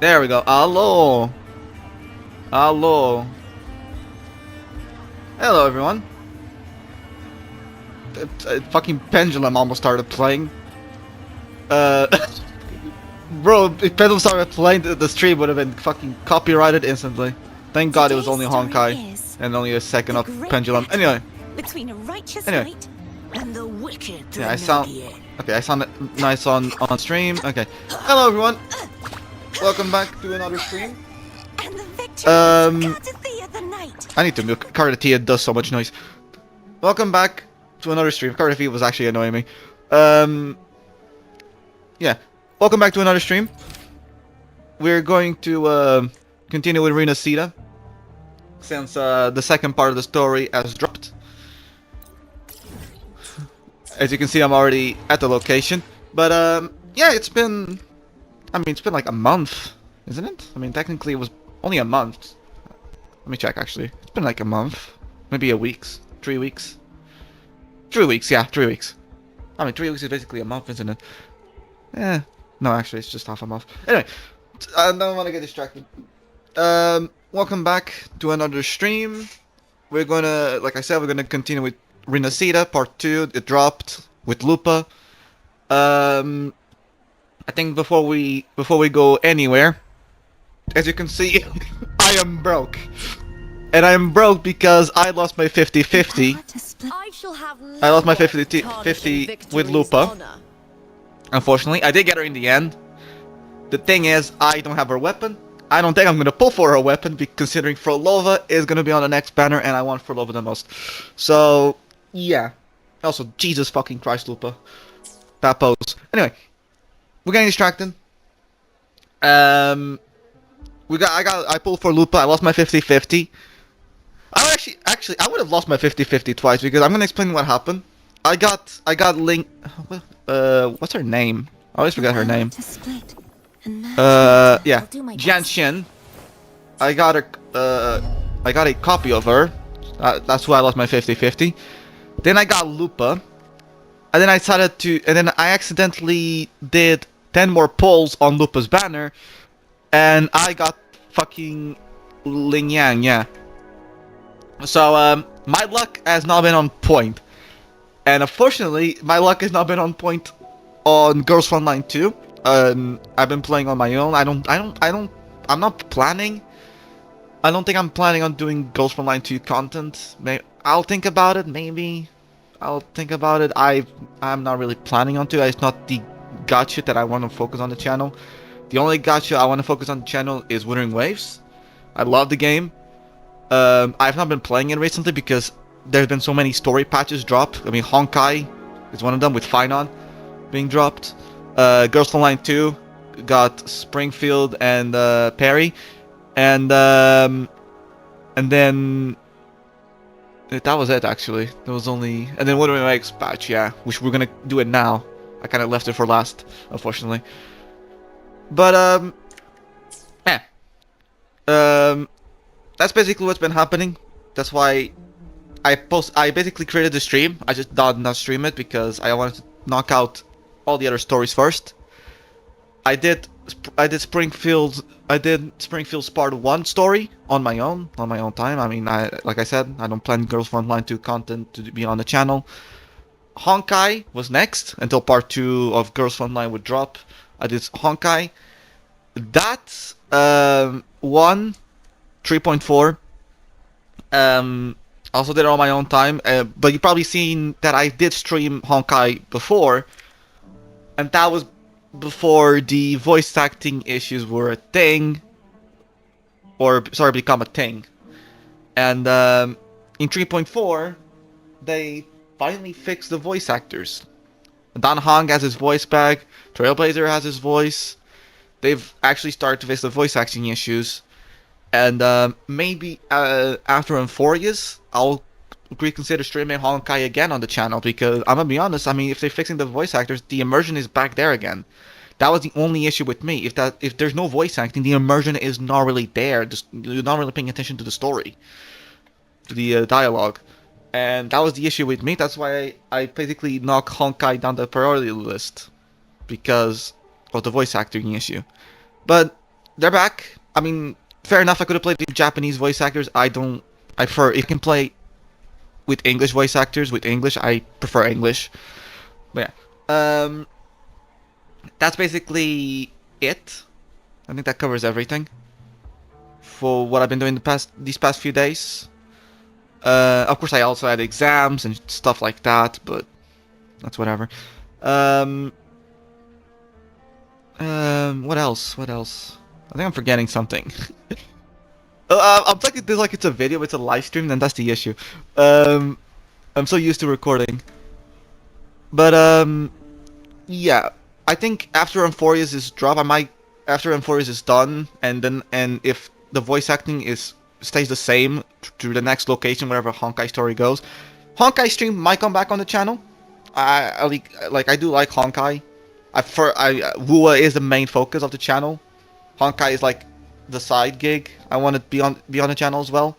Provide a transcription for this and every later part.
There we go. Hello. Hello. Hello, everyone. Fucking Pendulum almost started playing. Bro, if Pendulum started playing, the stream would have been fucking copyrighted instantly. Thank God it was only Honkai and only a second of Pendulum. Anyway. Between a righteous Anyway. knight and the wicked. Yeah, I sound nice on stream. Okay. Hello, everyone. Welcome back to another stream. And the victory of the night. I need to milk. Cardathea does so much noise. Welcome back to another stream. Cardathea was actually annoying me. Yeah. Welcome back to another stream. We're going to continue with Rena Sita, since the second part of the story has dropped. As you can see, I'm already at the location. But yeah, it's been like a month, isn't it? I mean, technically it was only a month. Let me check, actually. It's been like a month. Maybe a week. 3 weeks. 3 weeks, yeah, 3 weeks. I mean, 3 weeks is basically a month, isn't it? Yeah. No, actually, it's just half a month. Anyway, I don't want to get distracted. Welcome back to another stream. We're gonna, like I said, we're gonna continue with Renacida, part 2. It dropped with Lupa. I think before we go anywhere, as you can see, I am broke. And I am broke because I lost my 50-50. I shall have I lost my no 50 one 50 tarnishing with victory's Lupa. honor. Unfortunately, I did get her in the end. The thing is, I don't have her weapon. I don't think I'm gonna pull for her weapon, considering Frolova is gonna be on the next banner, and I want Frolova the most. So, yeah. Also, Jesus fucking Christ, Lupa. That pose. Anyway, we're getting distracted. I pulled for Lupa. I lost my 50-50. I actually, I would have lost my 50-50 twice because I'm gonna explain what happened. I got Link. What's her name? I always forget her name. Yeah, Jian Xin. I got a copy of her. That's why I lost my 50-50. Then I got Lupa. And then I decided to, and then I accidentally did 10 more pulls on Lupa's banner. And I got fucking Ling Yang, yeah. So, my luck has not been on point. And unfortunately, my luck has not been on point on Girls Frontline 2. I've been playing on my own. I'm not planning. I don't think I'm planning on doing Girls Frontline 2 content. I'll think about it, maybe. I'll think about it. I'm not really planning on to. It's not the gacha that I want to focus on the channel. The only gacha I want to focus on the channel is Wuthering Waves. I love the game. I've not been playing it recently because there's been so many story patches dropped. I mean, Honkai is one of them with Finon being dropped. Girls Online 2 got Springfield and Perry, and then that was it actually. There was only, and then Wuthering Waves patch, yeah, which we're gonna do it now. I kind of left it for last, unfortunately. But that's basically what's been happening. That's why I basically created the stream. I just did not stream it because I wanted to knock out all the other stories first. I did Springfield's Part 1 story on my own time. I mean, like I said, I don't plan Girls Frontline 2 content to be on the channel. Honkai was next until Part 2 of Girls Frontline would drop. I did Honkai. That's 3.4. Also did it on my own time, but you probably seen that I did stream Honkai before, and that was before the voice acting issues were a thing, or sorry, become a thing. And in 3.4, they finally fixed the voice actors. Dan Hong has his voice back. Trailblazer has his voice. They've actually started to fix the voice acting issues. And maybe after Euphorias, I'll reconsider streaming Honkai again on the channel, because I'm gonna be honest, I mean, if they're fixing the voice actors, the immersion is back there again. That was the only issue with me. If there's no voice acting, the immersion is not really there. You're not really paying attention to the story, to the dialogue. And that was the issue with me. That's why I basically knocked Honkai down the priority list, because of the voice acting issue. But they're back. I mean, fair enough, I could have played with Japanese voice actors. I prefer, if you can play with English voice actors, with English, I prefer English. But yeah. That's basically it. I think that covers everything for what I've been doing these past few days. Of course, I also had exams and stuff like that, but that's whatever. What else? I think I'm forgetting something. I'm thinking this like it's a video, it's a live stream, and that's the issue. I'm so used to recording. But yeah, I think after Euphorias is dropped, after Euphorias is done, and if the voice acting stays the same to the next location, wherever Honkai story goes, Honkai stream might come back on the channel. I do like Honkai. Wua is the main focus of the channel. Honkai is like the side gig. I want to be on the channel as well.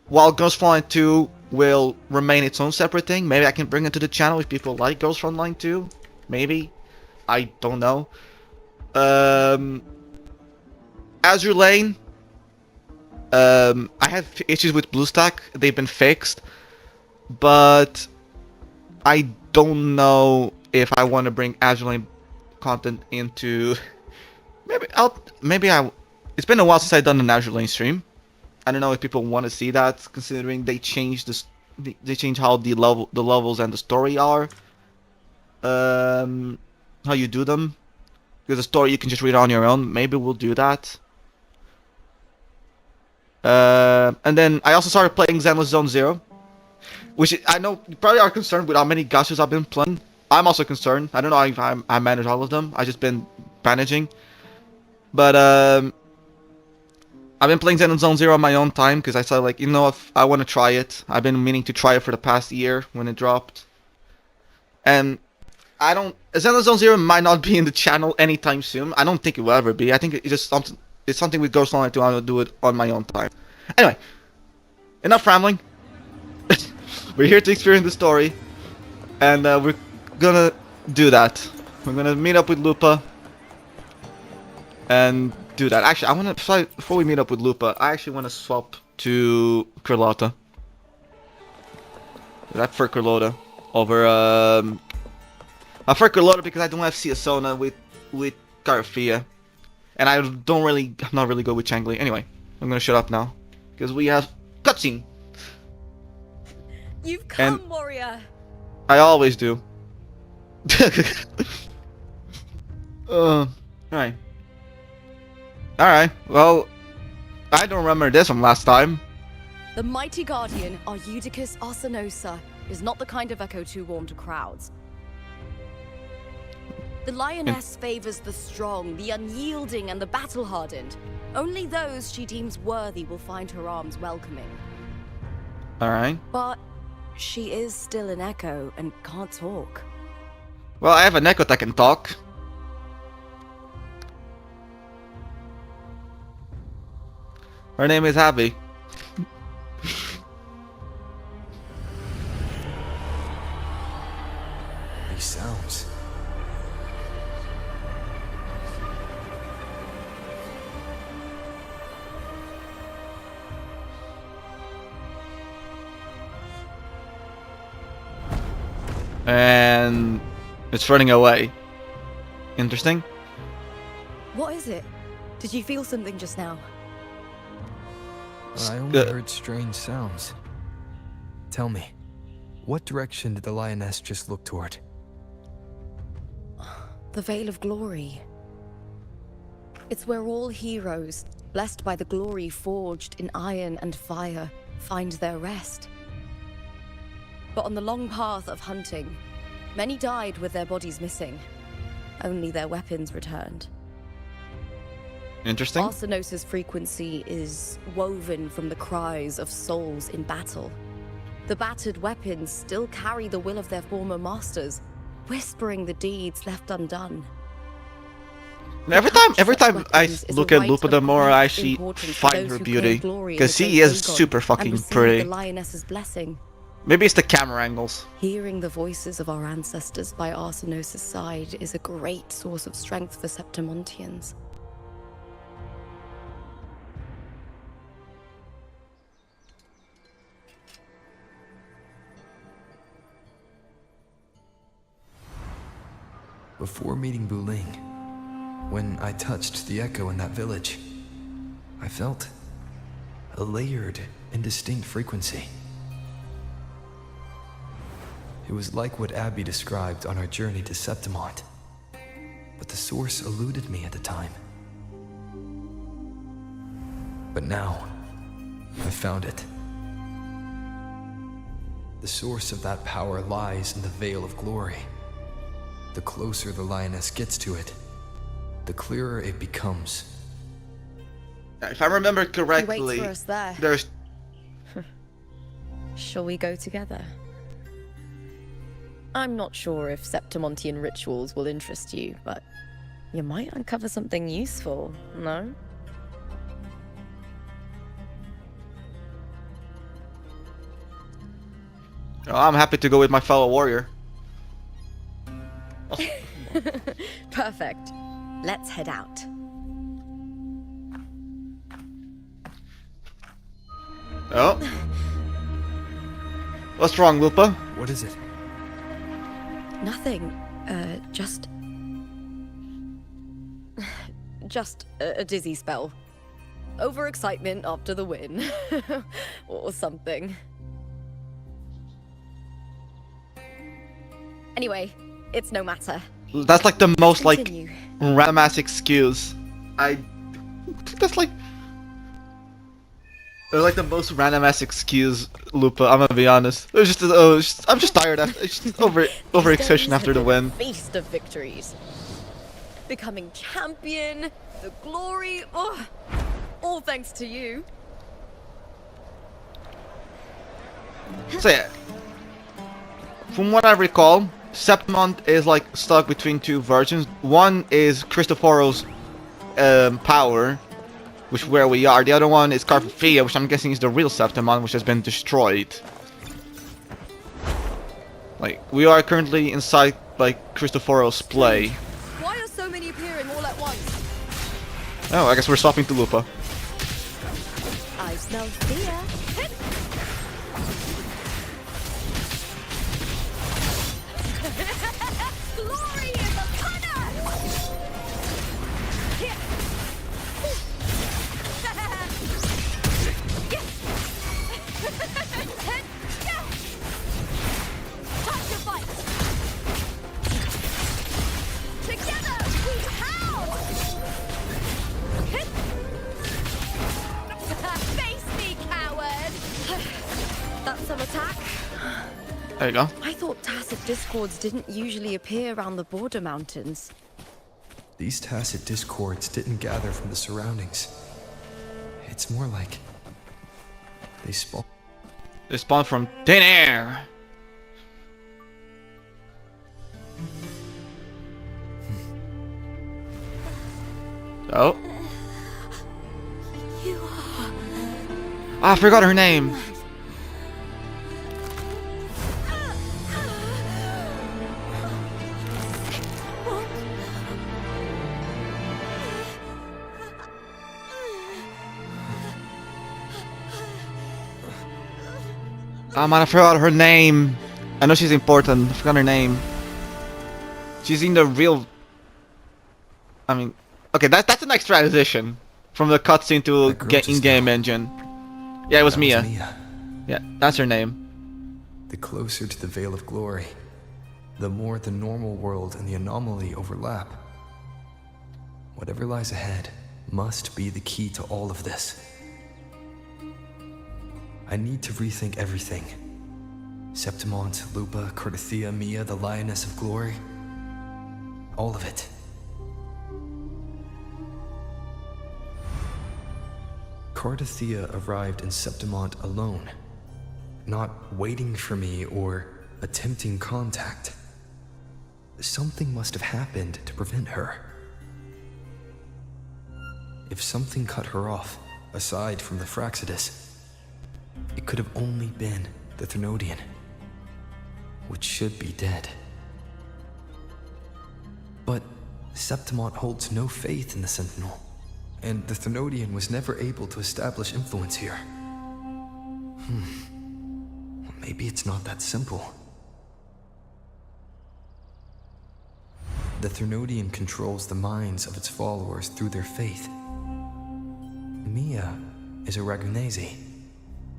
While Girls Frontline 2 will remain its own separate thing. Maybe I can bring it to the channel if people like Girls Frontline 2. Maybe. I don't know. Azure Lane. I had issues with BlueStack. They've been fixed. But I don't know if I want to bring Azure Lane content into... It's been a while since I've done an Azure Lane stream. I don't know if people want to see that, considering they changed they change how the levels and the story are. How you do them. Because the story you can just read on your own. Maybe we'll do that. And then I also started playing Zenless Zone Zero, which I know you probably are concerned with how many gachas I've been playing. I'm also concerned. I don't know if I manage all of them. I just been managing. But I've been playing Zenless Zone Zero on my own time because I said, like, you know, if I want to try it. I've been meaning to try it for the past year when it dropped. And I don't. Zenless Zone Zero might not be in the channel anytime soon. I don't think it will ever be. I think it's just something. It's something with Ghost Online 2. I will do it on my own time. Anyway, enough rambling. We're here to experience the story, and we're gonna do that. We're gonna meet up with Lupa and do that. Actually, I wanna before we meet up with Lupa, I actually wanna swap to Carlotta. That for Carlotta over I prefer Carlotta because I don't have Siasona with Garfia. And I'm not really good with Changli. Anyway, I'm gonna shut up now. Because we have cutscene. You've come, warrior. I always do. Alright. Alright, well, I don't remember this from last time. The mighty guardian, Arudicus Arsenosa, is not the kind of echo too warm to crowds. The lioness favors the strong, the unyielding, and the battle-hardened. Only those she deems worthy will find her arms welcoming. Alright. But she is still an echo and can't talk. Well, I have an echo that can talk. Her name is Abby. These sounds. And it's running away. Interesting. What is it? Did you feel something just now? I only heard strange sounds. Tell me, what direction did the lioness just look toward? The Veil of Glory. It's where all heroes, blessed by the glory forged in iron and fire, find their rest. But on the long path of hunting, many died with their bodies missing. Only their weapons returned. Interesting. Arsenosa's frequency is woven from the cries of souls in battle. The battered weapons still carry the will of their former masters, whispering the deeds left undone. And every time I look at Lupa, the more I actually find her beauty. Because she is super fucking pretty. The lioness's blessing. Maybe it's the camera angles. Hearing the voices of our ancestors by Arsenosa's side is a great source of strength for Septimontians. Before meeting Buling, when I touched the echo in that village, I felt a layered and distinct frequency. It was like what Abby described on our journey to Septimont, but the source eluded me at the time. But now, I found it. The source of that power lies in the Veil of Glory. The closer the lioness gets to it, the clearer it becomes. If I remember correctly, He waits for us there. there's... Shall we go together? I'm not sure if Septimontian rituals will interest you, but you might uncover something useful, no? Oh, I'm happy to go with my fellow warrior. Perfect. Let's head out. Oh. What's wrong, Lupa? What is it? Nothing. Just... a dizzy spell. overexcitement after the win. Or something. Anyway, it's no matter. That's like the most like Continue. random ass excuse. That's like the most random ass excuse, Lupa. I'm gonna be honest. It was just I'm just tired after it's just overexertion after the win. Feast of victories. Becoming champion, the glory, oh, all thanks to you. So yeah, from what I recall, Septimont is like stuck between two versions. One is Cristoforo's power, which where we are. The other one is Carpathia, which I'm guessing is the real Septimont, which has been destroyed. Like, we are currently inside like Cristoforo's play. Why are so many appearing all at once? Oh, I guess we're stopping to Lupa. I smell fear. Glory is upon us! Time to fight! Together we howl! Face me, coward! That's some attack. There you go. I thought tacit discords didn't usually appear around the border mountains. These tacit discords didn't gather from the surroundings. It's more like they spawn. They spawn from thin air. Oh. You are. I forgot her name. Oh man, I forgot her name. I know she's important. I forgot her name. She's in the real. I mean, okay, that's a nice transition from the cutscene to in-game engine. Yeah, it was Mia. Yeah, that's her name. The closer to the Veil of Glory, the more the normal world and the anomaly overlap. Whatever lies ahead must be the key to all of this. I need to rethink everything. Septimont, Lupa, Carpathia, Mia, the Lioness of Glory. All of it. Carpathia arrived in Septimont alone, not waiting for me or attempting contact. Something must have happened to prevent her. If something cut her off, aside from the Fraxidus, it could have only been the Threnodian, which should be dead. But Septimont holds no faith in the Sentinel, and the Threnodian was never able to establish influence here. Maybe it's not that simple. The Threnodian controls the minds of its followers through their faith. Mia is a Ragunese,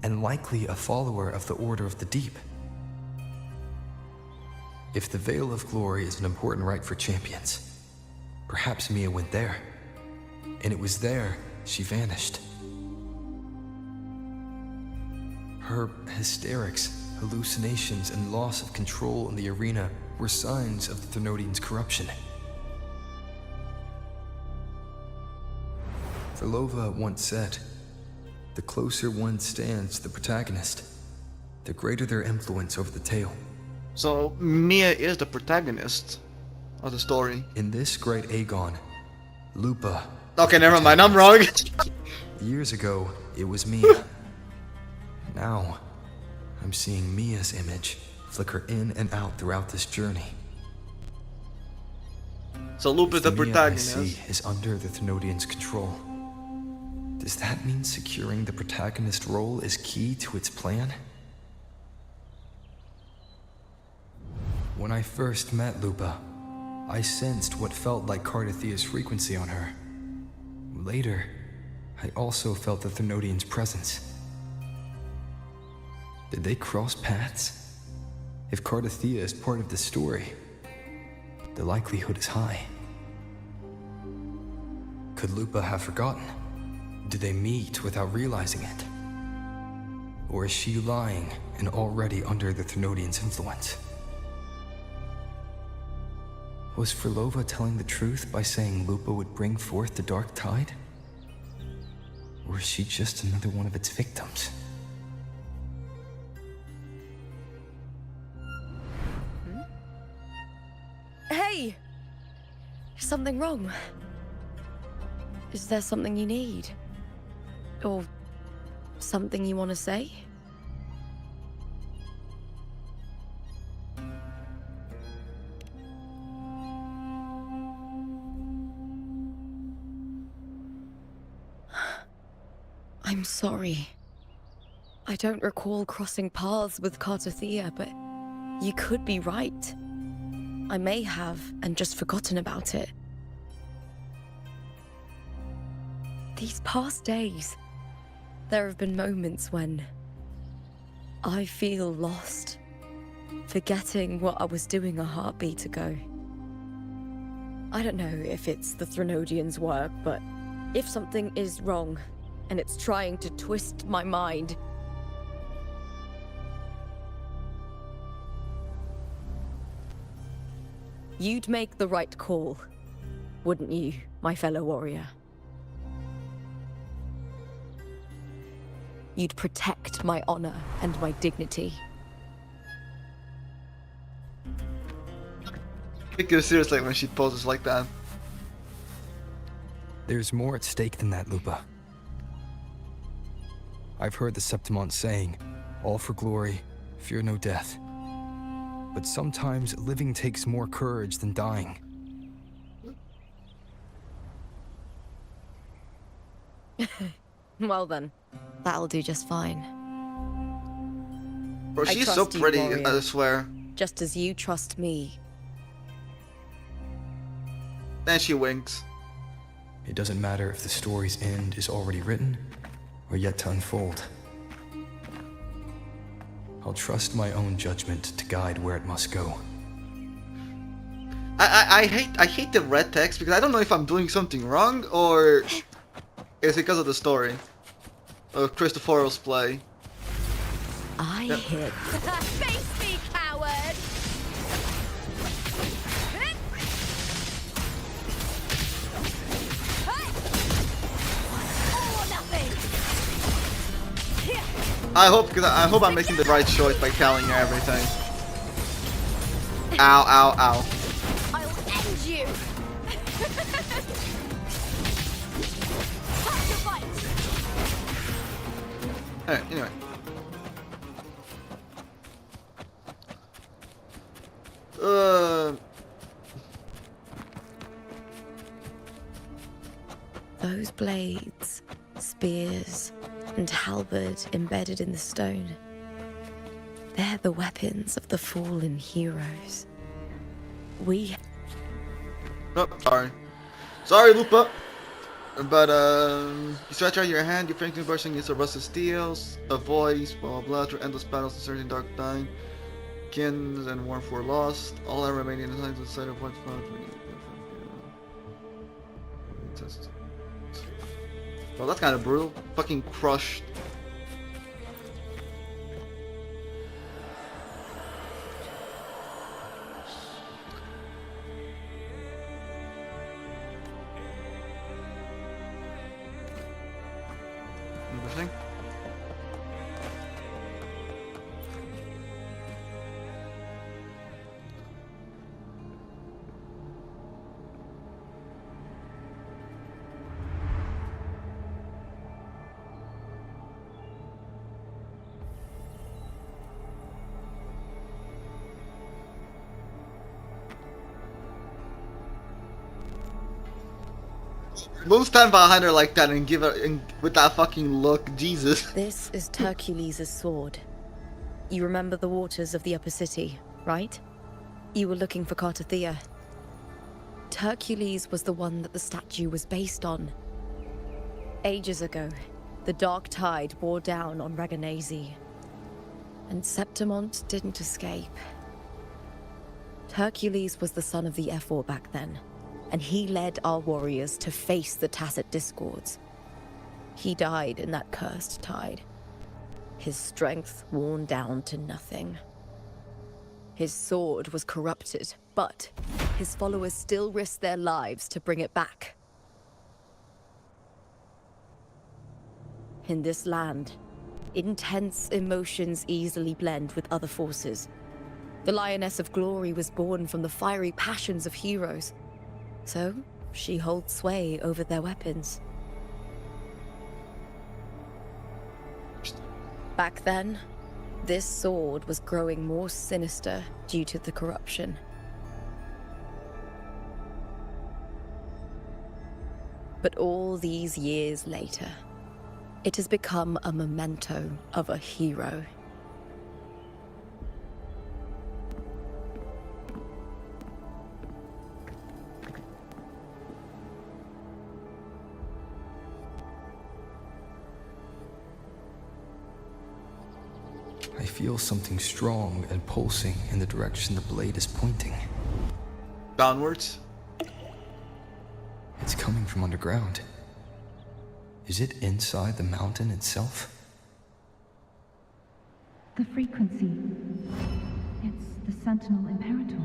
and likely a follower of the Order of the Deep. If the Veil of Glory is an important rite for champions, perhaps Mia went there, and it was there she vanished. Her hysterics, hallucinations, and loss of control in the arena were signs of the Threnodian's corruption. Verlova once said, "The closer one stands to the protagonist, the greater their influence over the tale." So Mia is the protagonist of the story. In this great Aegon, Lupa. Okay, never mind. I'm wrong. Years ago, it was Mia. Now, I'm seeing Mia's image flicker in and out throughout this journey. So Lupa is the Mia I protagonist. see is under the Thenodian's control. Does that mean securing the protagonist role is key to its plan? When I first met Lupa, I sensed what felt like Carpathia's frequency on her. Later, I also felt the Thermodian's presence. Did they cross paths? If Cardathea is part of the story, the likelihood is high. Could Lupa have forgotten? Did they meet without realizing it? Or is she lying and already under the Thermodian's influence? Was Frolova telling the truth by saying Lupa would bring forth the Dark Tide? Or is she just another one of its victims? Hey! Is something wrong? Is there something you need? Or something you want to say? I'm sorry. I don't recall crossing paths with Cardathea, but you could be right. I may have, and just forgotten about it. These past days, there have been moments when I feel lost, forgetting what I was doing a heartbeat ago. I don't know if it's the Thermodian's work, but if something is wrong, and it's trying to twist my mind, you'd make the right call, wouldn't you, my fellow warrior? You'd protect my honor and my dignity. Take her seriously when she poses like that. There's more at stake than that, Lupa. I've heard the Septimont saying, all for glory, fear no death. But sometimes living takes more courage than dying. Well then, that'll do just fine. Bro, I she's so trust you, pretty, warrior. I swear. Just as you trust me. And she winks. It doesn't matter if the story's end is already written or yet to unfold. I'll trust my own judgment to guide where it must go. I hate the red text because I don't know if I'm doing something wrong or it's because of the story of Christopher's play. I hit. Face me, coward! All or nothing! I hope I'm making the right choice by telling her everything. Ow, ow, ow. I'll end you! Time to fight! Alright, anyway. Those blades, spears, and halberd embedded in the stone. They're the weapons of the fallen heroes. We... Oh, sorry. Sorry, Lupa. But, you stretch out your hand, your fingers brushing against the rusted steels, a voice, blah blah blah, through endless battles, searching dark time, kins and war for lost, all that remaining in the sight of what's found. Well, that's kind of brutal. Fucking crushed. Interesting. Don't stand behind her like that and give her with that fucking look, Jesus. This is Tercules' sword. You remember the waters of the upper city, right? You were looking for Cardathea. Tercules was the one that the statue was based on. Ages ago, the dark tide bore down on Raganese, and Septimont didn't escape. Hercules was the son of the Ephor back then, and he led our warriors to face the Tacit Discords. He died in that cursed tide, his strength worn down to nothing. His sword was corrupted, but his followers still risked their lives to bring it back. In this land, intense emotions easily blend with other forces. The Lioness of Glory was born from the fiery passions of heroes, so she holds sway over their weapons. Back then, this sword was growing more sinister due to the corruption. But all these years later, it has become a memento of a hero. I feel something strong and pulsing in the direction the blade is pointing. Downwards? It's coming from underground. Is it inside the mountain itself? The frequency. It's the Sentinel Imperator.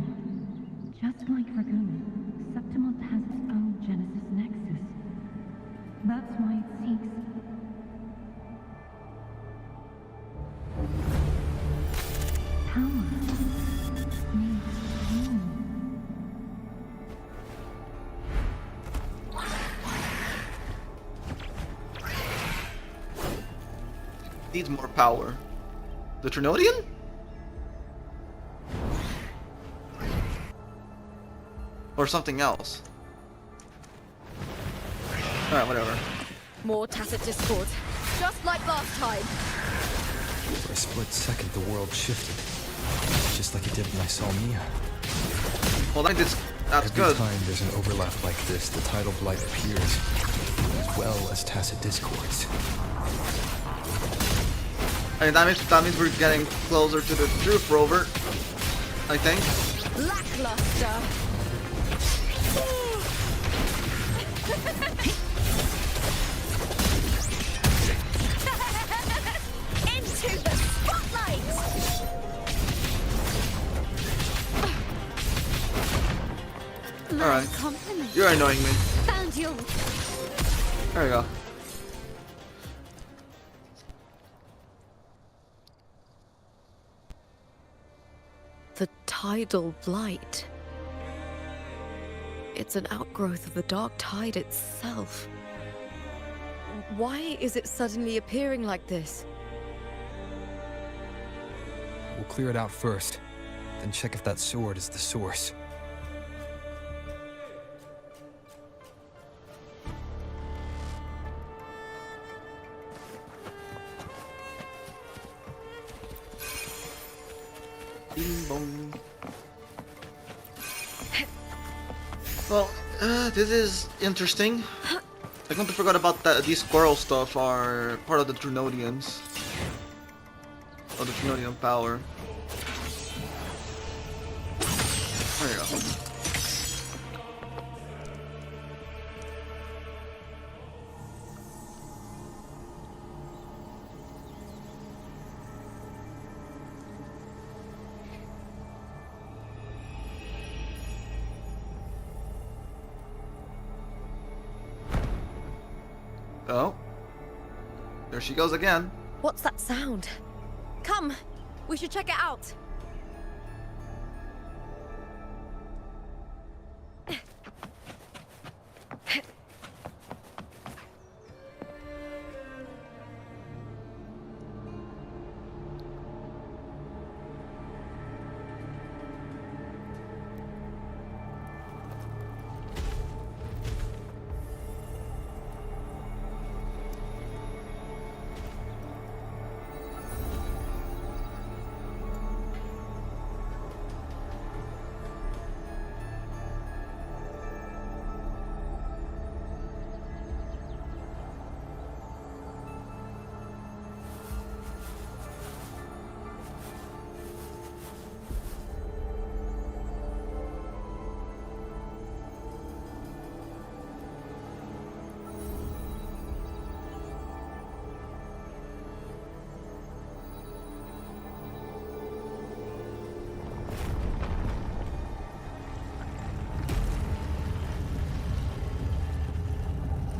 Just like Ragun, Septimont has its own Genesis Nexus. That's why it seeks... power. Needs room. Needs more power. The Trinodian? Or something else? Alright, whatever. More Tacit Discords, just like last time. For a split second, the world shifted. Just like it did when I saw Mia. Well, that's Every good. time there's an overlap like this, the tidal blight appears, as well as Tacit Discords. I mean, that means we're getting closer to the truth, Rover. I think. Lackluster. Into the spotlight! Alright. Compliment. You're annoying me. Found you. There we go. The tidal blight. It's an outgrowth of the dark tide itself. Why is it suddenly appearing like this? We'll clear it out first, then check if that sword is the source. Bing bong. Well, this is interesting. I completely forgot about that. These squirrel stuff are part of the Trinodians. Or the Trinodian power. There you go. Oh. There she goes again. What's that sound? Come, we should check it out.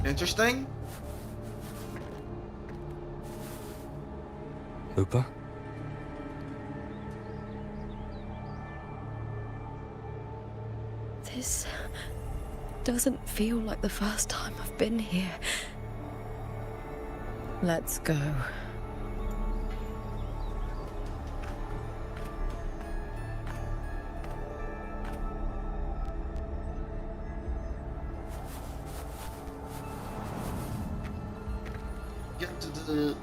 Interesting. Lupa? This doesn't feel like the first time I've been here. Let's go. Get to the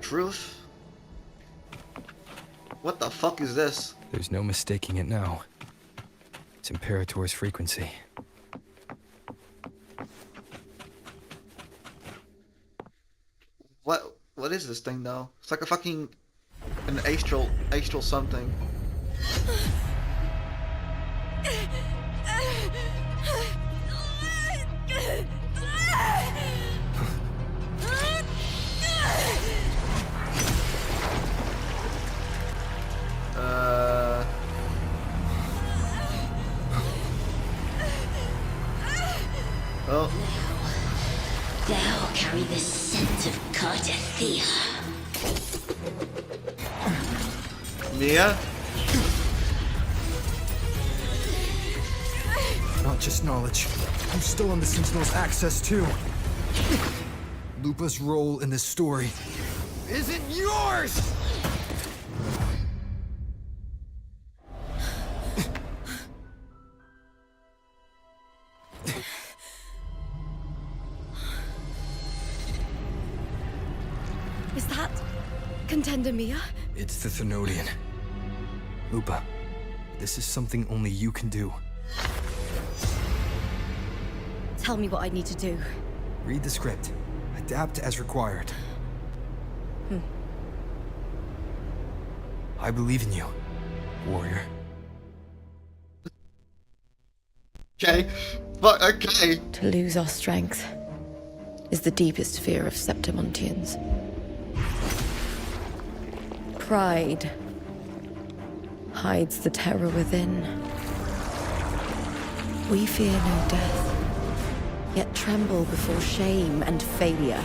truth. What the fuck is this? There's no mistaking it now. It's Imperator's frequency. What is this thing though? It's like a fucking an astral something. Oh. Thou carry the scent of Cardathia. Mia? Not just knowledge. I'm still on the Sentinel's access too. Lupa's role in this story isn't yours! Is that Contender Mia? It's the Thenodian. Lupa, this is something only you can do. Tell me what I need to do. Read the script. Adapt as required. I believe in you, warrior. Okay. But okay. To lose our strength is the deepest fear of Septimontians. Pride hides the terror within. We fear no death, yet tremble before shame and failure.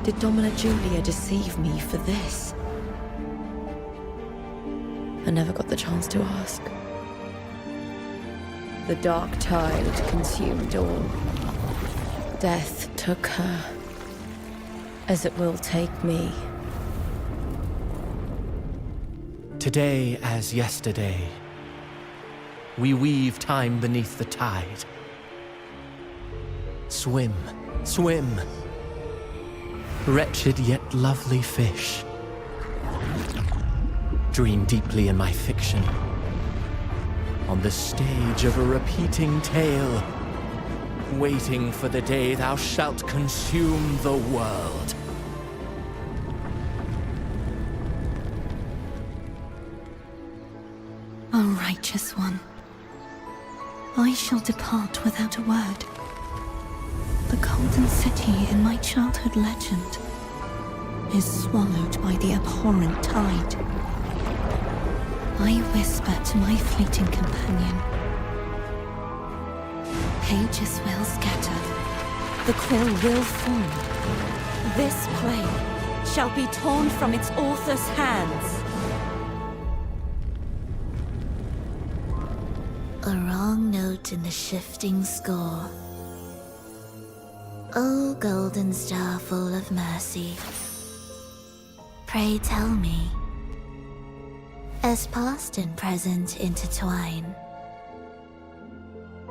Did Domina Julia deceive me for this? I never got the chance to ask. The dark tide consumed all. Death took her, as it will take me. Today as yesterday, we weave time beneath the tide. Swim, swim, wretched yet lovely fish. Dream deeply in my fiction, on the stage of a repeating tale, waiting for the day thou shalt consume the world. O righteous one, I shall depart without a word. The golden city in my childhood legend is swallowed by the abhorrent tide. I whisper to my fleeting companion. Pages will scatter. The quill will form. This play shall be torn from its author's hands. A wrong note in the shifting score. O golden star full of mercy, pray tell me, as past and present intertwine,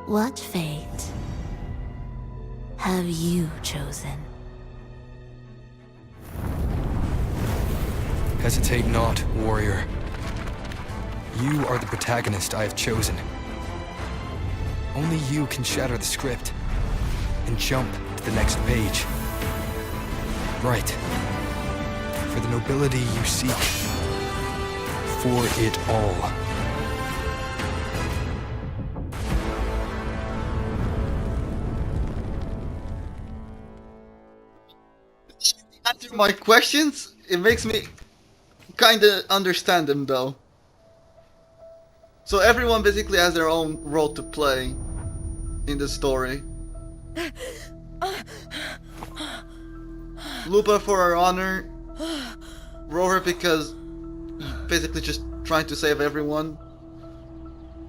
what fate have you chosen? Hesitate not, warrior. You are the protagonist I have chosen. Only you can shatter the script and jump to the next page. Right. For the nobility you seek. For it all. Answer my questions? It makes me kinda understand them though. So everyone basically has their own role to play. in the story. Lupa for her honor, Rover because basically just trying to save everyone.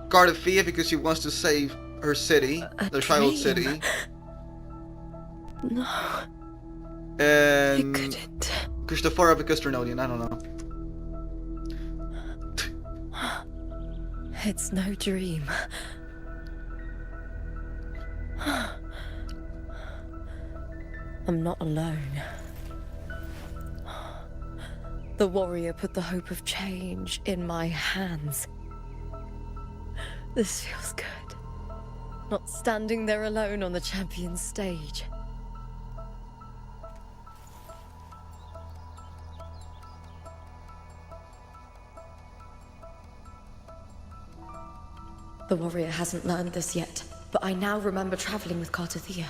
Cardathea because she wants to save her city, the child city. No, And I couldn't. Christophora because Trinodian, I don't know. It's no dream. I'm not alone. The warrior put the hope of change in my hands. This feels good. Not standing there alone on the champion's stage. The warrior hasn't learned this yet, but I now remember traveling with Cardathea.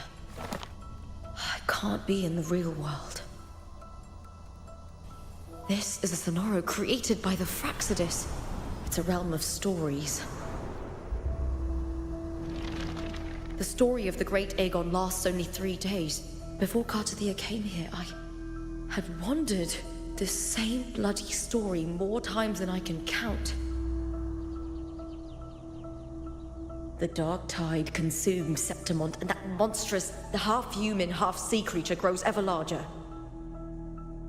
I can't be in the real world. This is a Sonoro created by the Fraxidus. It's a realm of stories. The story of the Great Aegon lasts only 3 days. Before Cardathea came here, I had wandered this same bloody story more times than I can count. The dark tide consumes Septimont, and that monstrous, half-human, half-sea creature grows ever larger.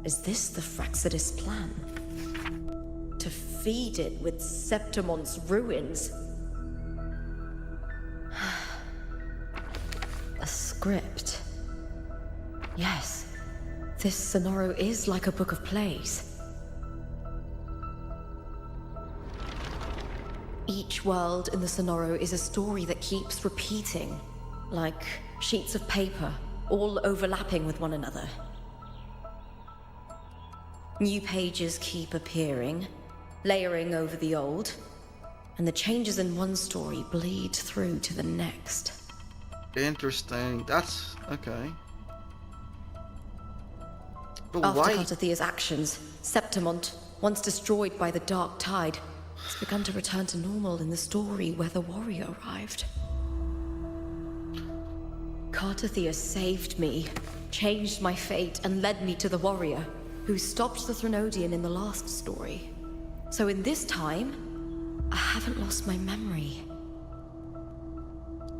Is this the Fraxidus plan? To feed it with Septimont's ruins? A script. Yes, this Sonoro is like a book of plays. Each world in the Sonoro is a story that keeps repeating, like sheets of paper, all overlapping with one another. New pages keep appearing, layering over the old, and the changes in one story bleed through to the next. Interesting. That's okay. But After why? Cardathea's actions, Septimont, once destroyed by the dark tide, has begun to return to normal in the story where the warrior arrived. Cardathea saved me, changed my fate, and led me to the warrior, who stopped the Threnodian in the last story. So in this time, I haven't lost my memory.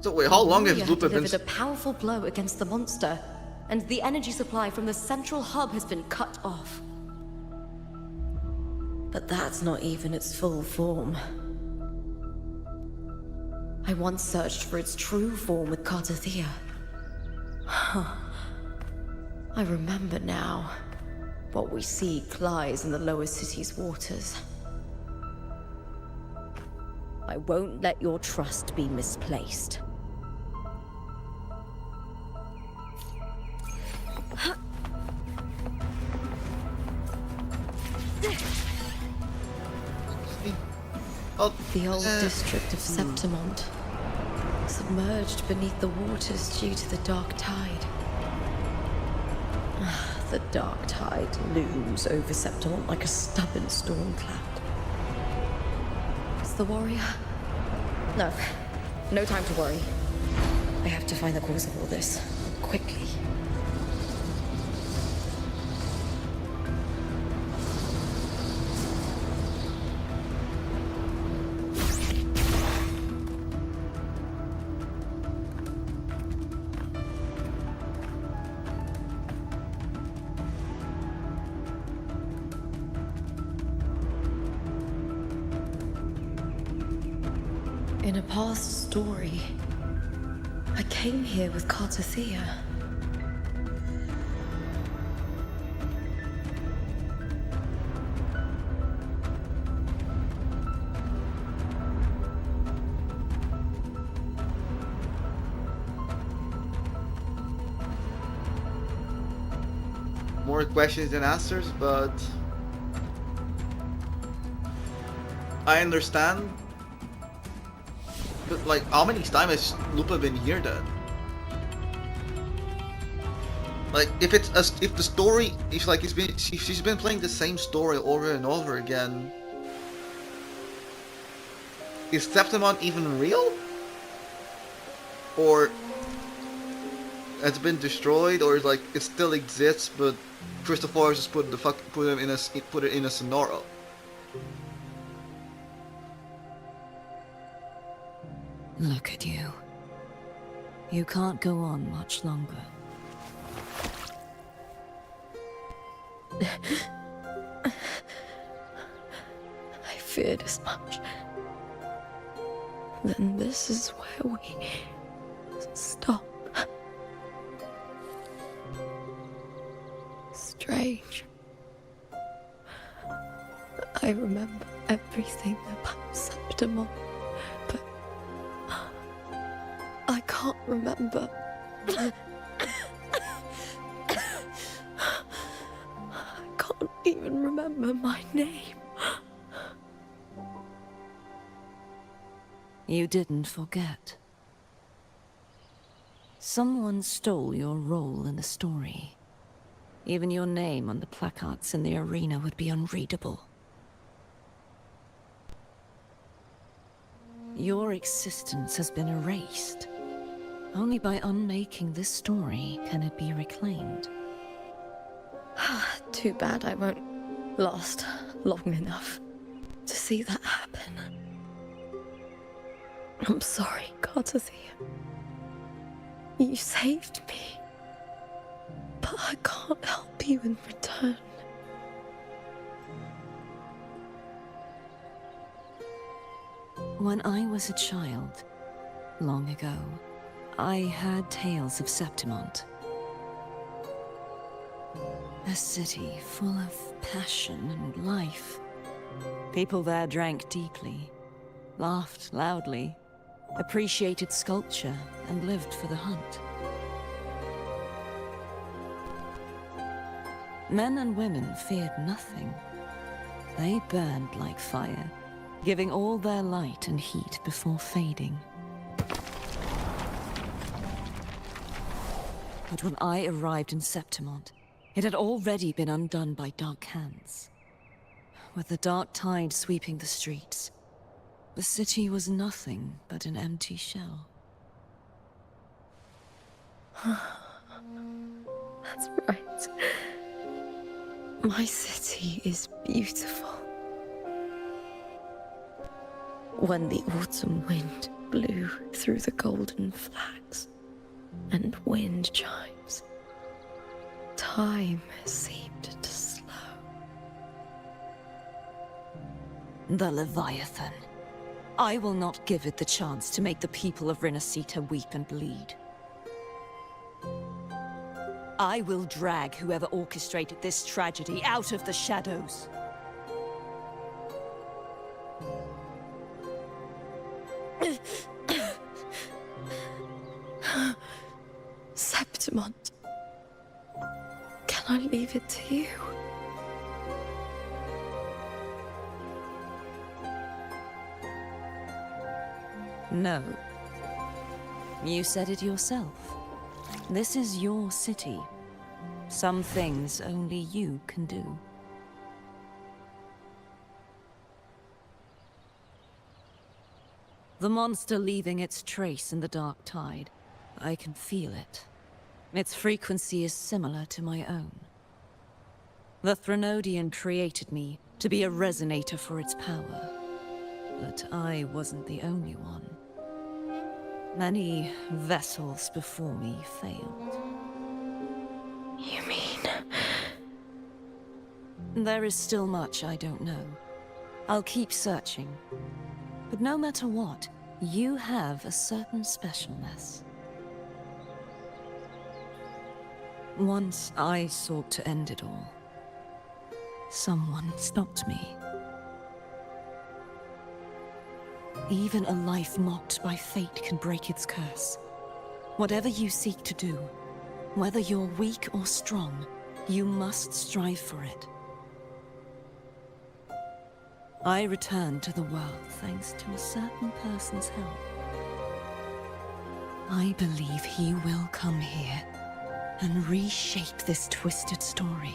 So wait, how long has Warrior Lupa been? delivered a powerful blow against the monster, and the energy supply from the central hub has been cut off. But that's not even its full form. I once searched for its true form with Cardathea. I remember now. What we seek lies in the lower city's waters. I won't let your trust be misplaced. Oh, The old district of Septimont, submerged beneath the waters due to the dark tide. The dark tide looms over Septimont like a stubborn storm cloud. Is the warrior? No. No time to worry. I have to find the cause of all this. Quickly. In a past story, I came here with Cardathea. more questions than answers, but I understand. But like, how many times has Lupa been here then? Like, if it's if the story is like she's been playing the same story over and over again, is Septimont even real? or has been destroyed, or like it still exists, but Christopher just put it in a Sonoro. Look at you. You can't go on much longer. I feared as much. Then this is where we stop. Strange. I remember everything about Septimont, but I can't remember. I can't even remember my name. You didn't forget. Someone stole your role in the story. Even your name on the placards in the arena would be unreadable. Your existence has been erased. Only by unmaking this story can it be reclaimed. Too bad I won't last long enough to see that happen. I'm sorry, Cartathea. You saved me. But I can't help you in return. When I was a child, long ago, I heard tales of Septimont. A city full of passion and life. People there drank deeply, laughed loudly, appreciated sculpture, and lived for the hunt. Men and women feared nothing. They burned like fire, giving all their light and heat before fading. But when I arrived in Septimont, it had already been undone by dark hands. With the dark tide sweeping the streets, the city was nothing but an empty shell. That's right. My city is beautiful. When the autumn wind blew through the golden flags and wind chimes, time seemed to slow. The Leviathan. I will not give it the chance to make the people of Rinasita weep and bleed. I will drag whoever orchestrated this tragedy out of the shadows. Septimont. Can I leave it to you? No. You said it yourself. This is your city. Some things only you can do. The monster leaving its trace in the dark tide. I can feel it. Its frequency is similar to my own. The Threnodian created me to be a resonator for its power. But I wasn't the only one. Many vessels before me failed. You mean? There is still much I don't know. I'll keep searching. But no matter what, you have a certain specialness. Once I sought to end it all. Someone stopped me. Even a life mocked by fate can break its curse. Whatever you seek to do, whether you're weak or strong, you must strive for it. I returned to the world thanks to a certain person's help. I believe he will come here and reshape this twisted story.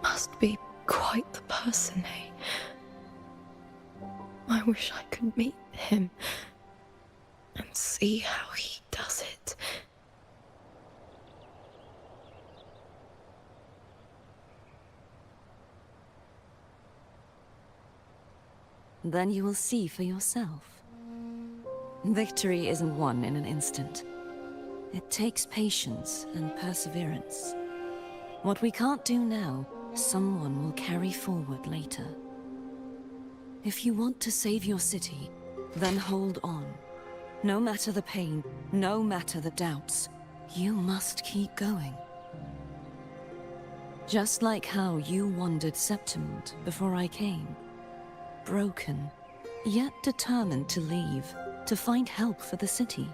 Must be quite the person, eh? I wish I could meet him and see how he does it. Then you will see for yourself. Victory isn't won in an instant. It takes patience and perseverance. What we can't do now, someone will carry forward later. If you want to save your city, then hold on. No matter the pain, no matter the doubts, you must keep going. Just like how you wandered Septimont before I came. Broken, yet determined to leave, to find help for the city.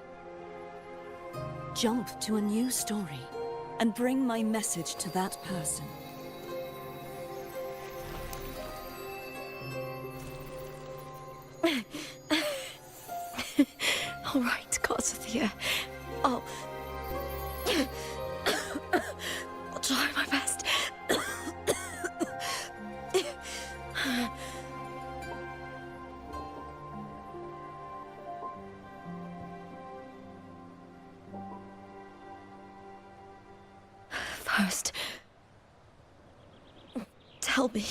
Jump to a new story, and bring my message to that person. All right, Garcia. I'll try my best. First, tell me,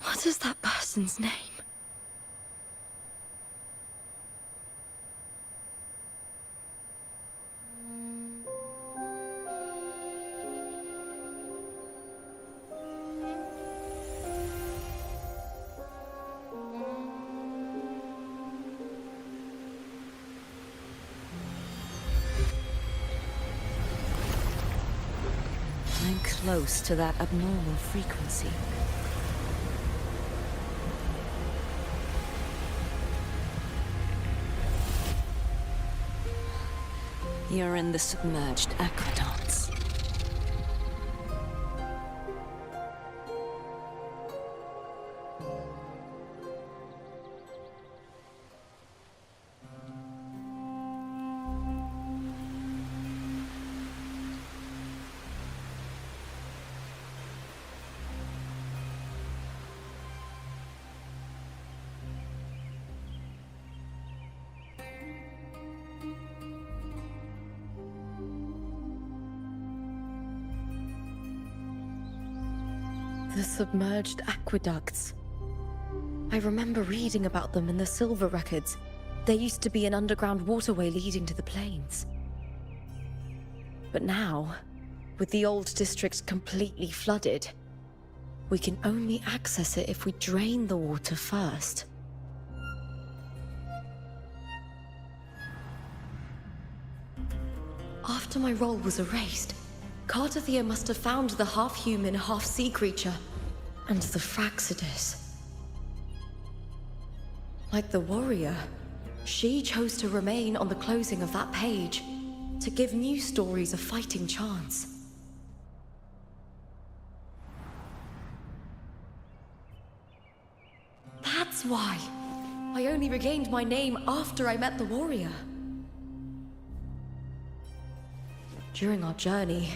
what is that person's name? I'm close to that abnormal frequency. You're in the submerged aqueducts. The submerged aqueducts. I remember reading about them in the Silver records. There used to be an underground waterway leading to the plains. But now, with the old district completely flooded, we can only access it if we drain the water first. After my role was erased, Cartathea must have found the half-human, half-sea creature, and the Fraxidus. Like the warrior, she chose to remain on the closing of that page, to give new stories a fighting chance. That's why I only regained my name after I met the warrior. During our journey,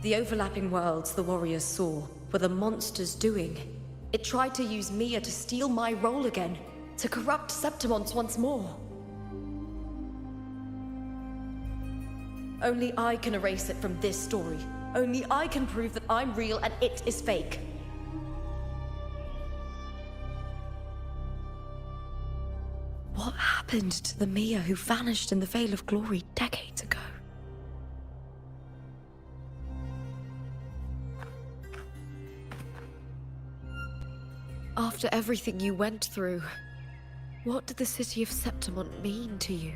the overlapping worlds the warriors saw were the monsters doing. It tried to use Mia to steal my role again, to corrupt Septimont once more. Only I can erase it from this story. Only I can prove that I'm real and it is fake. What happened to the Mia who vanished in the Veil of Glory decades ago? After everything you went through, what did the city of Septimont mean to you?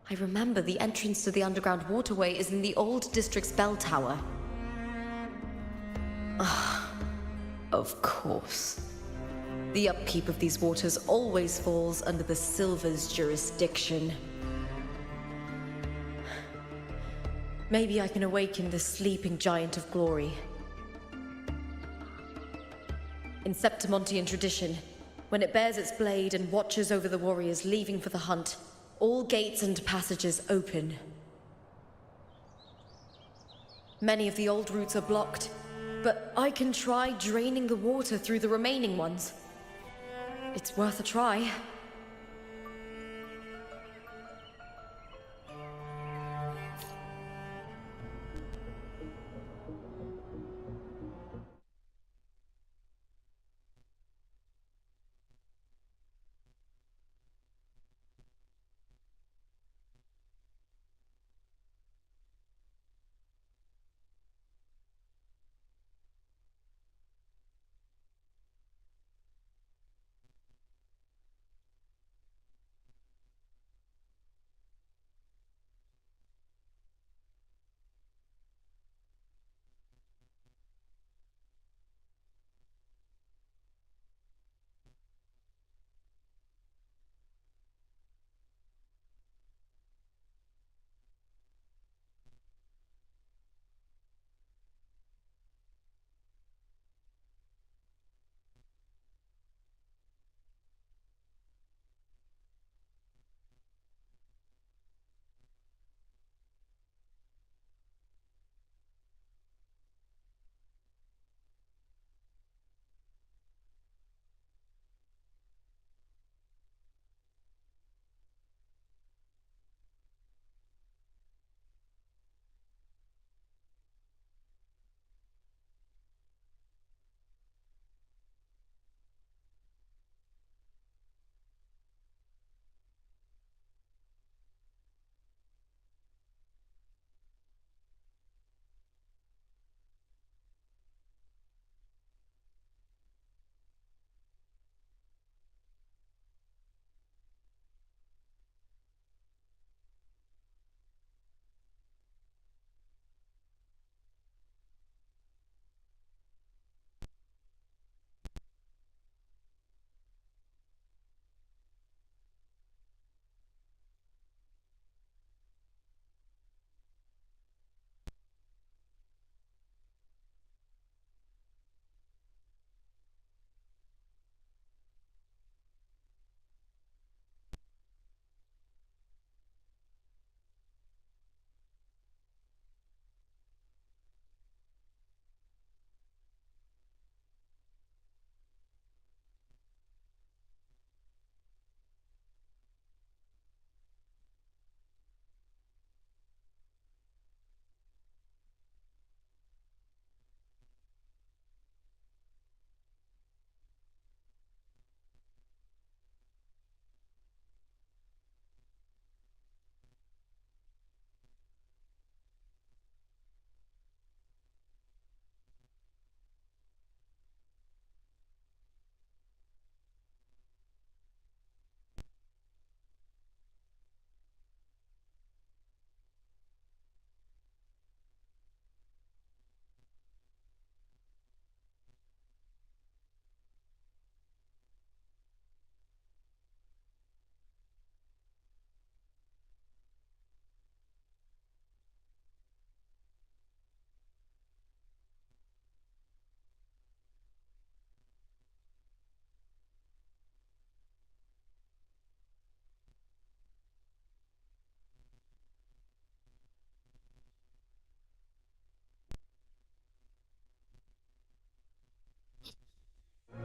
I remember the entrance to the underground waterway is in the old district's bell tower. Ah, of course. The upkeep of these waters always falls under the Silver's jurisdiction. Maybe I can awaken the sleeping giant of glory. In Septimontian tradition, when it bears its blade and watches over the warriors leaving for the hunt, all gates and passages open. Many of the old routes are blocked, but I can try draining the water through the remaining ones. It's worth a try.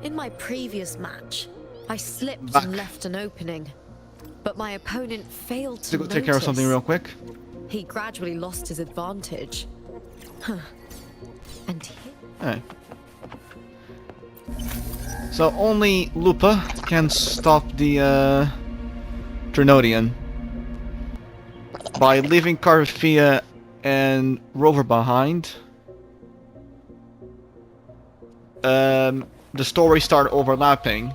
In my previous match, I slipped Back. and left an opening, but my opponent failed to To go take care of something notice. real quick. He gradually lost his advantage. Huh. And he... Alright. So only Lupa can stop the Trinodian by leaving Carvia and Rover behind. The stories start overlapping.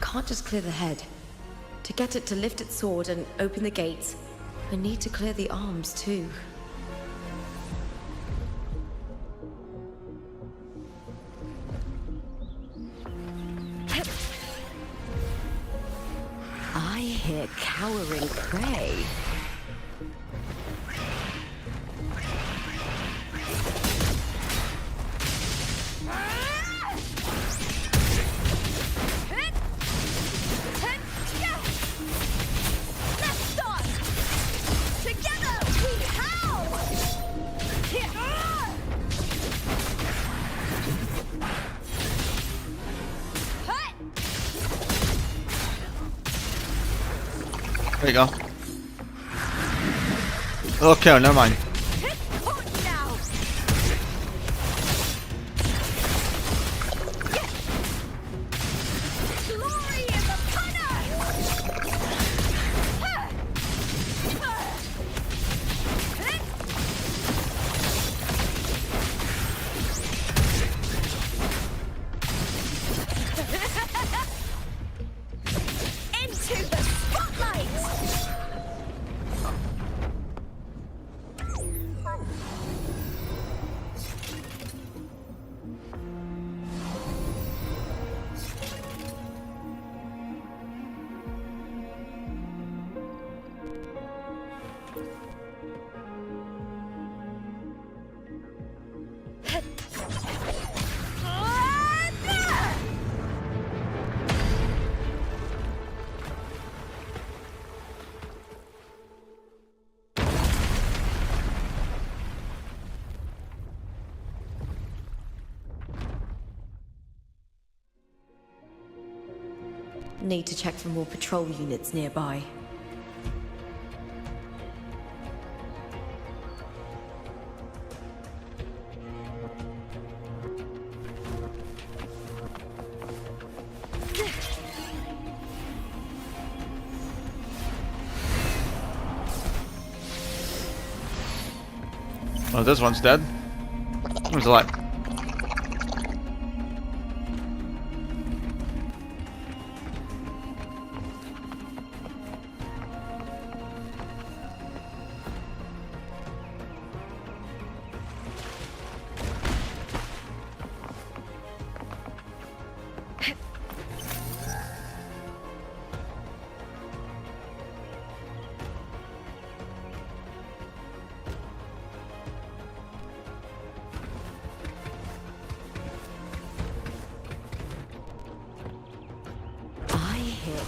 Can't just clear the head. To get it to lift its sword and open the gates, I need to clear the arms too. I hear cowering prey. There you go. Okay, never mind. Into the spotlight! Need to check for more patrol units nearby. Oh, this one's dead. Who's alive? I hear.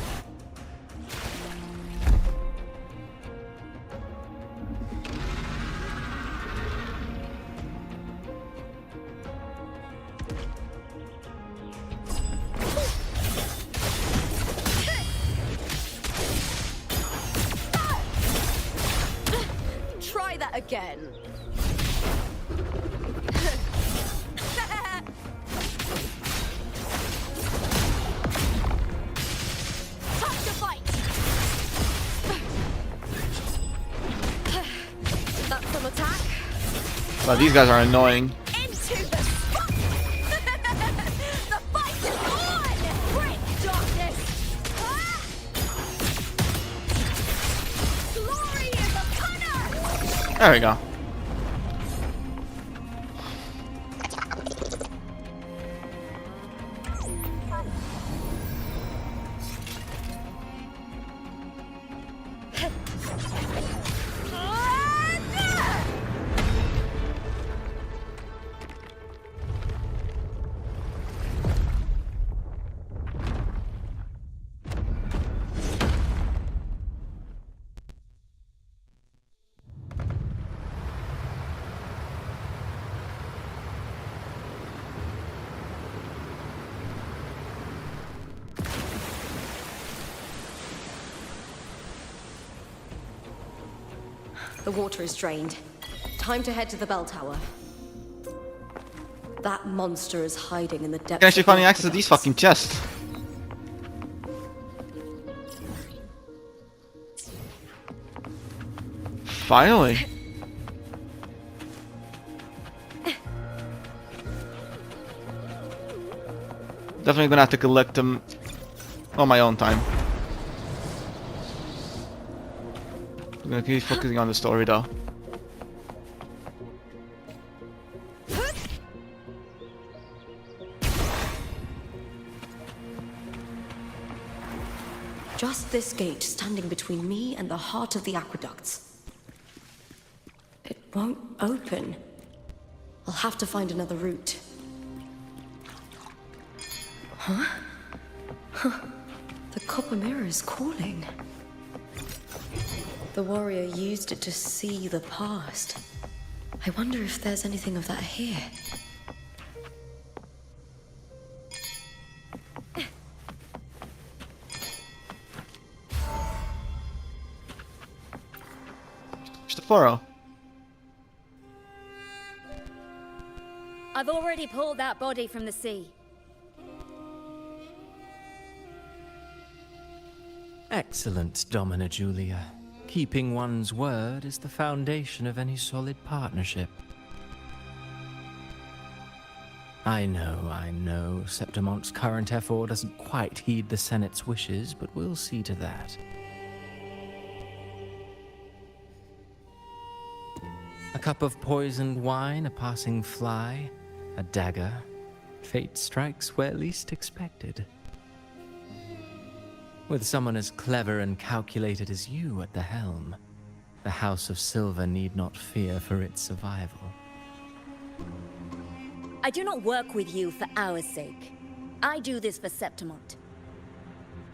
Try that again. Time to fight. That's some attack. Wow, these guys are annoying. Into the spot. The fight is on. Break darkness. Ah! Glory is upon us. There we go. The water is drained. Time to head to the bell tower. That monster is hiding in the depths. You can actually of the find access to these aqueducts. fucking chests. Finally. Definitely gonna have to collect them on my own time. I'm gonna keep focusing on the story though. Just this gate standing between me and the heart of the aqueducts. It won't open. I'll have to find another route. Huh? The copper mirror is calling. The warrior used it to see the past. I wonder if there's anything of that here. Furrow. I've already pulled that body from the sea. Excellent, Domina Julia. Keeping one's word is the foundation of any solid partnership. I know, Septimont's current effort doesn't quite heed the Senate's wishes, but we'll see to that. A cup of poisoned wine, a passing fly, a dagger. Fate strikes where least expected. With someone as clever and calculated as you at the helm, the House of Silver need not fear for its survival. I do not work with you for our sake. I do this for Septimont.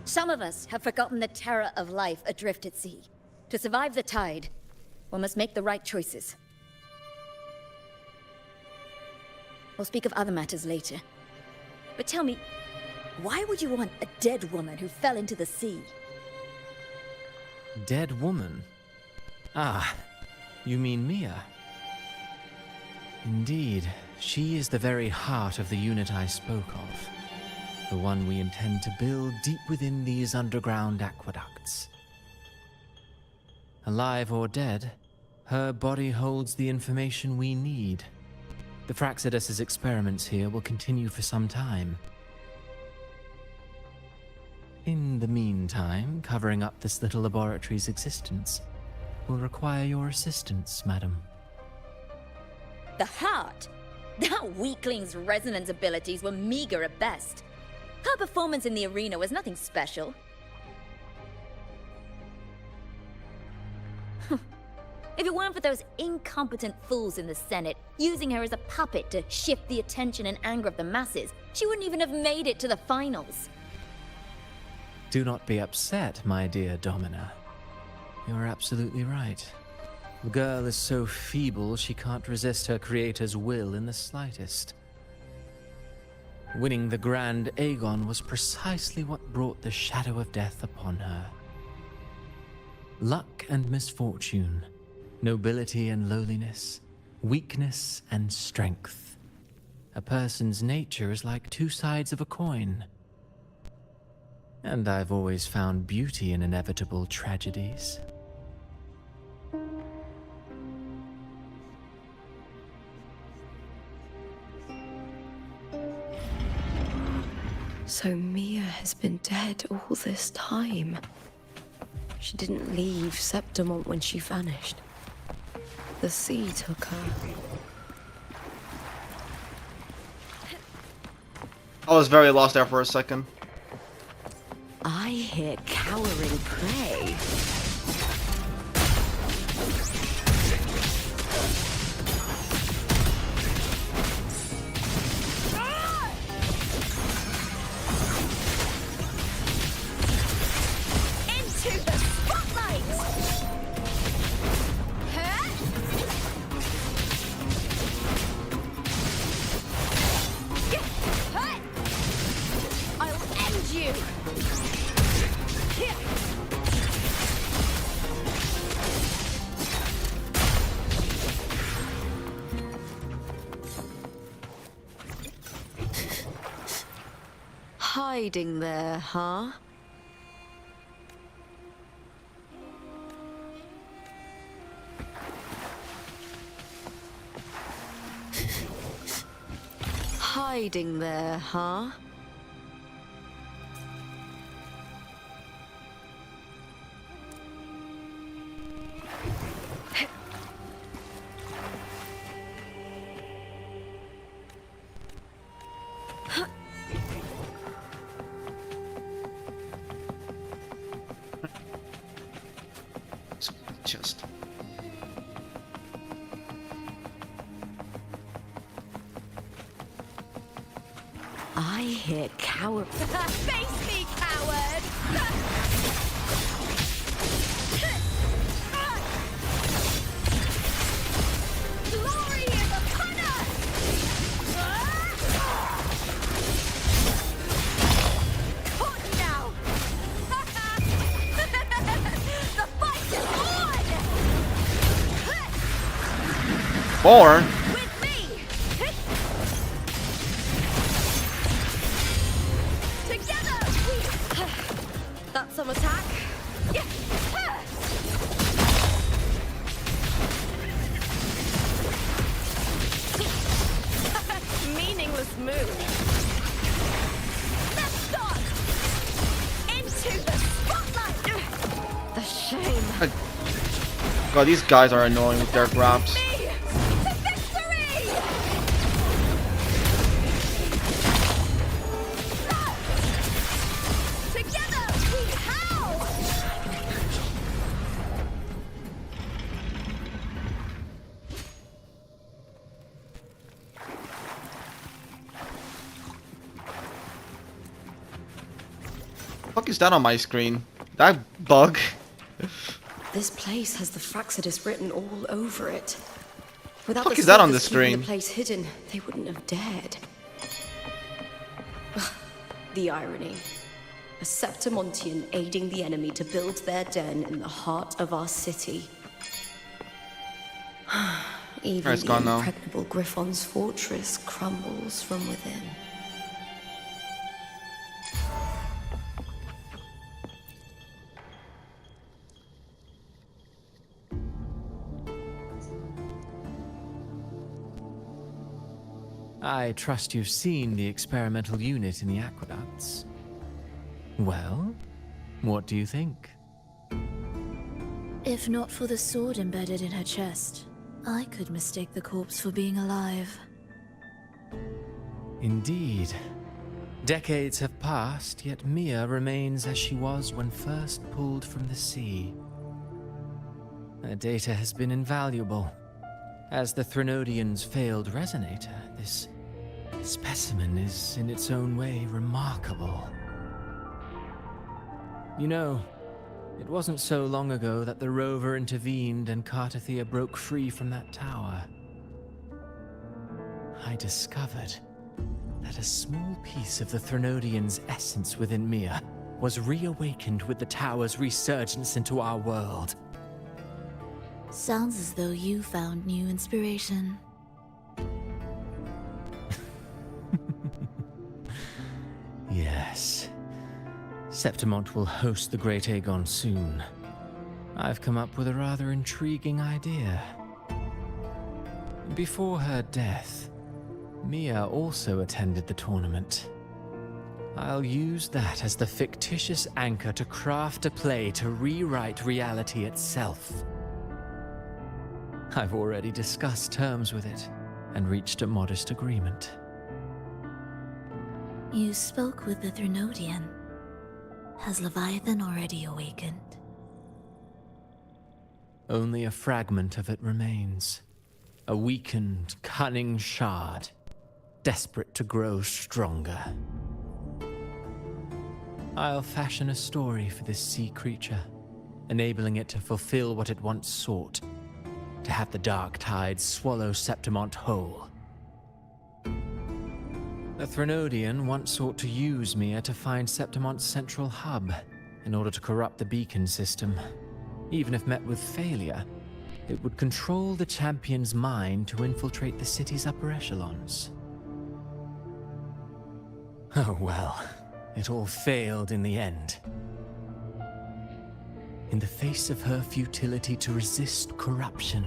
Some of us have forgotten the terror of life adrift at sea. To survive the tide, one must make the right choices. We'll speak of other matters later. But tell me, why would you want a dead woman who fell into the sea? Dead woman? Ah, you mean Mia? Indeed, she is the very heart of the unit I spoke of. The one we intend to build deep within these underground aqueducts. Alive or dead, her body holds the information we need. The Fraxidus's experiments here will continue for some time. In the meantime, covering up this little laboratory's existence will require your assistance, madam. The heart? That weakling's resonance abilities were meager at best. Her performance in the arena was nothing special. If it weren't for those incompetent fools in the Senate, using her as a puppet to shift the attention and anger of the masses, she wouldn't even have made it to the finals. Do not be upset, my dear Domina. You're absolutely right. The girl is so feeble she can't resist her creator's will in the slightest. Winning the Grand Aegon was precisely what brought the shadow of death upon her. Luck and misfortune, nobility and lowliness, weakness and strength. A person's nature is like two sides of a coin. And I've always found beauty in inevitable tragedies. So Mia has been dead all this time. She didn't leave Septimont when she vanished. The sea took her. I was very lost there for a second. I hear cowering prey. Into the spotlight! I'll end you! Hiding there, huh? Hiding there, huh? chest. I hear coward. Face me, coward! Glory is upon us! Caught you now! The fight is on! Or With me! Together we... That's some attack. Meaningless move. Let's start! Into the spotlight! The shame. God, these guys are annoying with their grabs. Me! To victory! Together we howl! What the fuck is that on my screen? That bug? This place has the Fraxidus written all over it. Without Fuck the is that on Sylphs the keeping screen? the place hidden, they wouldn't have dared. The irony. A Septimontian aiding the enemy to build their den in the heart of our city. Even It's the gone now. impregnable Griffon's fortress crumbles from within. I trust you've seen the experimental unit in the aqueducts. Well, what do you think? If not for the sword embedded in her chest, I could mistake the corpse for being alive. Indeed. Decades have passed, yet Mia remains as she was when first pulled from the sea. Her data has been invaluable. As the Threnodian's failed resonator, this specimen is in its own way remarkable. You know, it wasn't so long ago that the rover intervened and Cartathea broke free from that tower. I discovered that a small piece of the Threnodian's essence within Mia was reawakened with the tower's resurgence into our world. Sounds as though you found new inspiration. Yes. Septimont will host the Great Aegon soon. I've come up with a rather intriguing idea. Before her death, Mia also attended the tournament. I'll use that as the fictitious anchor to craft a play to rewrite reality itself. I've already discussed terms with it and reached a modest agreement. You spoke with the Threnodian. Has Leviathan already awakened? Only a fragment of it remains. A weakened, cunning shard, desperate to grow stronger. I'll fashion a story for this sea creature, enabling it to fulfill what it once sought, to have the dark tide swallow Septimont whole. The Threnodian once sought to use Mia to find Septimont's central hub in order to corrupt the beacon system. Even if met with failure, it would control the champion's mind to infiltrate the city's upper echelons. Oh well, it all failed in the end. In the face of her futility to resist corruption,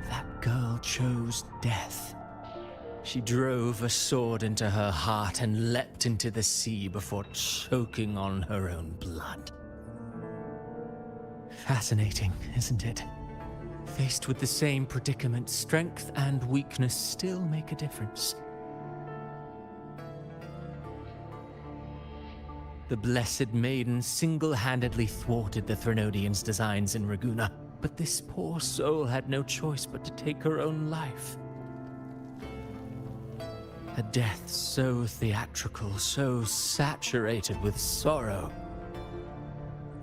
that girl chose death. She drove a sword into her heart and leapt into the sea before choking on her own blood. Fascinating, isn't it? Faced with the same predicament, strength and weakness still make a difference. The Blessed Maiden single-handedly thwarted the Threnodian's designs in Raguna, but this poor soul had no choice but to take her own life. A death so theatrical, so saturated with sorrow.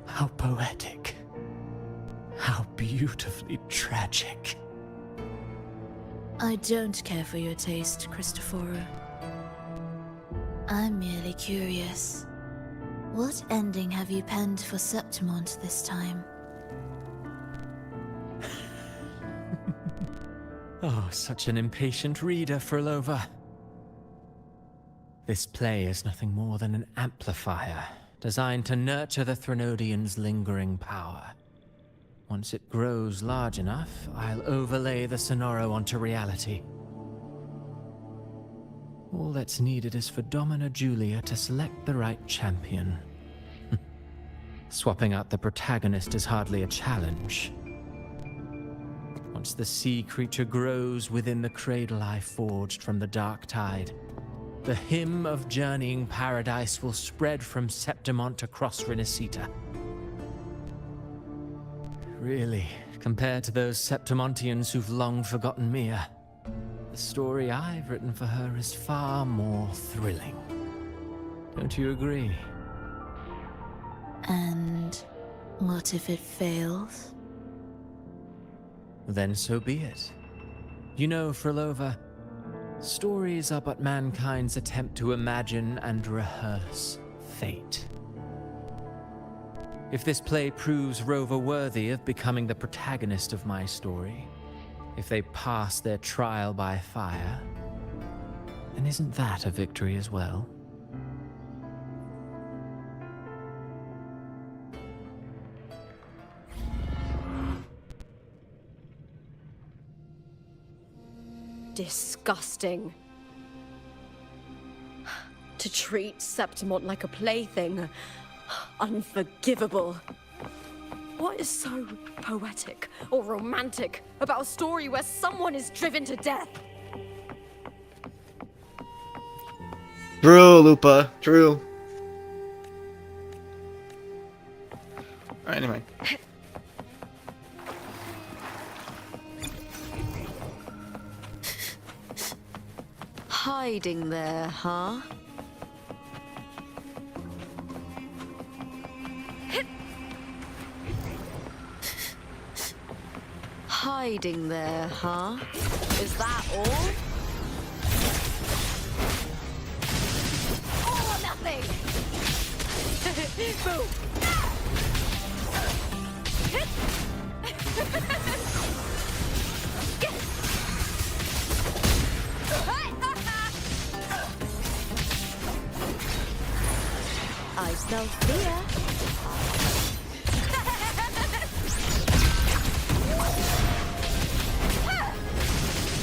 How poetic. How beautifully tragic. I don't care for your taste, Cristoforo. I'm merely curious. What ending have you penned for Septimont this time? Oh, such an impatient reader, Frolova. This play is nothing more than an amplifier, designed to nurture the Threnodian's lingering power. Once it grows large enough, I'll overlay the Sonoro onto reality. All that's needed is for Domina Julia to select the right champion. Swapping out the protagonist is hardly a challenge. Once the sea creature grows within the cradle I forged from the dark tide, the hymn of journeying paradise will spread from Septimont across Renacita. Really, compared to those Septimontians who've long forgotten Mia, the story I've written for her is far more thrilling. Don't you agree? And what if it fails? Then so be it. You know, Frolova, stories are but mankind's attempt to imagine and rehearse fate. If this play proves Rover worthy of becoming the protagonist of my story, if they pass their trial by fire, then isn't that a victory as well? Disgusting. To treat Septimont like a plaything. Unforgivable. What is so poetic or romantic about a story where someone is driven to death? True, Lupa. True. Alright, anyway. Hiding there, huh? Hiding there, huh? Is that all? All or nothing! Boom! I smell fear.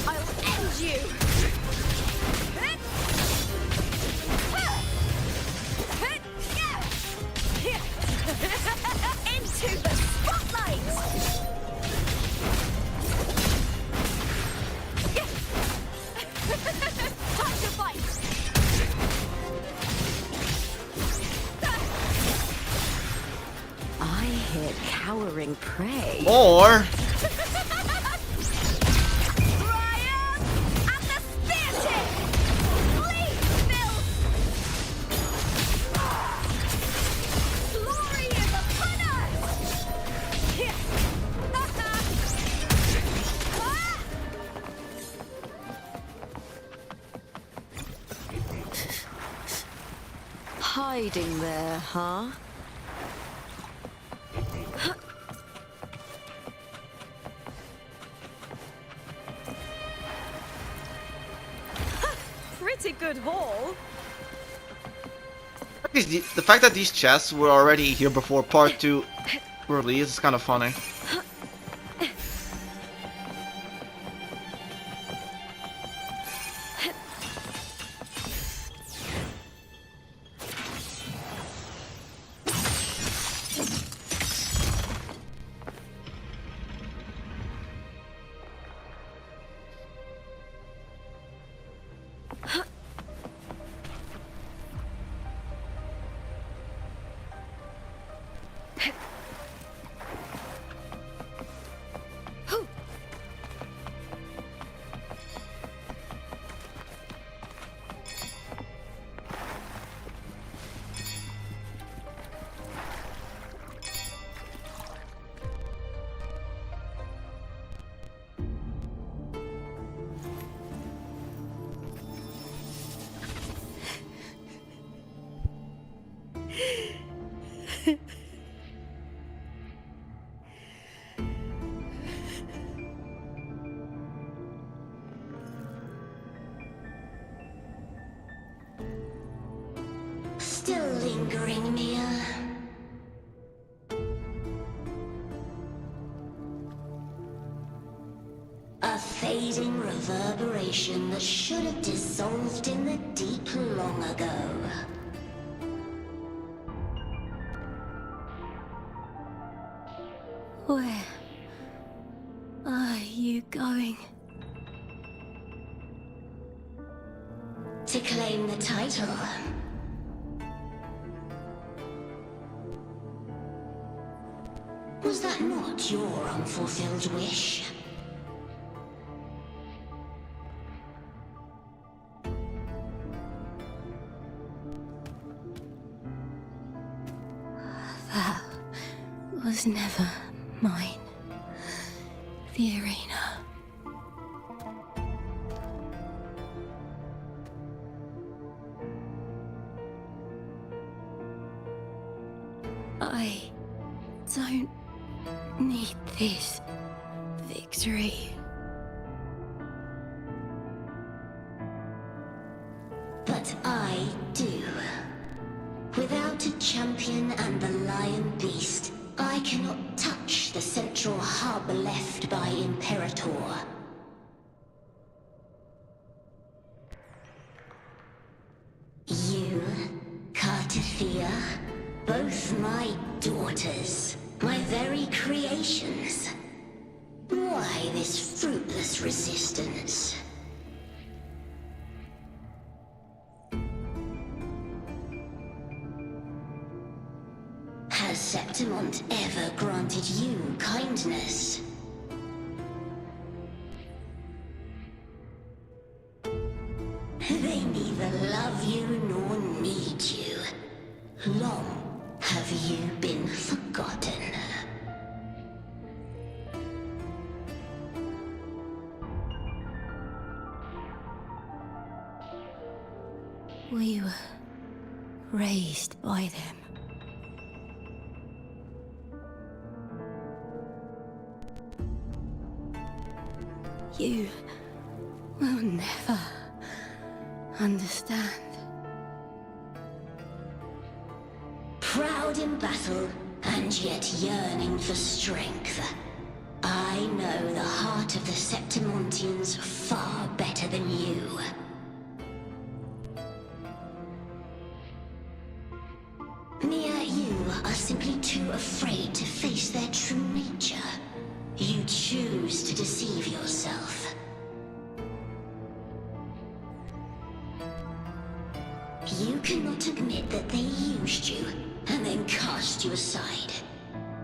I'll end you! Into the spotlight! Time to fight! I hear cowering prey. Or Ryan! And the spear tip! Please, Bill! Glory is upon us! Hiding there, huh? Pretty good haul. the fact that these chests were already here before part 2 release is kind of funny. Still lingering, Mia. A fading reverberation that should have dissolved in the deep long ago. Where are you going? To claim the title. Was that not your unfulfilled wish? That was never mine. The arena. I don't need this victory. But I do. Without a champion and the lion beast, I cannot touch the central hub left by Imperator. You, Cartithia, both my daughters, my very creations. Why this fruitless resistance? Has Septimont ever granted you kindness? They neither love you nor need you. Long have you been forgotten. We were raised by them. You will never understand. Proud in battle, and yet yearning for strength. I know the heart of the Septimontians far better than you. Mia, you are simply too afraid to face their true nature. You choose to deceive yourself. You cannot admit that they used you and then cast you aside.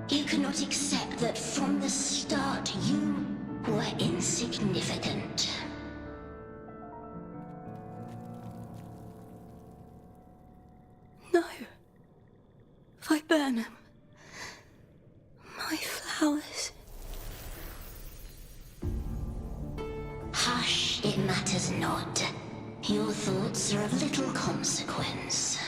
You cannot accept that from the start you were insignificant. No. Viburnum. My flowers. Hush, it matters not. Your thoughts are of little consequence.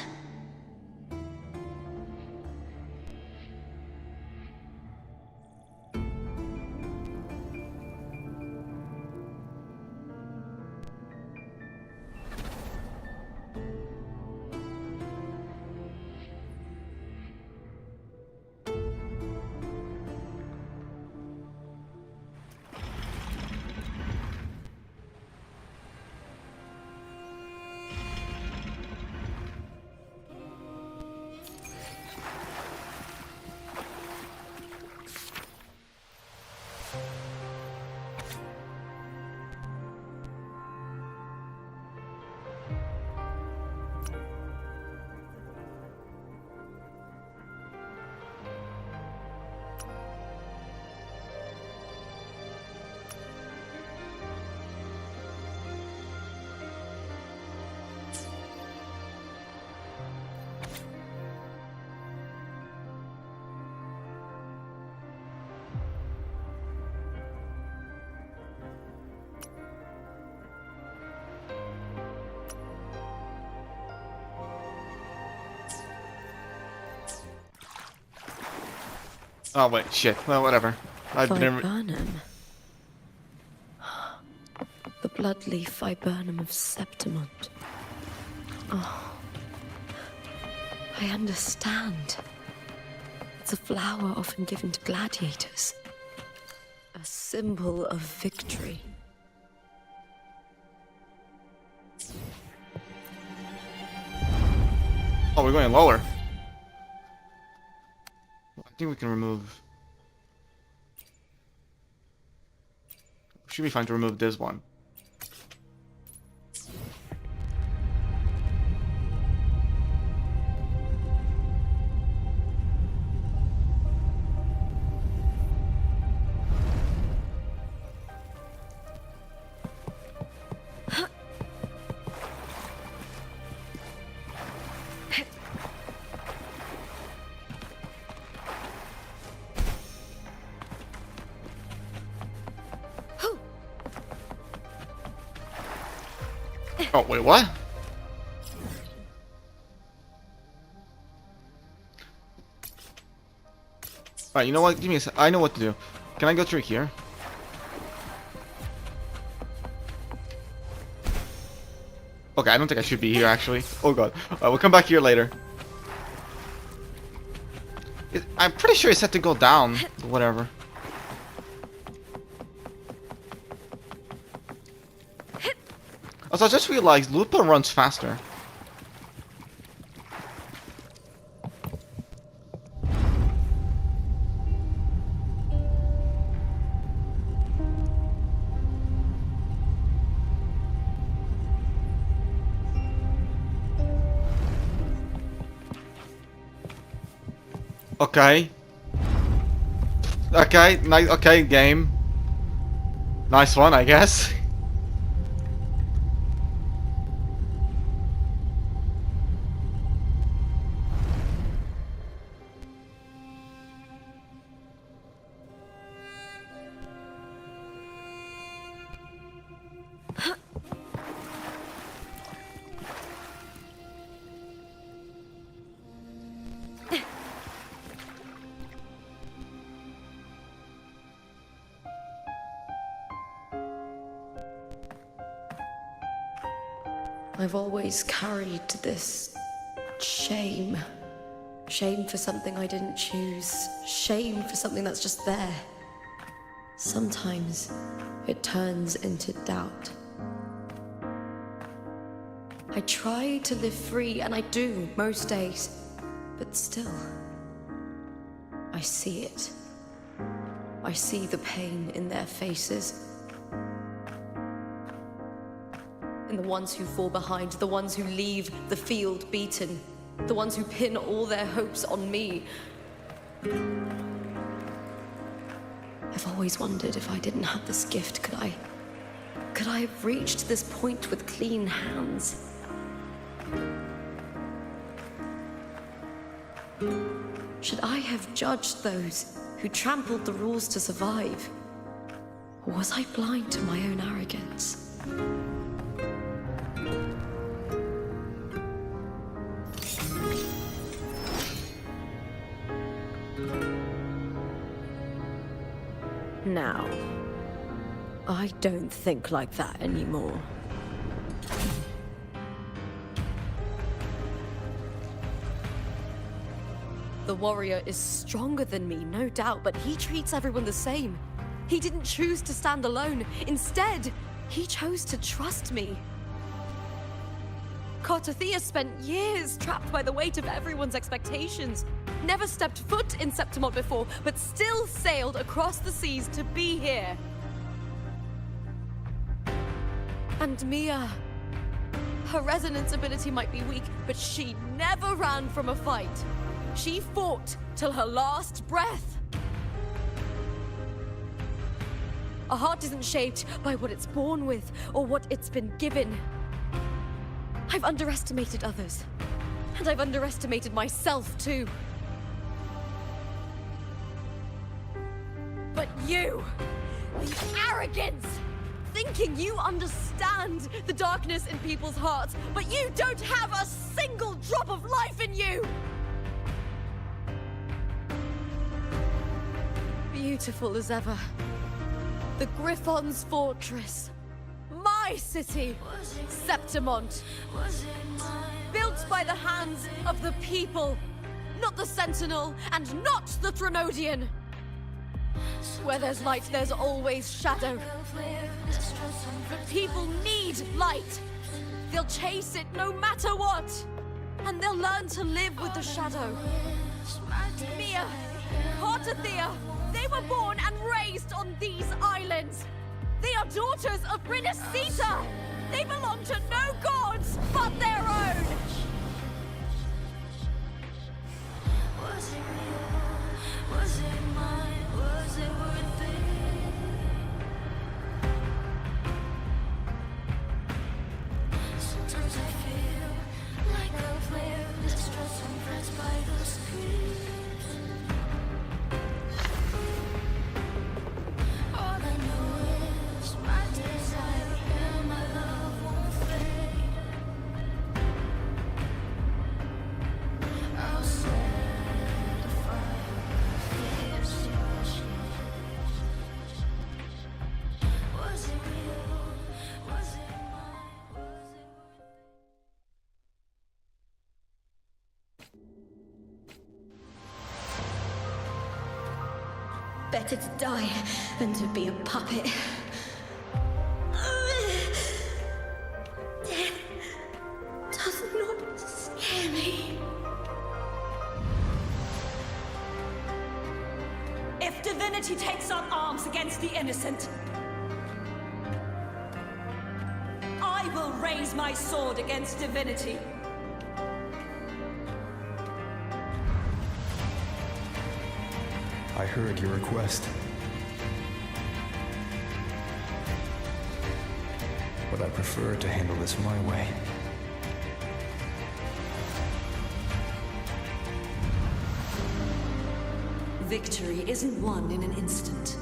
Oh wait, shit. Well, whatever. I didn't. Viburnum. The bloodleaf viburnum of Septimont. Oh. I understand. It's a flower often given to gladiators. A symbol of victory. Oh, we're going lower. I think we can remove... Should be fine to remove this one. Oh, wait, what? Alright, you know what? Give me a sec. I know what to do. Can I go through here? Okay, I don't think I should be here, actually. Oh god. We'll come back here later. I'm pretty sure it's set to go down. Whatever. Also, I just realized Lupa runs faster. Okay. Okay, nice. Okay, game. Nice one, I guess. I've always carried this shame. Shame for something I didn't choose. Shame for something that's just there. Sometimes it turns into doubt. I try to live free, and I do most days. But still, I see it. I see the pain in their faces. In the ones who fall behind, the ones who leave the field beaten, the ones who pin all their hopes on me. I've always wondered if I didn't have this gift, could I have reached this point with clean hands? Should I have judged those who trampled the rules to survive? Or was I blind to my own arrogance? Now, I don't think like that anymore. The warrior is stronger than me, no doubt, but he treats everyone the same. He didn't choose to stand alone. Instead, he chose to trust me. Cartothea spent years trapped by the weight of everyone's expectations. Never stepped foot in Septimont before, but still sailed across the seas to be here. And Mia, her resonance ability might be weak, but she never ran from a fight. She fought till her last breath. A heart isn't shaped by what it's born with or what it's been given. I've underestimated others, and I've underestimated myself too. But you, the arrogance, thinking you understand the darkness in people's hearts, but you don't have a single drop of life in you! beautiful as ever. The Griffon's fortress. My city, Septimont. Built by the hands of the people. Not the Sentinel, and not the Threnodian. Where there's light, there's always shadow. The people need light. They'll chase it no matter what. And they'll learn to live with the shadow. Mia, Hortathea, they were born and raised on these islands. They are daughters of Renacita. They belong to no gods but their own. Was it real? Was it mine? Was it worth it? Sometimes I feel like a flare, distressed and pressed by the screens. All I know is my desire and my love won't fade. I'll set a fire, extinguish. Was it real? Was it mine? Was it worth it? Better to die than to be a puppet. Death does not scare me. If divinity takes up arms against the innocent, I will raise my sword against divinity. I heard your request. But I prefer to handle this my way. Victory isn't won in an instant.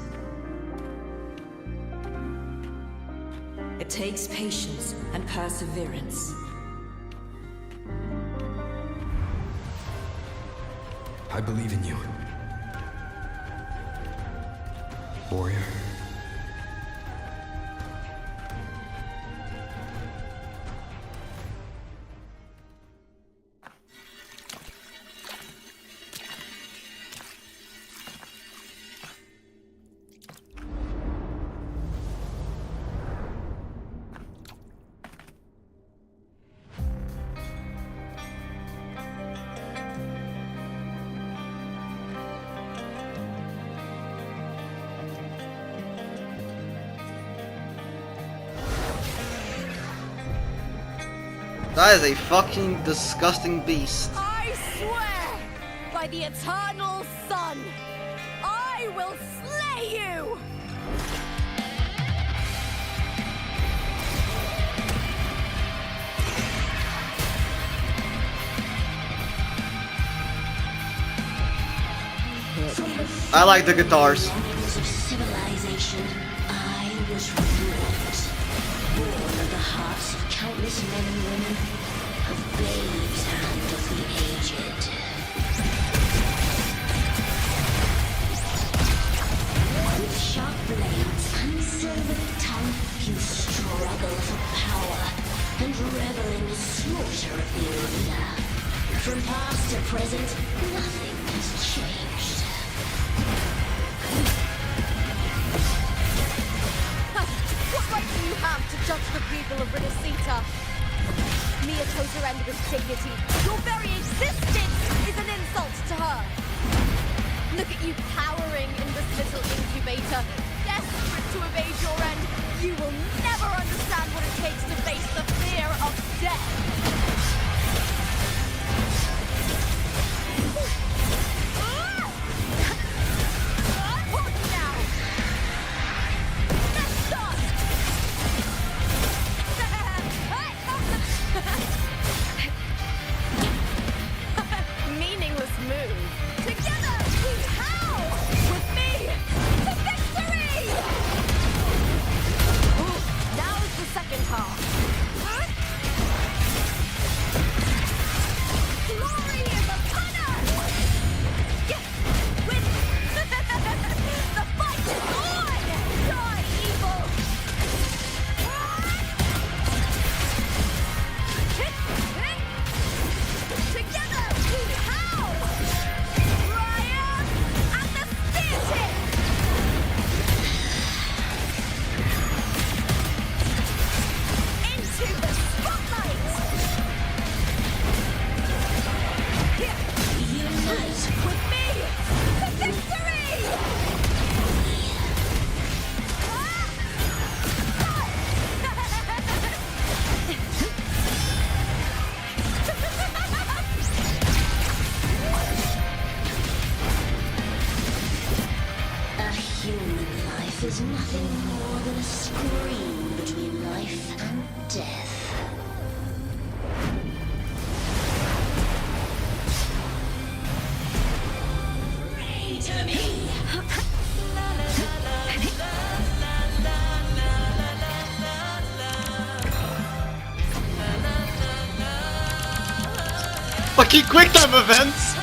It takes patience and perseverance. I believe in you. Warrior. That is a fucking disgusting beast. I swear, by the eternal sun, I will slay you! I like the guitars. Wonders of civilization, I was reborn. Born of the hearts of countless men and women, of babes and of the aged. With sharp blades and silver tongue, you struggle for power and revel in the slaughter of the arena. From past to present, nothing has changed. What right do you have to judge the people of Renacita? Mia chose her end with dignity. Your very existence is an insult to her. Look at you cowering in this little incubator, desperate to evade your end. You will never understand what it takes to face the fear of death. Hold now! Let's start! Meaningless move. Together, we howl! With me, to victory! Ooh, now Fucking quick time events!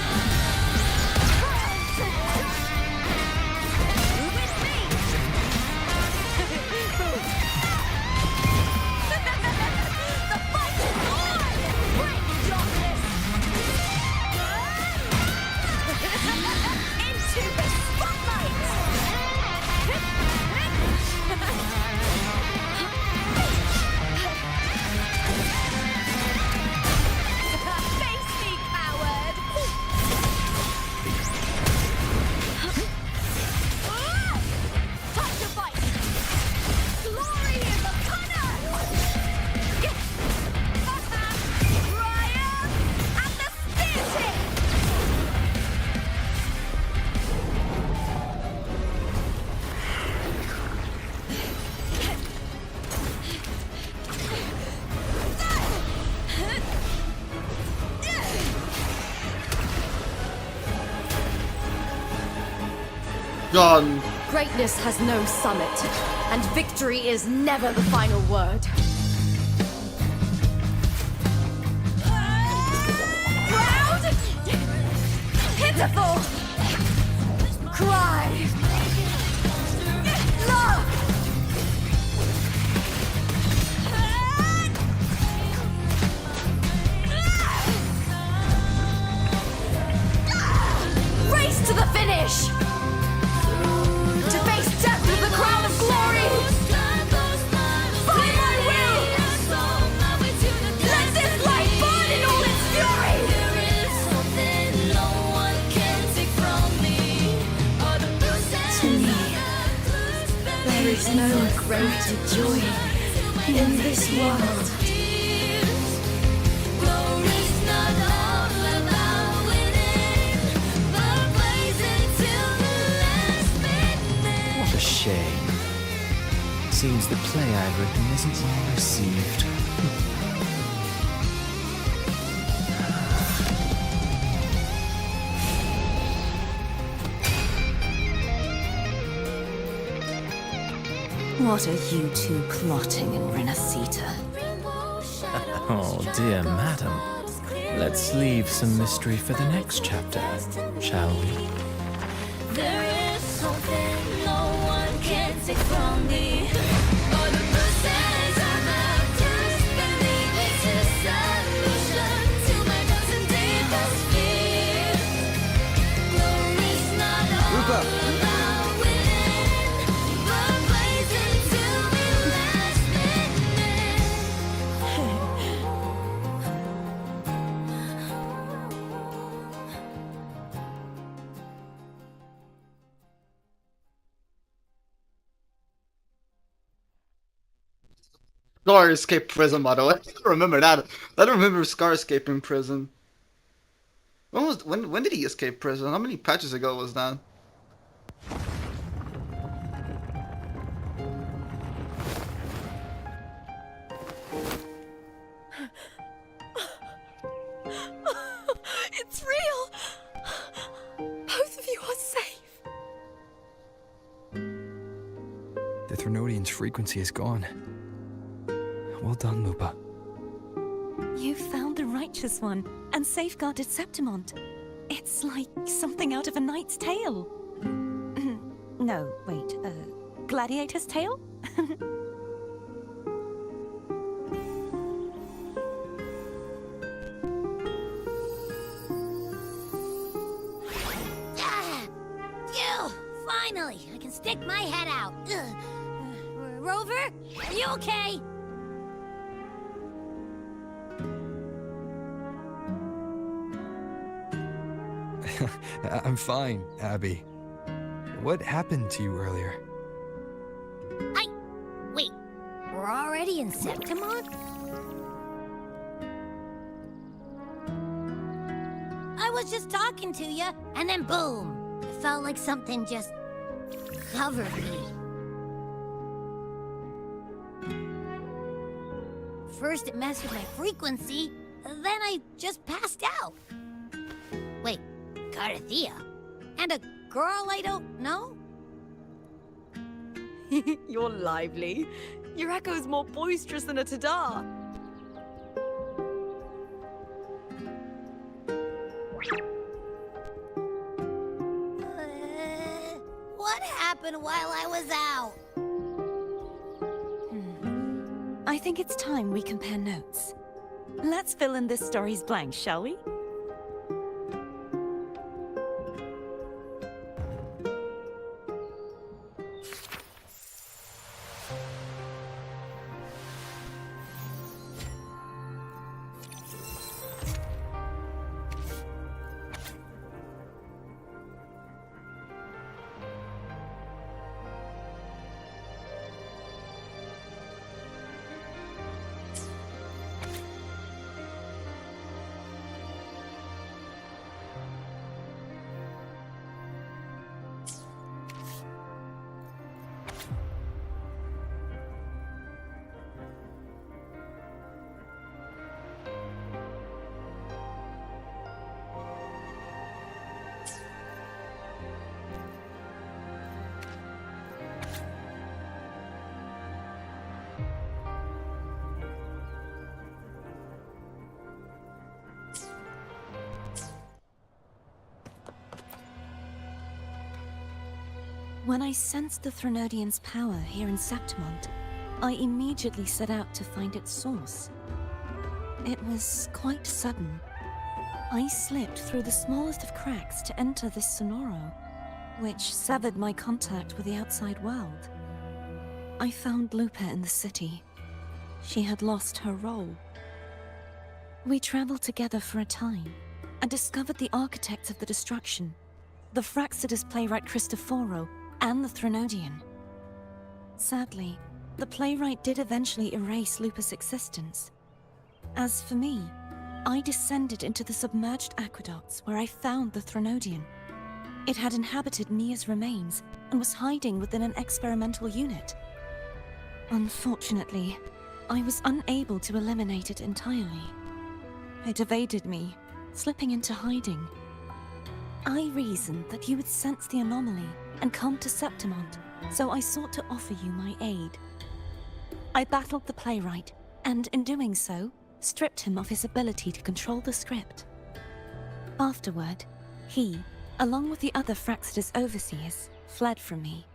Gone. Greatness has no summit, and victory is never the final word. Proud! Pitiful! Cry! Love! Race to the finish! To face death with the crown of glory! By my will! Let this light burn in all its fury! To me, there is no greater joy in this world. What a shame. Seems the play I've written isn't well received. What are you two plotting in Renacita? Oh, dear madam. Let's leave some mystery for the next chapter, shall we? There is something no one can take from me. All the bruises I've left just beneath this is solution to my doubts and deepest fears. Glory's not all about winning, but blazing to me last minute. Scar escaped prison, by the way. I don't remember that. I don't remember Scar escaping prison. When did he escape prison? How many patches ago was that? It's real! Both of you are safe! The Threnodian's frequency is gone. Well done, Lupa. You found the righteous one and safeguarded Septimont. It's like something out of a knight's tale. No, wait, gladiator's tale? Phew! Finally, I can stick my head out. Rover, are you okay? I'm fine, Abby. What happened to you earlier? Wait, we're already in Septimont? I was just talking to you, and then boom! It felt like something just covered me. First it messed with my frequency, then I just passed out. Wait, Carthea? And a girl I don't know? You're lively. Your echo's more boisterous than a Tadar. What happened while I was out? I think it's time we compare notes. Let's fill in this story's blanks, shall we? When I sensed the Threnodian's power here in Septimont, I immediately set out to find its source. It was quite sudden. I slipped through the smallest of cracks to enter this Sonoro, which severed my contact with the outside world. I found Lupa in the city. She had lost her role. We traveled together for a time and discovered the architects of the destruction, the Fraxidus playwright Cristoforo and the Threnodian. Sadly, the playwright did eventually erase Lupa's existence. As for me, I descended into the submerged aqueducts where I found the Threnodian. It had inhabited Mia's remains and was hiding within an experimental unit. Unfortunately, I was unable to eliminate it entirely. It evaded me, slipping into hiding. I reasoned that you would sense the anomaly and come to Septimont, so I sought to offer you my aid. I battled the playwright, and in doing so, stripped him of his ability to control the script. Afterward, he, along with the other Fraxidus overseers, fled from me.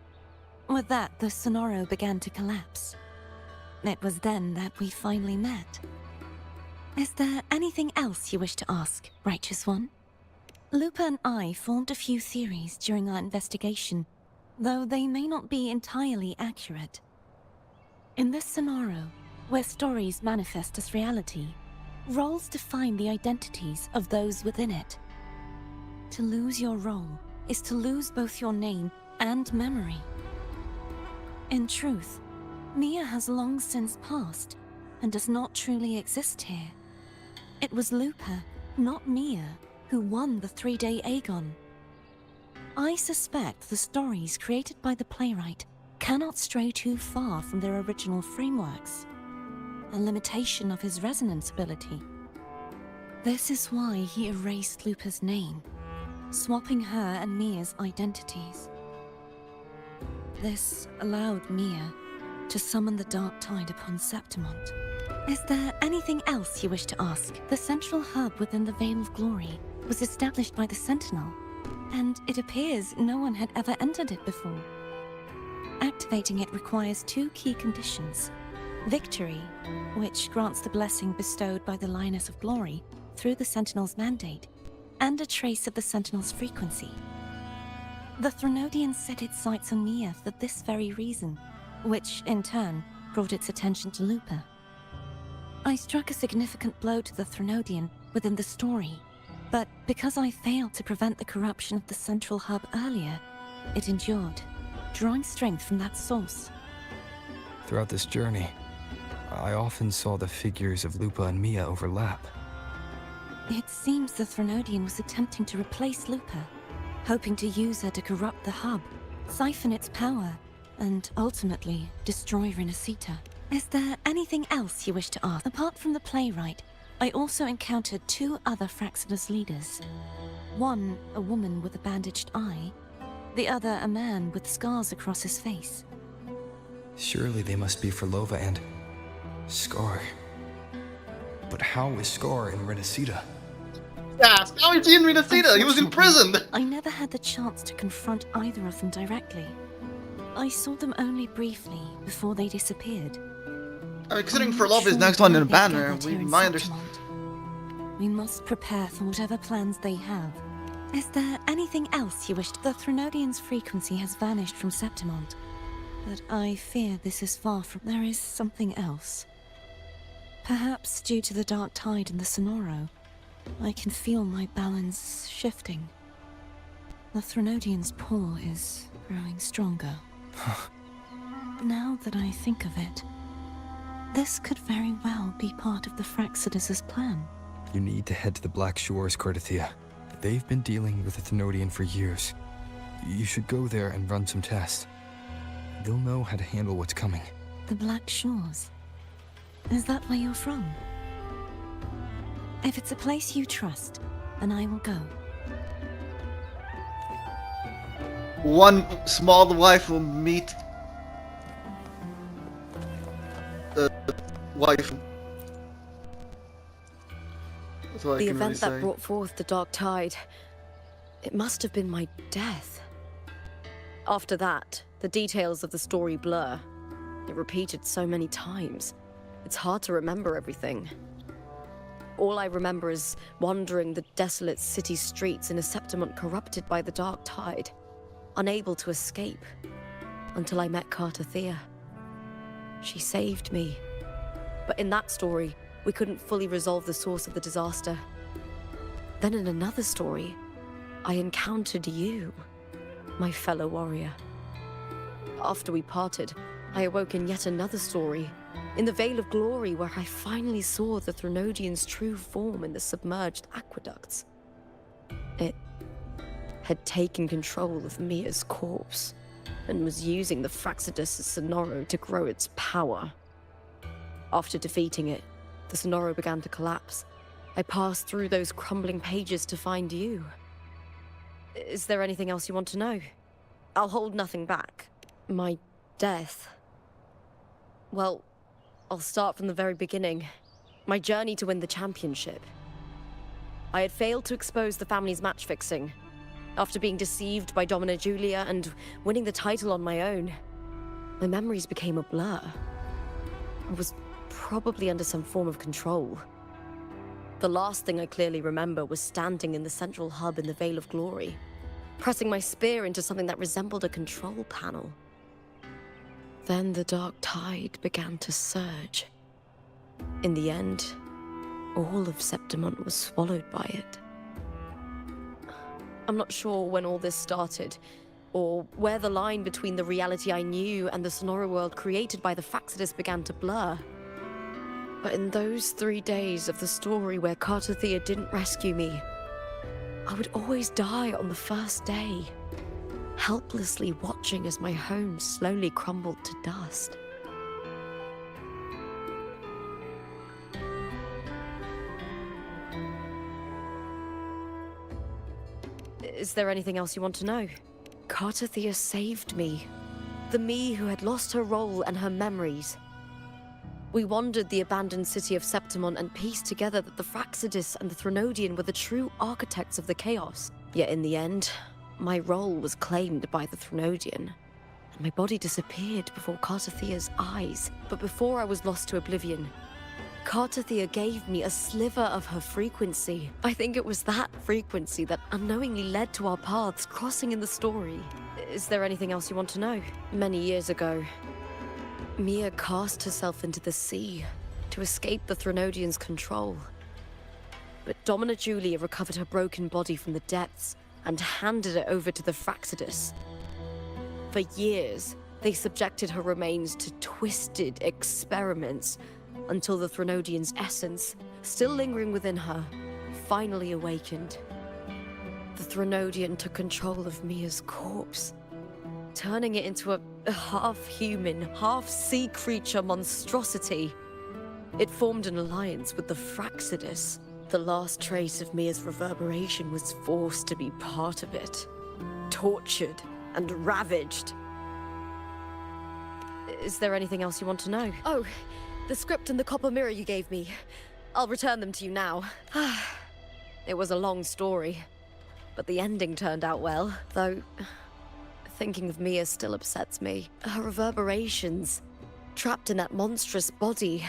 With that, the Sonoro began to collapse. It was then that we finally met. Is there anything else you wish to ask, Righteous One? Lupa and I formed a few theories during our investigation, though they may not be entirely accurate. In this Sonoro, where stories manifest as reality, roles define the identities of those within it. To lose your role is to lose both your name and memory. In truth, Mia has long since passed and does not truly exist here. It was Lupa, not Mia, who won the 3-day Aegon. I suspect the stories created by the playwright cannot stray too far from their original frameworks, a limitation of his resonance ability. This is why he erased Lupa's name, swapping her and Mia's identities. This allowed Mia to summon the dark tide upon Septimont. Is there anything else you wish to ask? The central hub within the Veil of Glory was established by the Sentinel, and it appears no one had ever entered it before. Activating it requires 2 key conditions: victory, which grants the blessing bestowed by the Lioness of Glory through the Sentinel's mandate, and a trace of the Sentinel's frequency. The Threnodian set its sights on Mia for this very reason, which, in turn, brought its attention to Lupa. I struck a significant blow to the Threnodian within the story, but because I failed to prevent the corruption of the central hub earlier, it endured, drawing strength from that source. Throughout this journey, I often saw the figures of Lupa and Mia overlap. It seems the Threnodian was attempting to replace Lupa, hoping to use her to corrupt the hub, siphon its power, and ultimately destroy Renacita. Is there anything else you wish to ask? Apart from the playwright, I also encountered 2 other Fraxidus leaders. One, a woman with a bandaged eye, the other a man with scars across his face. Surely they must be Frolova and Scar. But how is Scar in Renacita? Yes, how is he in Renacida? He was imprisoned! I never had the chance to confront either of them directly. I saw them only briefly before they disappeared. Considering I'm for not love is sure next on why the they've banner, gathered we here in might understand. Septimont. We must prepare for whatever plans they have. Is there anything else you wished? The Threnodian's frequency has vanished from Septimont, but I fear this is far from... There is something else. Perhaps due to the dark tide in the Sonoro, I can feel my balance shifting. The Threnodian's pull is growing stronger. Now that I think of it, this could very well be part of the Fraxidus's plan. You need to head to the Black Shores, Cardathia. They've been dealing with the Thenodian for years. You should go there and run some tests. They'll know how to handle what's coming. The Black Shores? Is that where you're from? If it's a place you trust, then I will go. One small wife will meet the wife. That's what I The can really event that say. brought forth the dark tide, it must have been my death. After that, the details of the story blur. It repeated so many times. It's hard to remember everything. All I remember is wandering the desolate city streets in a Septimont corrupted by the dark tide, unable to escape, until I met Cardathia. She saved me. But in that story, we couldn't fully resolve the source of the disaster. Then in another story, I encountered you, my fellow warrior. After we parted, I awoke in yet another story, in the Veil of Glory, where I finally saw the Threnodian's true form in the submerged aqueducts. It had taken control of Mia's corpse, and was using the Fraxidus' Sonoro to grow its power. After defeating it, the Sonoro began to collapse. I passed through those crumbling pages to find you. Is there anything else you want to know? I'll hold nothing back. My death. Well, I'll start from the very beginning. My journey to win the championship. I had failed to expose the family's match-fixing. After being deceived by Domina Julia and winning the title on my own, my memories became a blur. I was probably under some form of control. The last thing I clearly remember was standing in the central hub in the Veil of Glory, pressing my spear into something that resembled a control panel. Then the dark tide began to surge. In the end, all of Septimont was swallowed by it. I'm not sure when all this started, or where the line between the reality I knew and the Sonoro world created by the Fraxidus began to blur. But in those 3 days of the story where Cardathia didn't rescue me, I would always die on the first day, helplessly watching as my home slowly crumbled to dust. Is there anything else you want to know? Cardathia saved me. The me who had lost her role and her memories. We wandered the abandoned city of Septimont and pieced together that the Fraxidus and the Threnodian were the true architects of the chaos. Yet in the end, my role was claimed by the Threnodian, and my body disappeared before Cardathia's eyes. But before I was lost to oblivion, Cardathia gave me a sliver of her frequency. I think it was that frequency that unknowingly led to our paths crossing in the story. Is there anything else you want to know? Many years ago, Mia cast herself into the sea to escape the Threnodian's control. But Domina Julia recovered her broken body from the depths and handed it over to the Fraxidus. For years, they subjected her remains to twisted experiments until the Threnodian's essence, still lingering within her, finally awakened. The Threnodian took control of Mia's corpse, turning it into a half-human, half-sea creature monstrosity. It formed an alliance with the Fraxidus. The last trace of Mia's reverberation was forced to be part of it, tortured and ravaged. Is there anything else you want to know? Oh, the script and the copper mirror you gave me. I'll return them to you now. It was a long story, but the ending turned out well, though thinking of Mia still upsets me. Her reverberations, trapped in that monstrous body.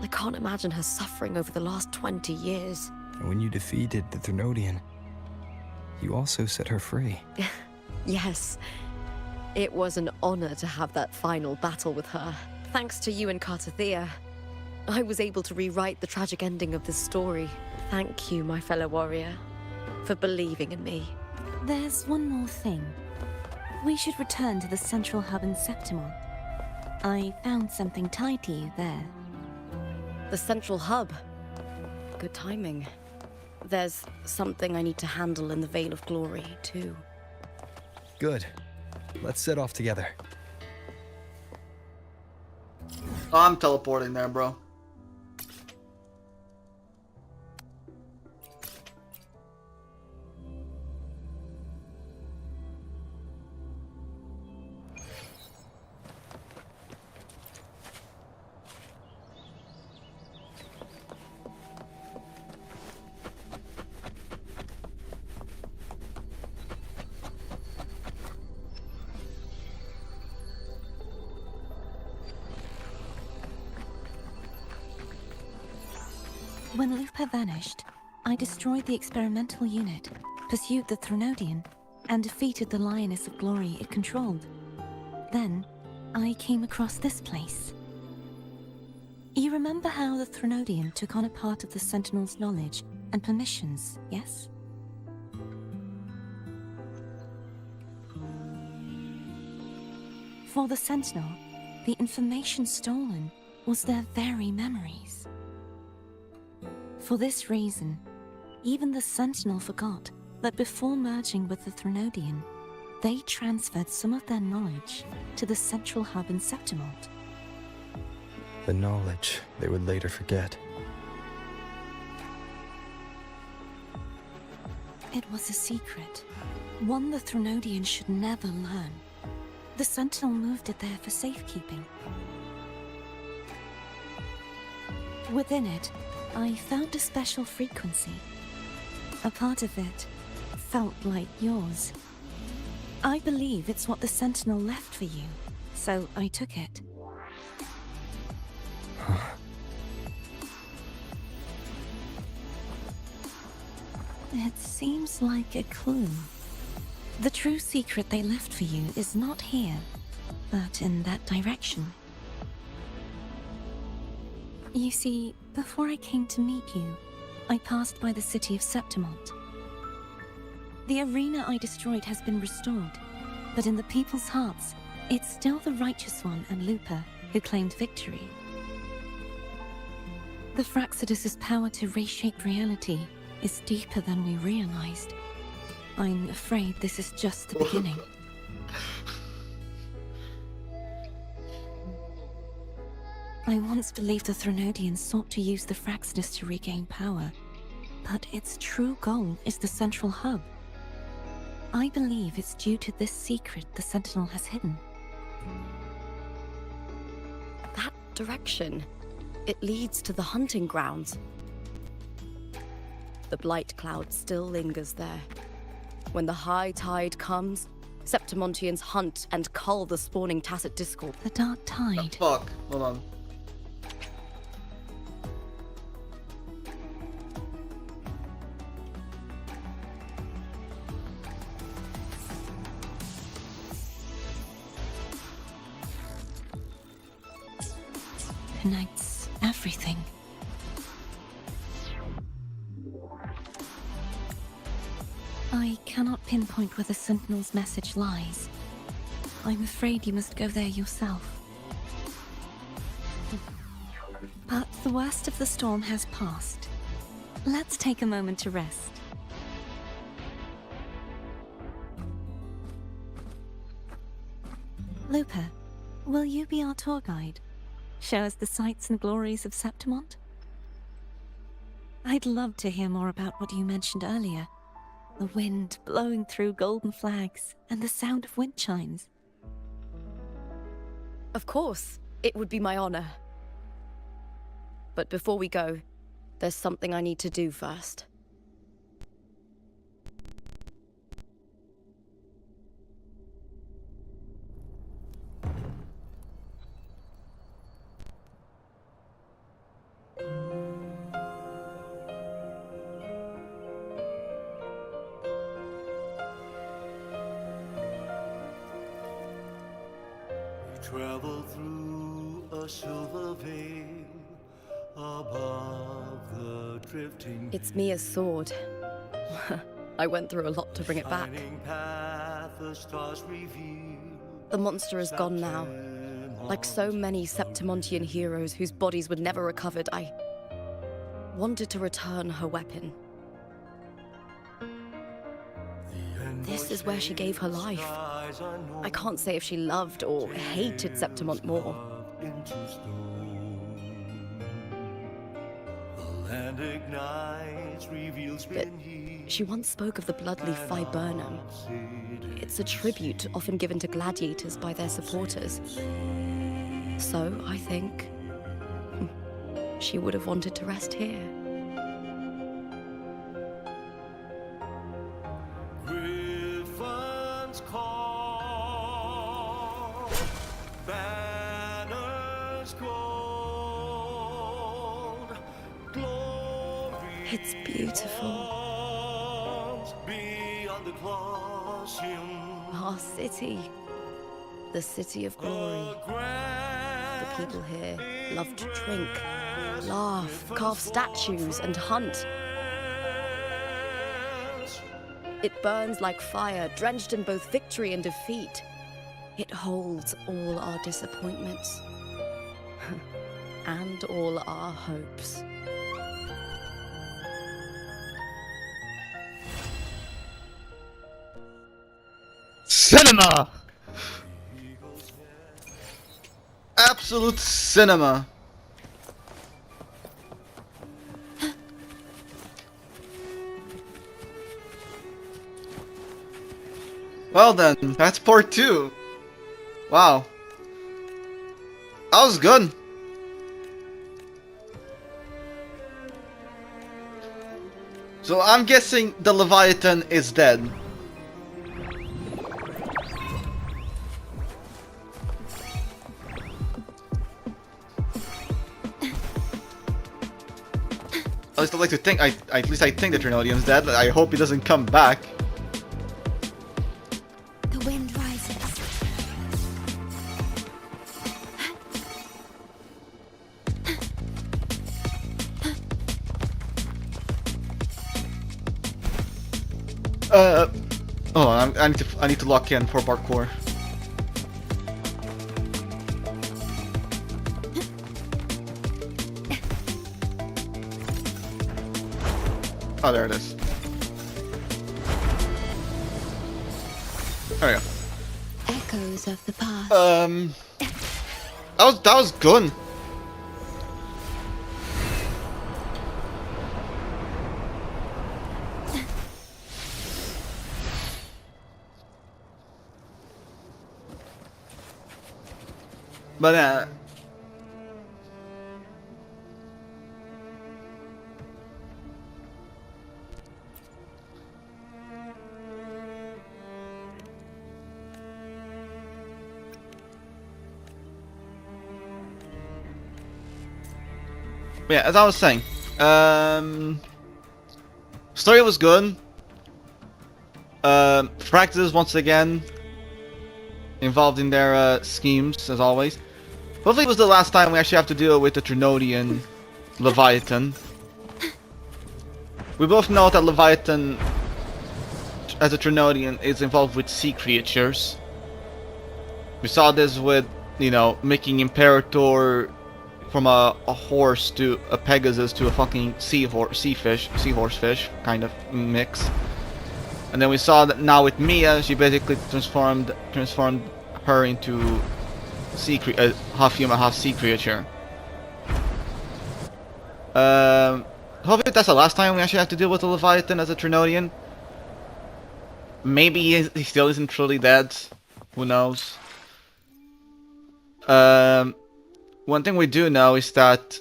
I can't imagine her suffering over the last 20 years. And when you defeated the Threnodian, you also set her free. Yes. It was an honor to have that final battle with her. Thanks to you and Cartathea, I was able to rewrite the tragic ending of this story. Thank you, my fellow warrior, for believing in me. There's one more thing. We should return to the central hub in Septimont. I found something tied to you there. The central hub. Good timing. There's something I need to handle in the Veil of Glory, too. Good. Let's set off together. Oh, I'm teleporting there, bro. When Lupa vanished, I destroyed the experimental unit, pursued the Threnodian, and defeated the Lioness of Glory it controlled. Then, I came across this place. You remember how the Threnodian took on a part of the Sentinel's knowledge and permissions, yes? For the Sentinel, the information stolen was their very memories. For this reason, even the Sentinel forgot that before merging with the Threnodian, they transferred some of their knowledge to the central hub in Septimont. The knowledge they would later forget. It was a secret, one the Threnodian should never learn. The Sentinel moved it there for safekeeping. Within it, I found a special frequency. A part of it felt like yours. I believe it's what the Sentinel left for you, so I took it. It seems like a clue. The true secret they left for you is not here, but in that direction. You see, before I came to meet you, I passed by the city of Septimont. The arena I destroyed has been restored, but in the people's hearts, it's still the Righteous One and Lupa who claimed victory. The Fraxidus' power to reshape reality is deeper than we realized. I'm afraid this is just the beginning. I once believed the Threnodians sought to use the Fraxidus to regain power, but its true goal is the central hub. I believe it's due to this secret the Sentinel has hidden. That direction. It leads to the hunting grounds. The blight cloud still lingers there. When the high tide comes, Septimontians hunt and cull the spawning Tacit Discord. The dark tide. Fuck. Hold on. Connects everything. I cannot pinpoint where the Sentinel's message lies. I'm afraid you must go there yourself. But the worst of the storm has passed. Let's take a moment to rest. Lupa, will you be our tour guide? Show us the sights and glories of Septimont? I'd love to hear more about what you mentioned earlier. The wind blowing through golden flags and the sound of wind chimes. Of course, it would be my honor. But before we go, there's something I need to do first. Travel through a silver veil above the drifting. It's Mia's sword. I went through a lot to bring it back. Path, the stars reveal. The monster is gone now. Like so many Septimontian heroes whose bodies were never recovered, I wanted to return her weapon. This is where she gave her life. I can't say if she loved or hated Septimont more. But she once spoke of the bloodleaf viburnum. It's a tribute often given to gladiators by their supporters. So, I think, she would have wanted to rest here. It's beautiful. Our city. The city of glory. The people here love to drink, laugh, carve statues, and hunt. It burns like fire, drenched in both victory and defeat. It holds all our disappointments. And all our hopes. Cinema! Absolute cinema. Well then, that's part 2. Wow. That was good. So I'm guessing the Leviathan is dead. At least I like to think. At least I think the Trinodium's dead. I hope he doesn't come back. The wind rises. Oh, I need to lock in for parkour. Oh, there it is. There we go. Echoes of the past. That was good. But yeah, as I was saying, story was good. Practice once again involved in their schemes as always. Hopefully it was the last time we actually have to deal with the Trinodian Leviathan. We both know that Leviathan, as a Trinodian, is involved with sea creatures. We saw this with, you know, making Imperator from a horse to a Pegasus to a fucking seahorse fish kind of mix. And then we saw that now with Mia, she basically transformed her into half human, half sea creature. Hopefully that's the last time we actually have to deal with the Leviathan as a Trinodian. Maybe he still isn't truly dead. Who knows? One thing we do know is that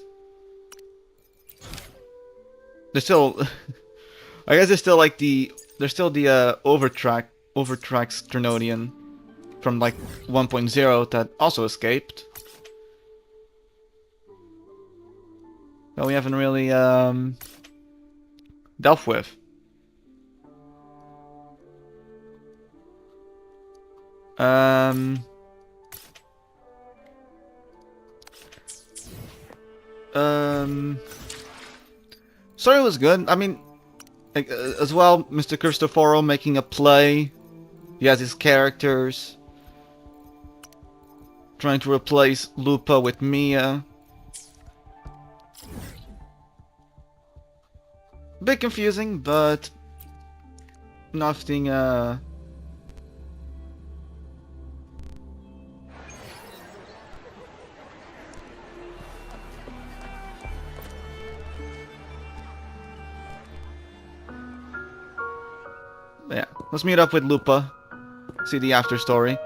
There's still, I guess there's still like there's still the overtracked Sternodian from like 1.0 that also escaped. That we haven't really dealt with. Story was good. I mean, like, as well, Mr. Cristoforo making a play. He has his characters. Trying to replace Lupa with Mia. A bit confusing, but nothing, yeah, let's meet up with Lupa. See the after story.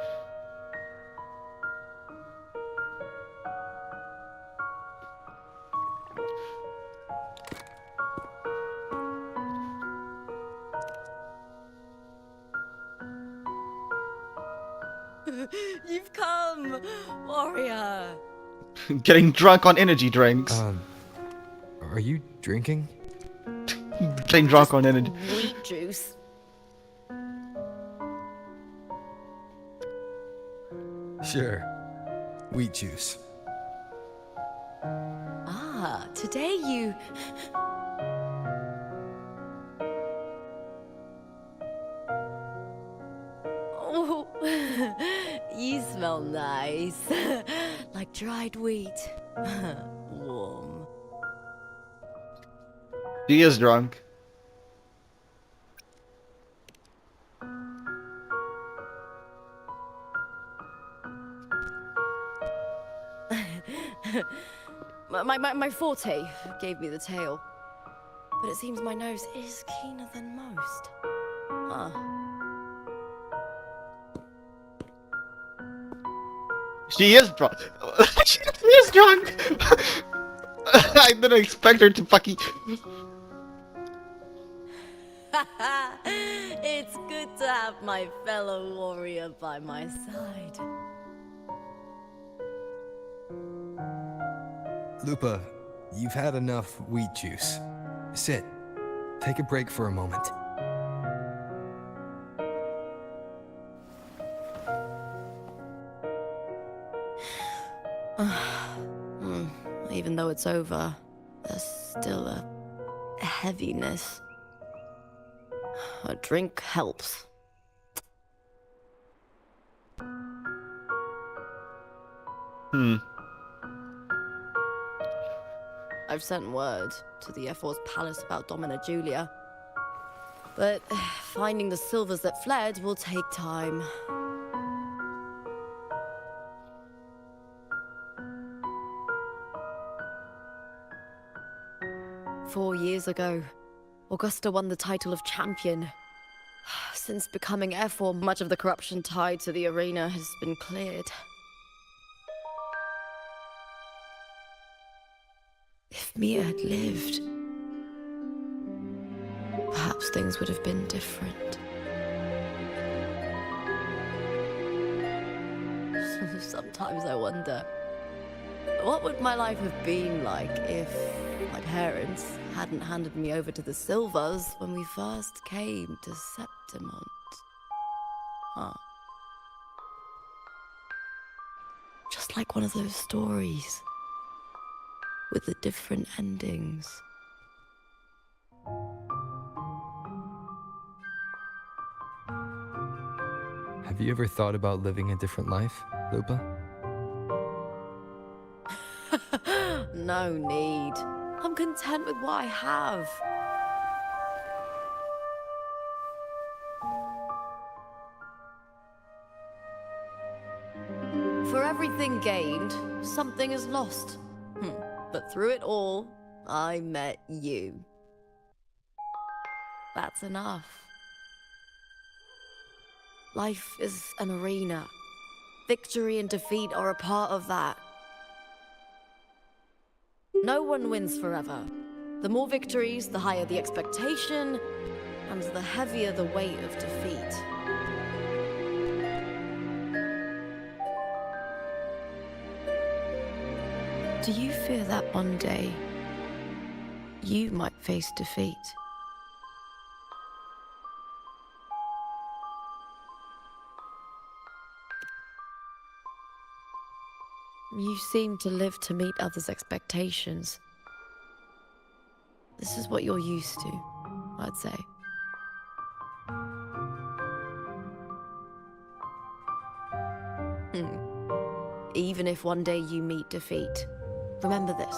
You've come, warrior. Getting drunk on energy drinks. Are you drinking? Getting drunk on energy. Wheat juice. Sure. Wheat juice. Ah, today you... Oh, you smell nice. Like dried wheat. Warm. He is drunk. My forte gave me the tail. But it seems my nose is keener than most. Huh. She is drunk. She is drunk. I didn't expect her to fucking. It's good to have my fellow warrior by my side. Lupa, you've had enough wheat juice. Sit. Take a break for a moment. Even though it's over, there's still a heaviness. A drink helps. I've sent word to the F4's palace about Domina Julia. But finding the silvers that fled will take time. Four years ago, Augusta won the title of champion. Since becoming F4, much of the corruption tied to the arena has been cleared. If Mia had lived, perhaps things would have been different. Sometimes I wonder, what would my life have been like if my parents hadn't handed me over to the Silvers when we first came to Septimont? Huh. Just like one of those stories with the different endings. Have you ever thought about living a different life, Lupa? No need. I'm content with what I have. For everything gained, something is lost. But through it all, I met you. That's enough. Life is an arena. Victory and defeat are a part of that. No one wins forever. The more victories, the higher the expectation, and the heavier the weight of defeat. Do you fear that one day you might face defeat? You seem to live to meet others' expectations. This is what you're used to, I'd say. Even if one day you meet defeat, remember this.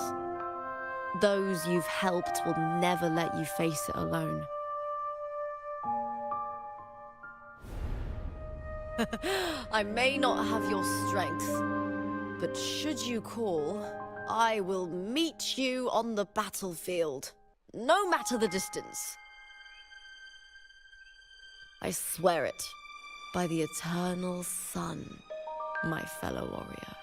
Those you've helped will never let you face it alone. I may not have your strength, but should you call, I will meet you on the battlefield, no matter the distance. I swear it, by the eternal sun, my fellow warrior.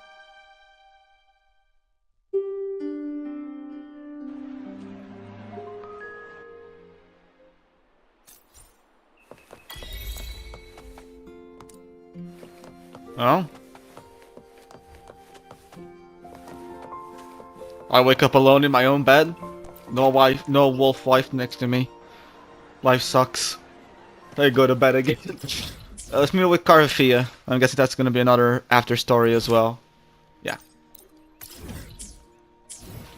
Oh? I wake up alone in my own bed. No wife, no wolf wife next to me. Life sucks. I go to bed again. Let's meet up with Carafia. I'm guessing that's gonna be another after story as well. Yeah.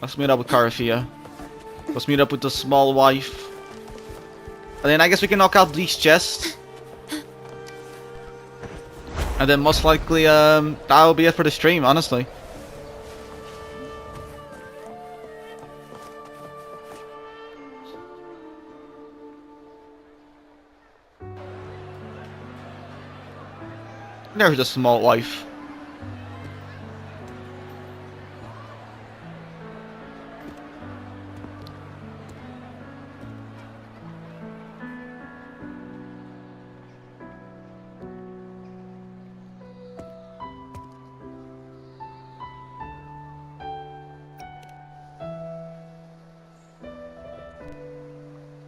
Let's meet up with Carafia. Let's meet up with the small wife. And then I guess we can knock out these chests. And then most likely, that'll be it for the stream, honestly. There's a small wife.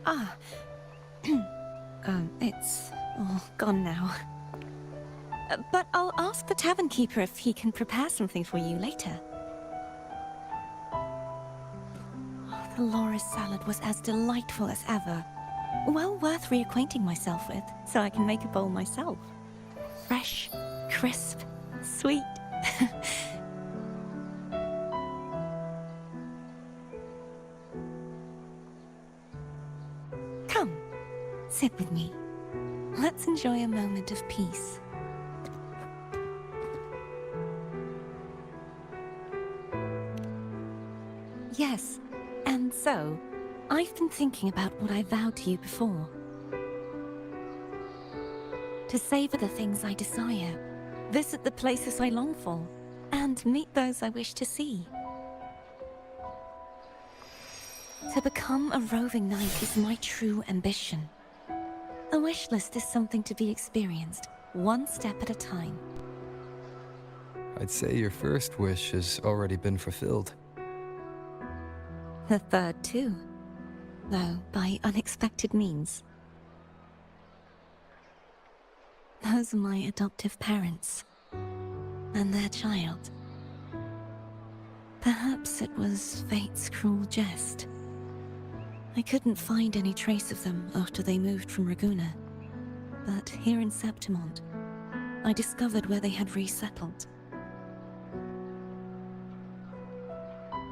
Ah. It's all gone now. But I'll ask the tavern keeper if he can prepare something for you later. The Loris salad was as delightful as ever. Well worth reacquainting myself with, so I can make a bowl myself. Fresh, crisp, sweet. Come, sit with me. Let's enjoy a moment of peace. Yes, and so, I've been thinking about what I vowed to you before. To savor the things I desire, visit the places I long for, and meet those I wish to see. To become a roving knight is my true ambition. A wish list is something to be experienced, one step at a time. I'd say your first wish has already been fulfilled. The third too, though by unexpected means. Those are my adoptive parents, and their child. Perhaps it was fate's cruel jest. I couldn't find any trace of them after they moved from Raguna, but here in Septimont, I discovered where they had resettled.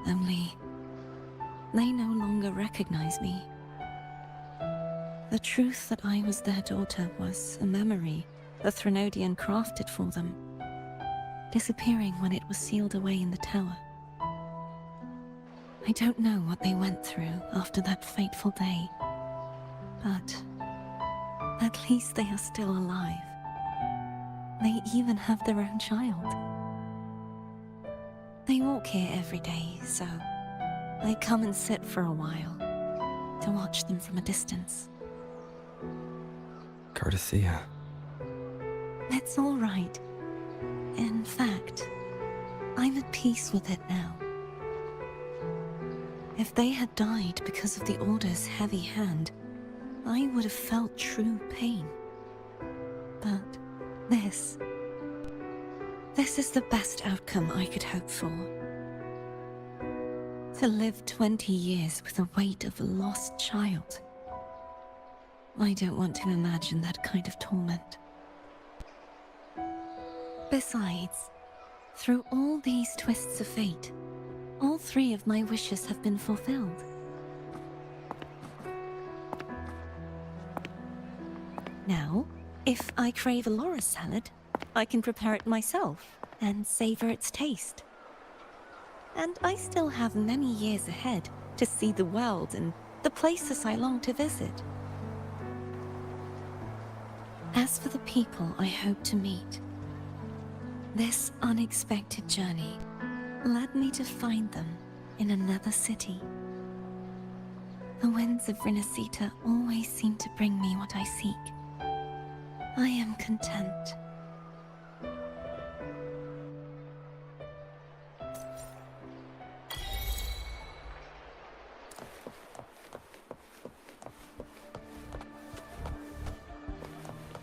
Only, they no longer recognize me. The truth that I was their daughter was a memory the Threnodian crafted for them, disappearing when it was sealed away in the tower. I don't know what they went through after that fateful day, but at least they are still alive. They even have their own child. They walk here every day, so I come and sit for a while to watch them from a distance. Cardathea. It's all right. In fact, I'm at peace with it now. If they had died because of the Order's heavy hand, I would have felt true pain. But this is the best outcome I could hope for. To live 20 years with the weight of a lost child. I don't want to imagine that kind of torment. Besides, through all these twists of fate, all 3 of my wishes have been fulfilled. Now, if I crave a Laura salad, I can prepare it myself and savor its taste. And I still have many years ahead to see the world and the places I long to visit. As for the people I hope to meet, this unexpected journey led me to find them in another city. The winds of Rinasita always seem to bring me what I seek. I am content.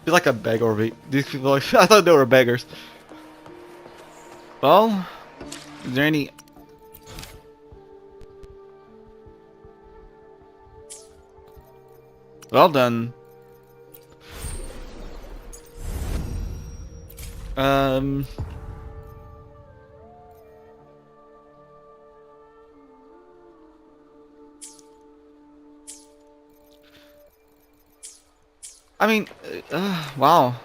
Be like a beggar. These people, I thought they were beggars. Well, is there any? Well then. I mean, wow.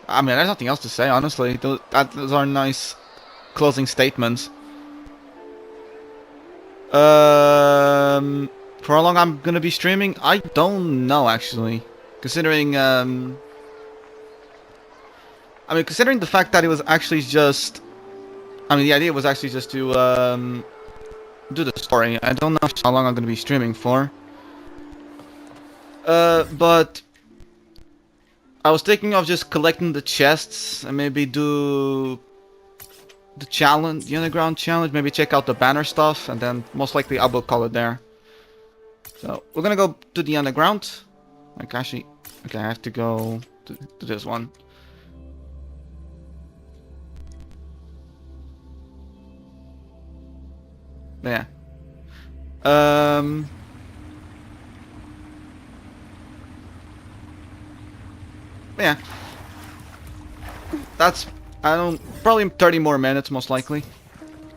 I mean, there's nothing else to say, honestly. Those are nice closing statements. For how long I'm gonna be streaming? I don't know, actually. Considering, I mean, considering the fact that it was actually just... I mean, the idea was actually just to, do the story. I don't know how long I'm gonna be streaming for. But... I was thinking of just collecting the chests and maybe do the challenge, the underground challenge, maybe check out the banner stuff, and then most likely I will call it there. So we're gonna go to the underground. Like actually, okay, I have to go to this one. Yeah. Yeah. That's, I don't, probably 30 more minutes most likely.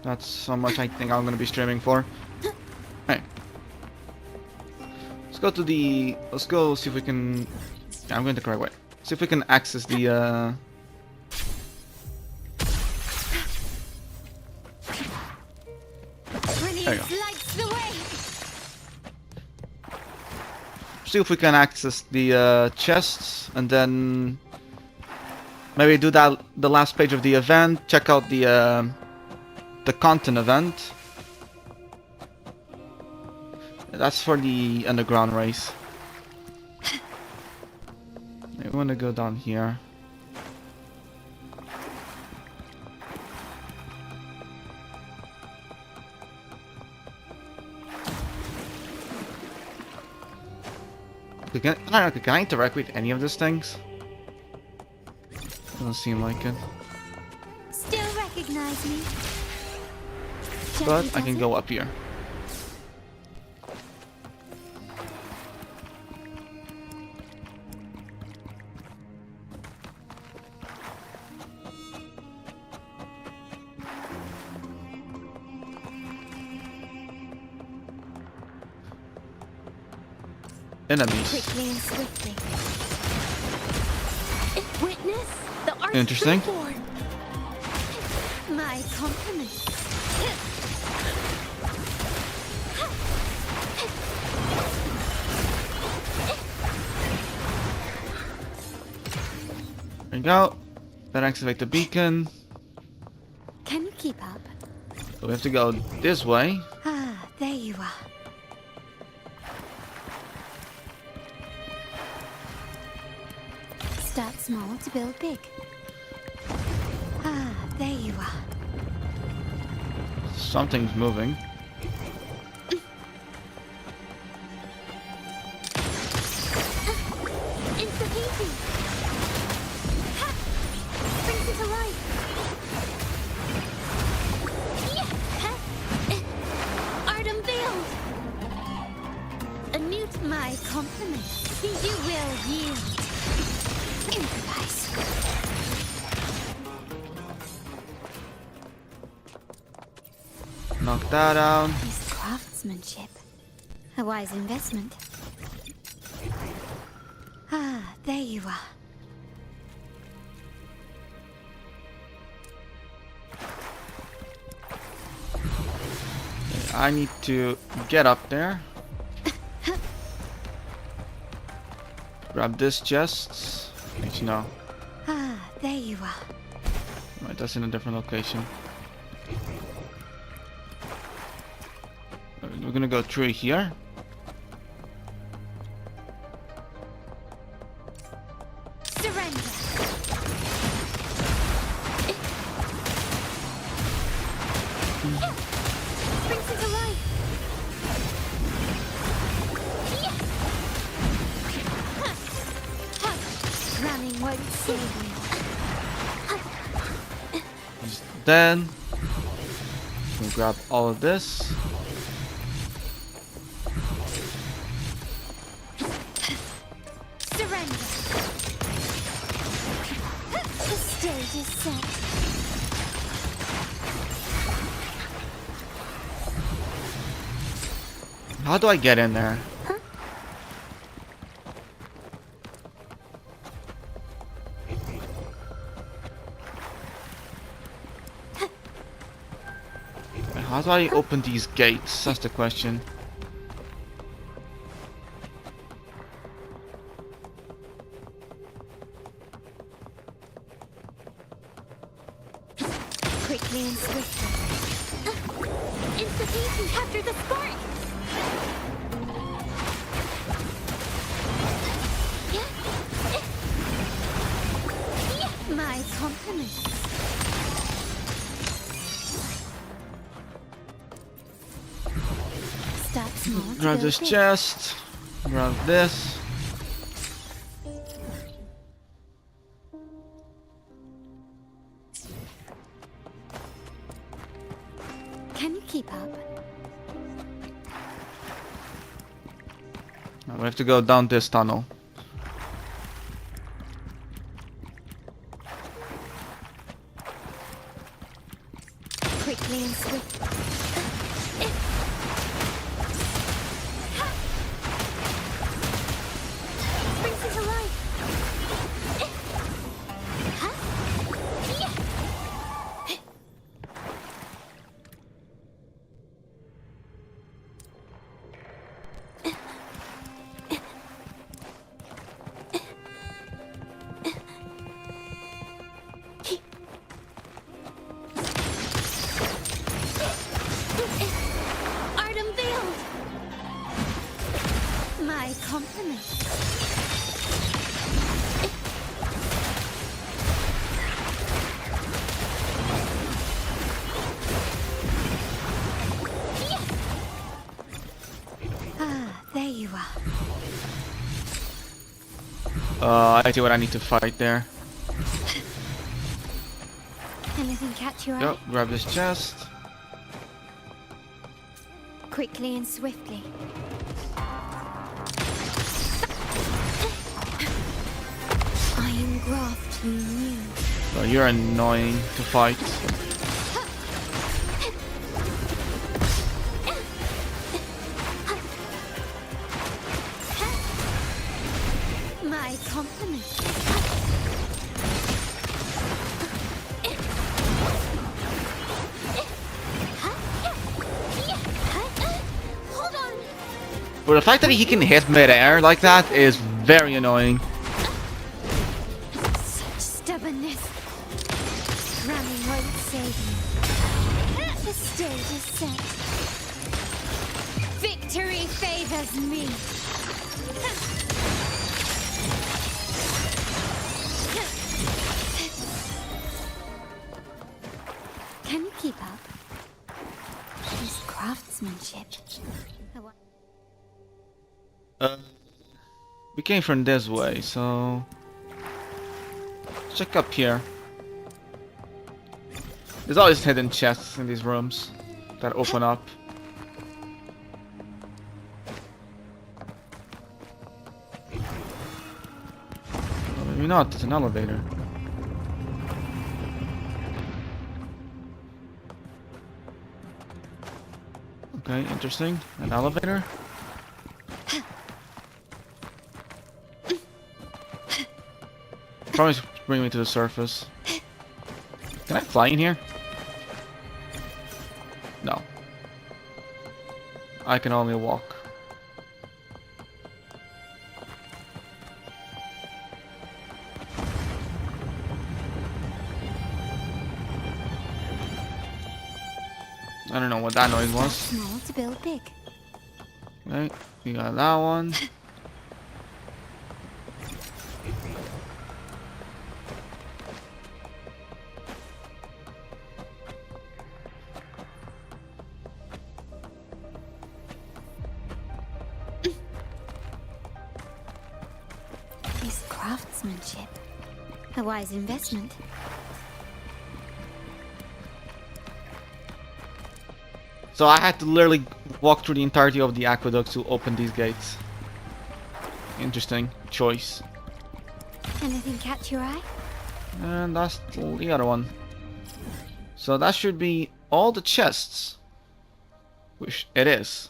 That's how much I think I'm gonna be streaming for. Hey. Let's go to the, let's go see if we can, yeah, I'm going the correct way. See if we can access the, there you go. See if we can access the chests, and then maybe do that the last page of the event. Check out the content event. That's for the underground race. I want to go down here. Can I interact with any of these things? Doesn't seem like it. Still recognize me? But I can go up here. Enemies. Quickly and swiftly. Witness the arch Interesting. reborn. My compliments. There you go. Then activate the beacon. Can you keep up? So we have to go this way. Ah, there you are. Start small to build big. Ah, there you are. Something's moving. compliments. You will yield. Improvise. Knock that down. This craftsmanship. A wise investment. Ah, there you are. I need to get up there. Grab this chest. Actually, no. Ah, there you are. Right, that's in a different location. We're gonna go through here. Surrender. Brings it to life. Running won't save you. Then we'll grab all of this. Surrender. The stage is set. How do I get in there? How do I open these gates? That's the question. Quickly and swiftly. Institution, capture the spark! My compliments. Start small. to Grab go this big. chest. Grab this. Can you keep up? Now we have to go down this tunnel. Quickly and swiftly. Brings it to life. Art unveiled. My compliments. Ah, there you are. I see what I need to fight there. Anything catch your eye? Yep, grab this chest. Quickly and swiftly. Iron graft you knew. Oh, you're annoying to fight. My compliments. Hold on. But the fact that he can hit mid-air like that is very annoying. Such stubbornness. Running won't save you. The stage is set. Victory favors me. Can you keep up? This craftsmanship. We came from this way, so check up here. There's always hidden chests in these rooms that open up. Maybe not, it's an elevator. Okay, interesting. An elevator? Promise bring me to the surface. Can I fly in here? No. I can only walk. I don't know what that noise was. Small to build big. Okay, we got that one. This craftsmanship. A wise investment. So I had to literally walk through the entirety of the aqueduct to open these gates. Interesting choice. Anything catch your eye? And that's the other one. So that should be all the chests. Which it is.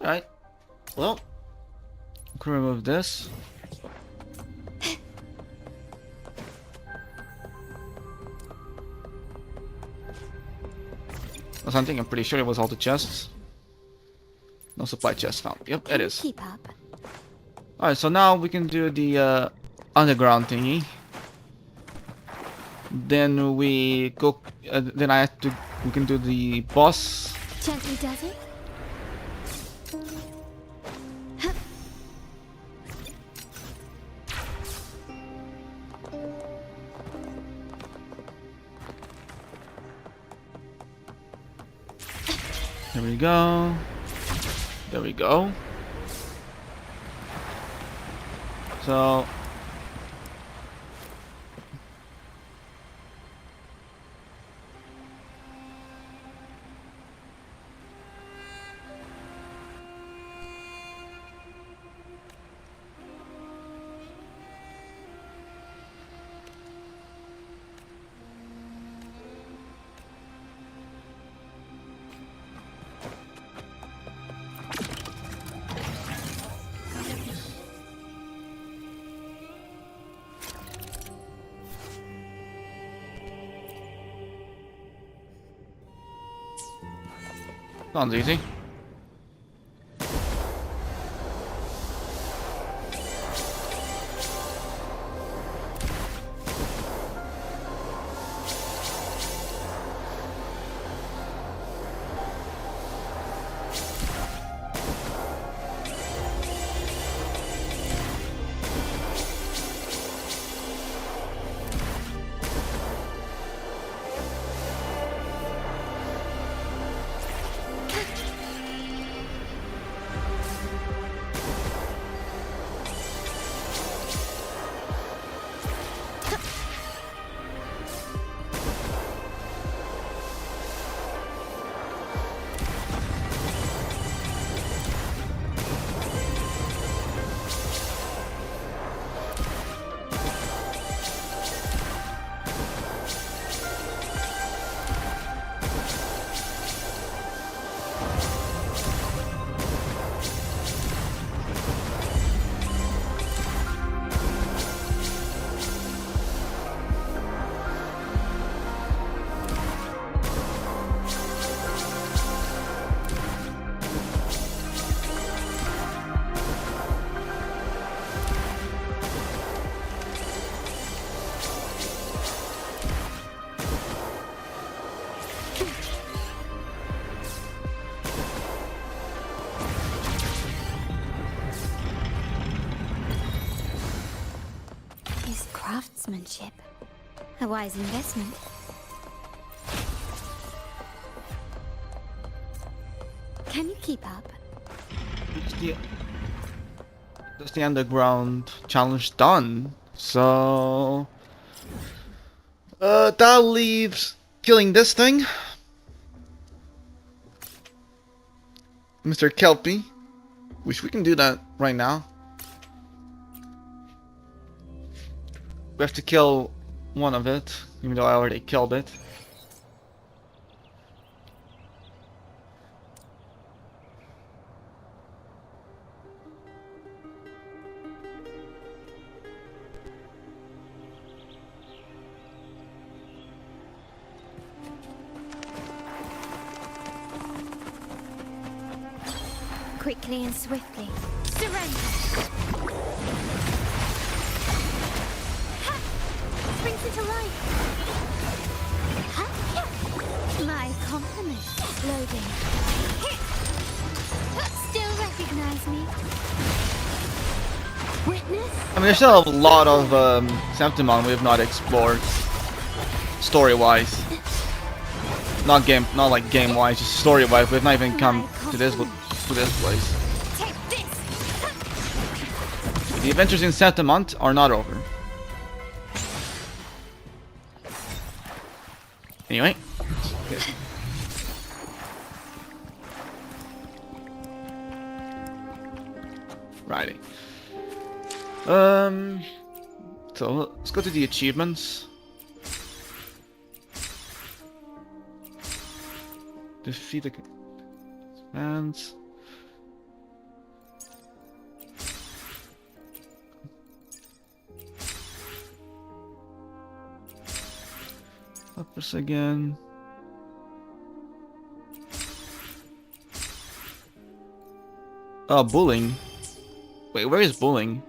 Alright. Well, we can remove this. That's something, I'm pretty sure it was all the chests. No supply chest found. Yep, it is. Keep up. Alright, so now we can do the underground thingy. Then we go. Then I have to. We can do the boss. Gently does it? There we go. There we go. So. Sounds easy. Craftsmanship. A wise investment. Can you keep up? That's the underground challenge done. So that leaves killing this thing, Mr. Kelpie, which we can do that right now. we have to kill one of it, even though I already killed it. Quickly and swiftly. Surrender! Ha! Brings it to life! Ha! My compliment. Loading. Still recognize me? Witness? I mean, there's still a lot of Septimont we have not explored, story-wise. Not like game-wise, just story-wise. We've not even come to this place. Take this. The adventures in Septimont are not over. Anyway. Righty. So let's go to the achievements. Defeat the fans. Uppers again. Oh, bullying. Wait, where is bullying?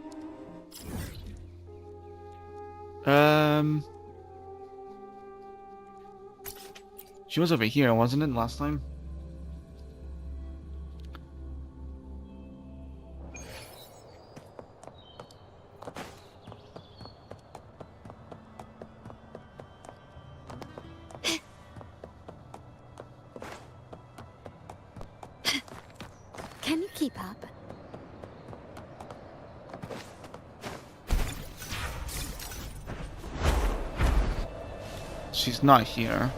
She was over here, wasn't it, last time? Can you keep up? She's not here.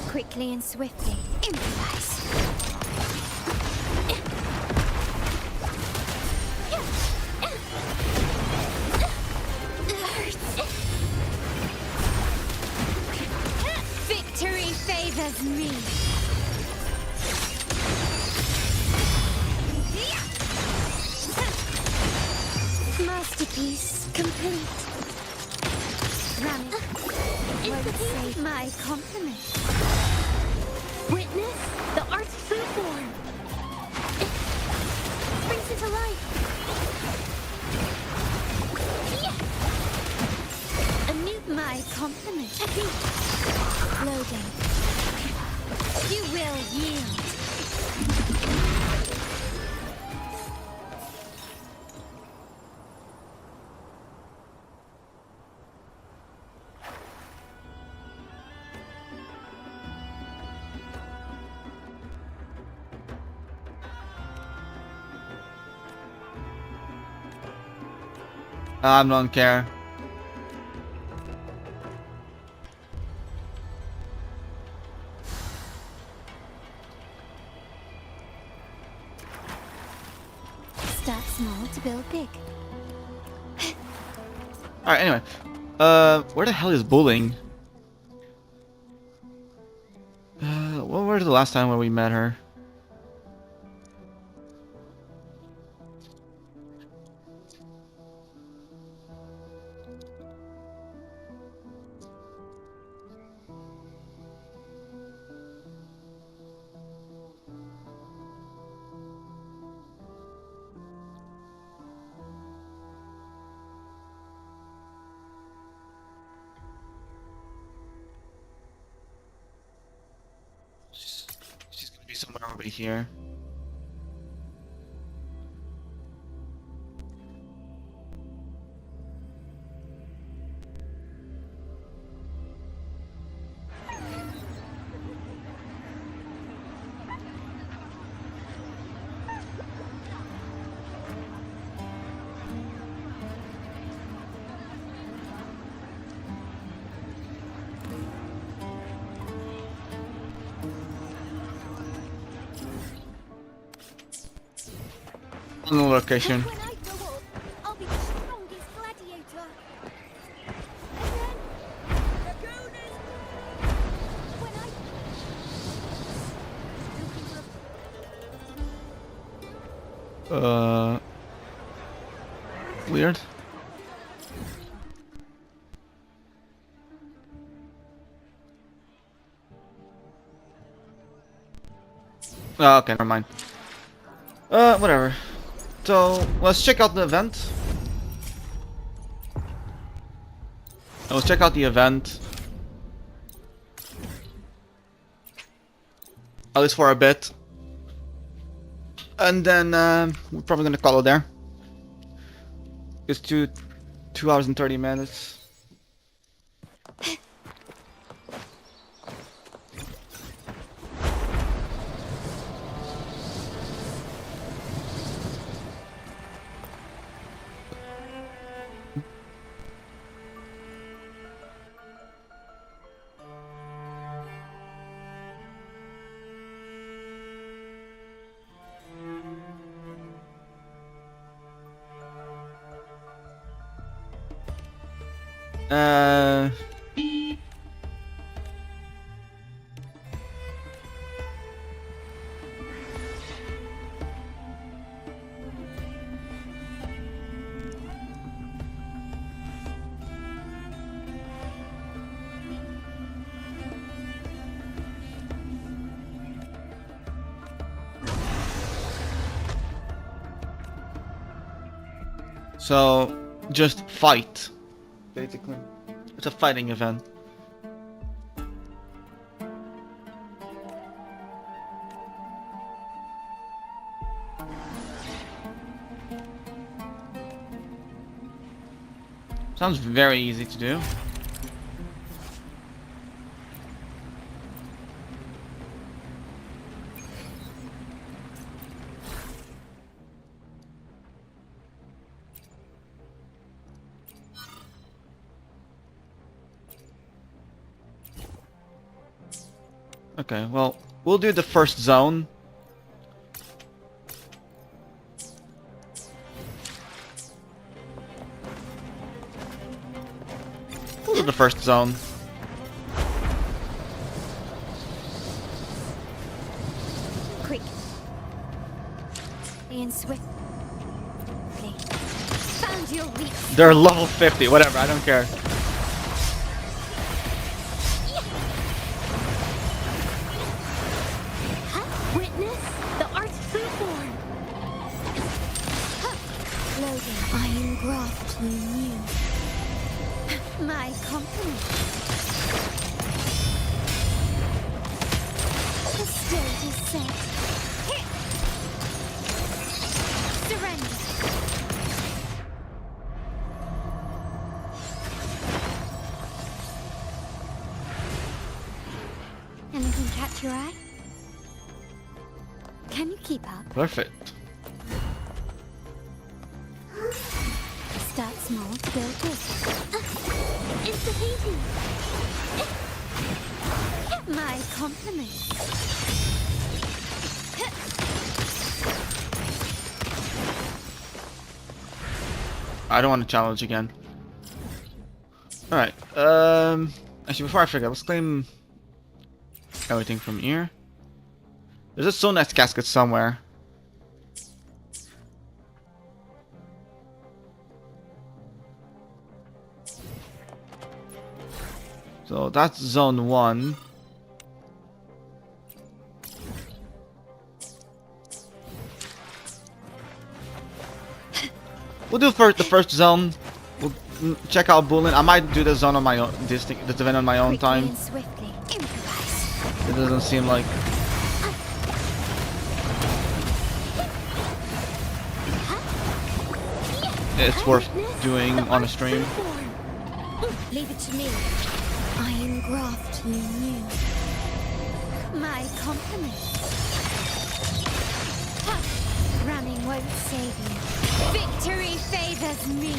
Quickly and swiftly. Improvise. Victory favors me. Masterpiece complete. Run it. Won't save my compliment. Witness the art's true form. It brings it to life. Anew my compliment. Loading. You will yield. I don't care. Start small to build big. Alright, anyway. Where the hell is bullying? What was the last time when we met her? She's gonna be somewhere over here. on the location. When I grow up, I'll be the strongest gladiator. And then... When I... Weird. Oh, okay, never mind. Whatever. So, let's check out the event. Let's check out the event. At least for a bit. And then, we're probably gonna call it there. It's 2 hours and 30 minutes. So, just fight, basically. It's a fighting event. Sounds very easy to do. Okay, well, we'll do the first zone. We'll do the first zone. Quick. Ian swiftly. Found your weak. They're level 50, whatever, I don't care. Witness the art's true form. Loading iron graft you knew. My compliment. The stage is set. Hit. Surrender. Anything catch your eye? Can you keep up? Perfect. Start small to build big. It's the painting. My compliments. I don't want to challenge again. Alright, actually before I forget, let's claim everything from here. There's a Soulnest casket somewhere. So that's zone 1. We'll do the first zone. We'll check out Bullen. I might do the zone on my own, this event on my own time. It doesn't seem like it's worth doing on a stream. Leave it to me. Iron graft you knew. My compliments. Running won't save you. Victory favors me.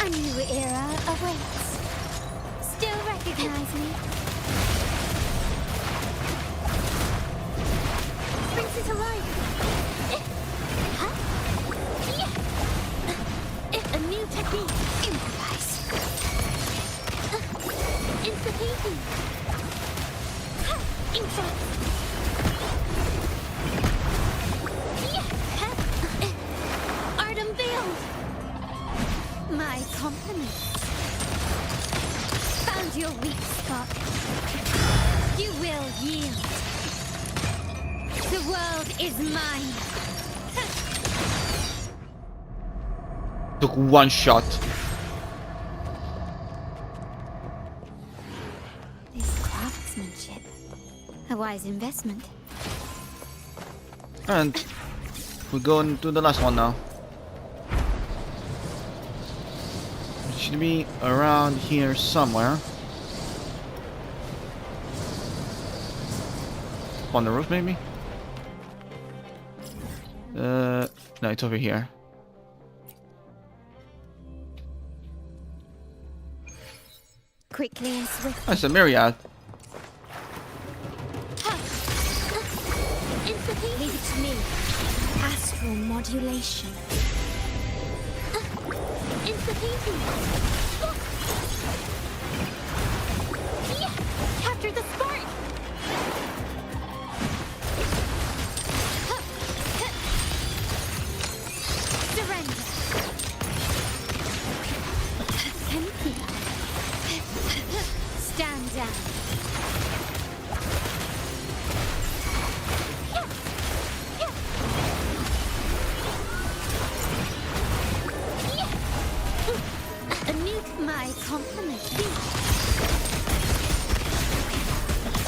A new era awaits. Still recognize me? Insta-peasy. Info. Art unveiled. My compliments. Found your weak spot. You will yield. The world is mine. Took one shot. This craftsmanship. A wise investment. And we're going to the last one now. It should be around here somewhere. On the roof, maybe? No, it's over here. Quickly and swiftly. That's a myriad. Leave it to me. Astral modulation. Insta-peasy. Capture the spark. Surrender. Empty. Stand down. My compliment.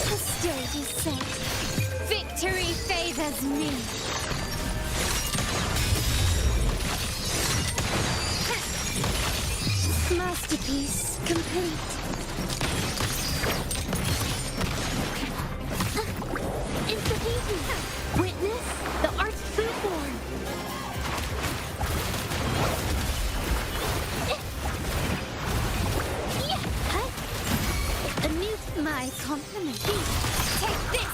The stage is set. Victory favors me. Masterpiece complete. Insta-peasy. Witness the art's true form. My compliment. Take this.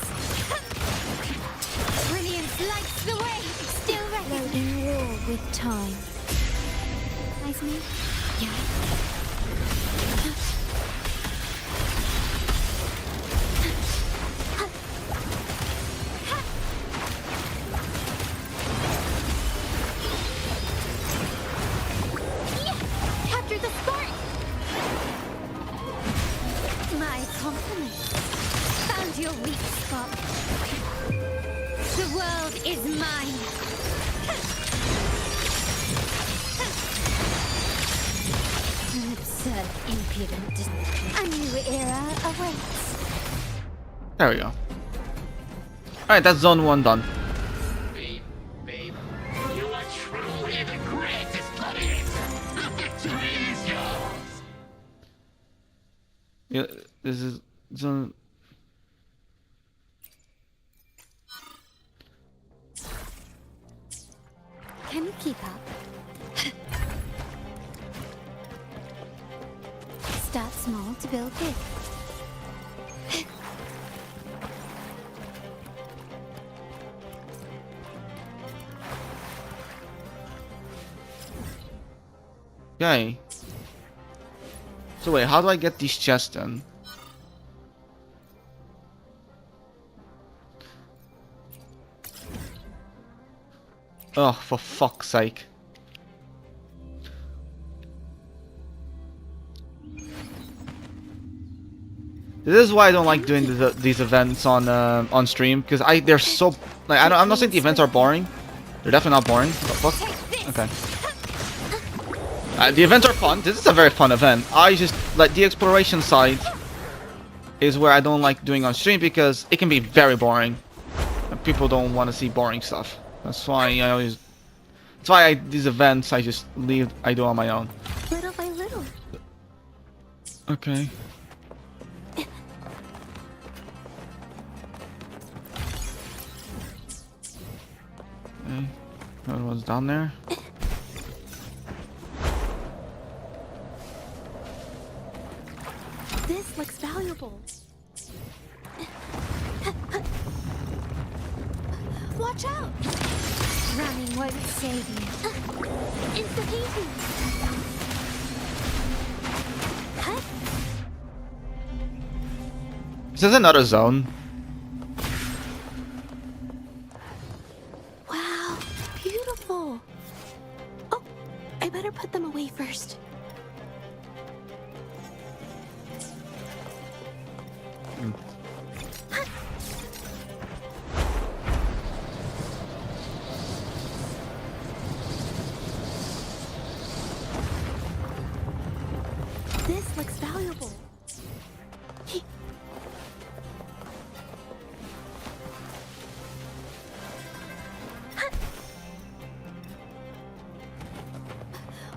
Brilliance lights the way. Still ready. Loading war with time. Nice me? Yeah. Capture the spark. My compliment. Found your weak spot. The world is mine. An absurd impudent. A new era awaits. There we go. Alright, that's zone 1 done. Babe, you are truly the greatest players. The victory is yours. Yeah, this is zone. Can you keep up? Start small to build big. Okay. So wait, how do I get these chests then? Oh, for fuck's sake. This is why I don't like doing these events on stream, because they're so like I'm not saying the events are boring. They're definitely not boring. What the fuck? Okay. The events are fun. This is a very fun event. I just like the exploration side is where I don't like doing on stream because it can be very boring. And people don't want to see boring stuff. That's why I always. That's why these events I just leave. I do on my own. Little by little. Okay. Okay. Another one's down there. This looks valuable. Watch out! Running won't save you. Insta-peasy. Is this another zone? Wow, beautiful. Oh, I better put them away first. This looks valuable.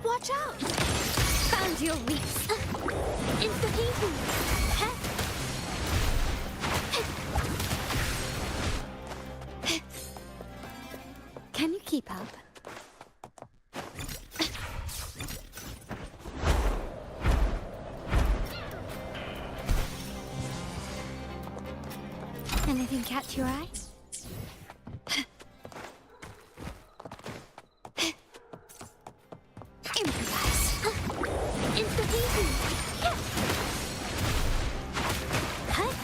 Watch out! Found your weeks. Insta-painting! Can you keep up? Anything catch your eye? Improvise. Insta-painting! Yeah. Cut.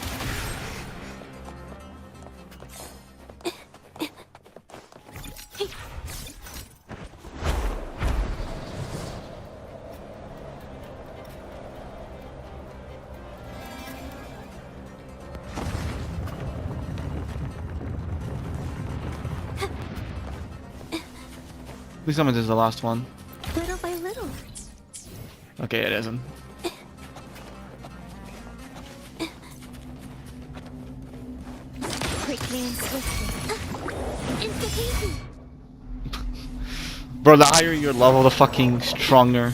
Hey. Please tell me this is the last one. Little by little. Okay, it isn't. Quickly and swiftly. Insta-painting! Bro, the higher your level, the fucking stronger.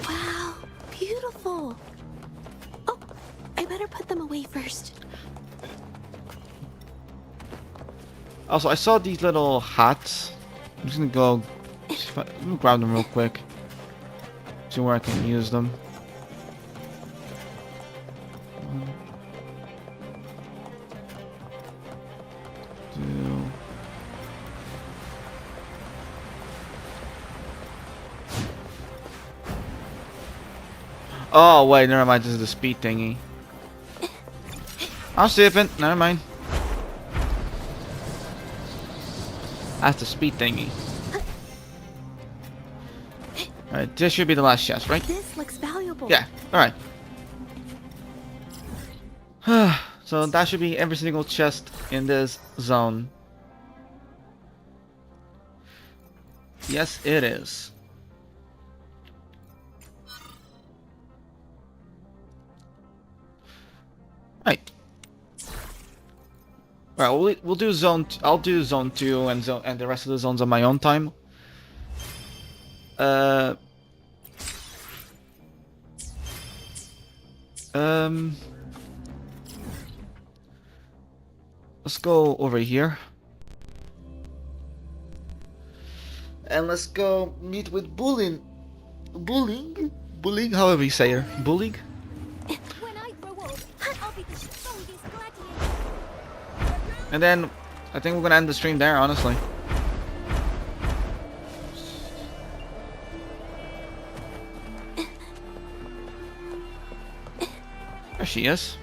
Wow, beautiful. Oh, I better put them away first. Also, I saw these little hats. I'm just gonna go let me grab them real quick. See where I can use them. Two. Oh wait, never mind. This is the speed thingy. I'll save it. Never mind. That's the speed thingy. Alright, this should be the last chest, right? This looks valuable. Yeah, alright. So that should be every single chest in this zone. Yes, it is. Right. Alright, we'll do zone. I'll do zone 2 and the rest of the zones on my own time. Let's go over here. And let's go meet with Bullying, however you say her. Bullying? When I grow up, I'll be the strongest gladiator. And then, I think we're gonna end the stream there, honestly. There she is.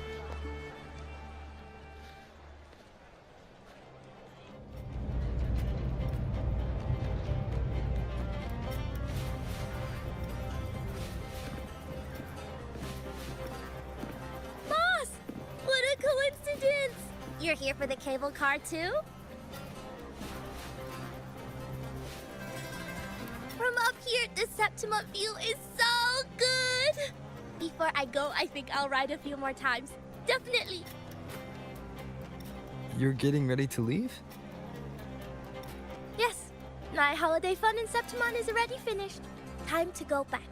Boss! What a coincidence! You're here for the cable car too? From up here, the Septimont view is so good! Before I go, I think I'll ride a few more times. Definitely. You're getting ready to leave? Yes. My holiday fun in Septimont is already finished. Time to go back.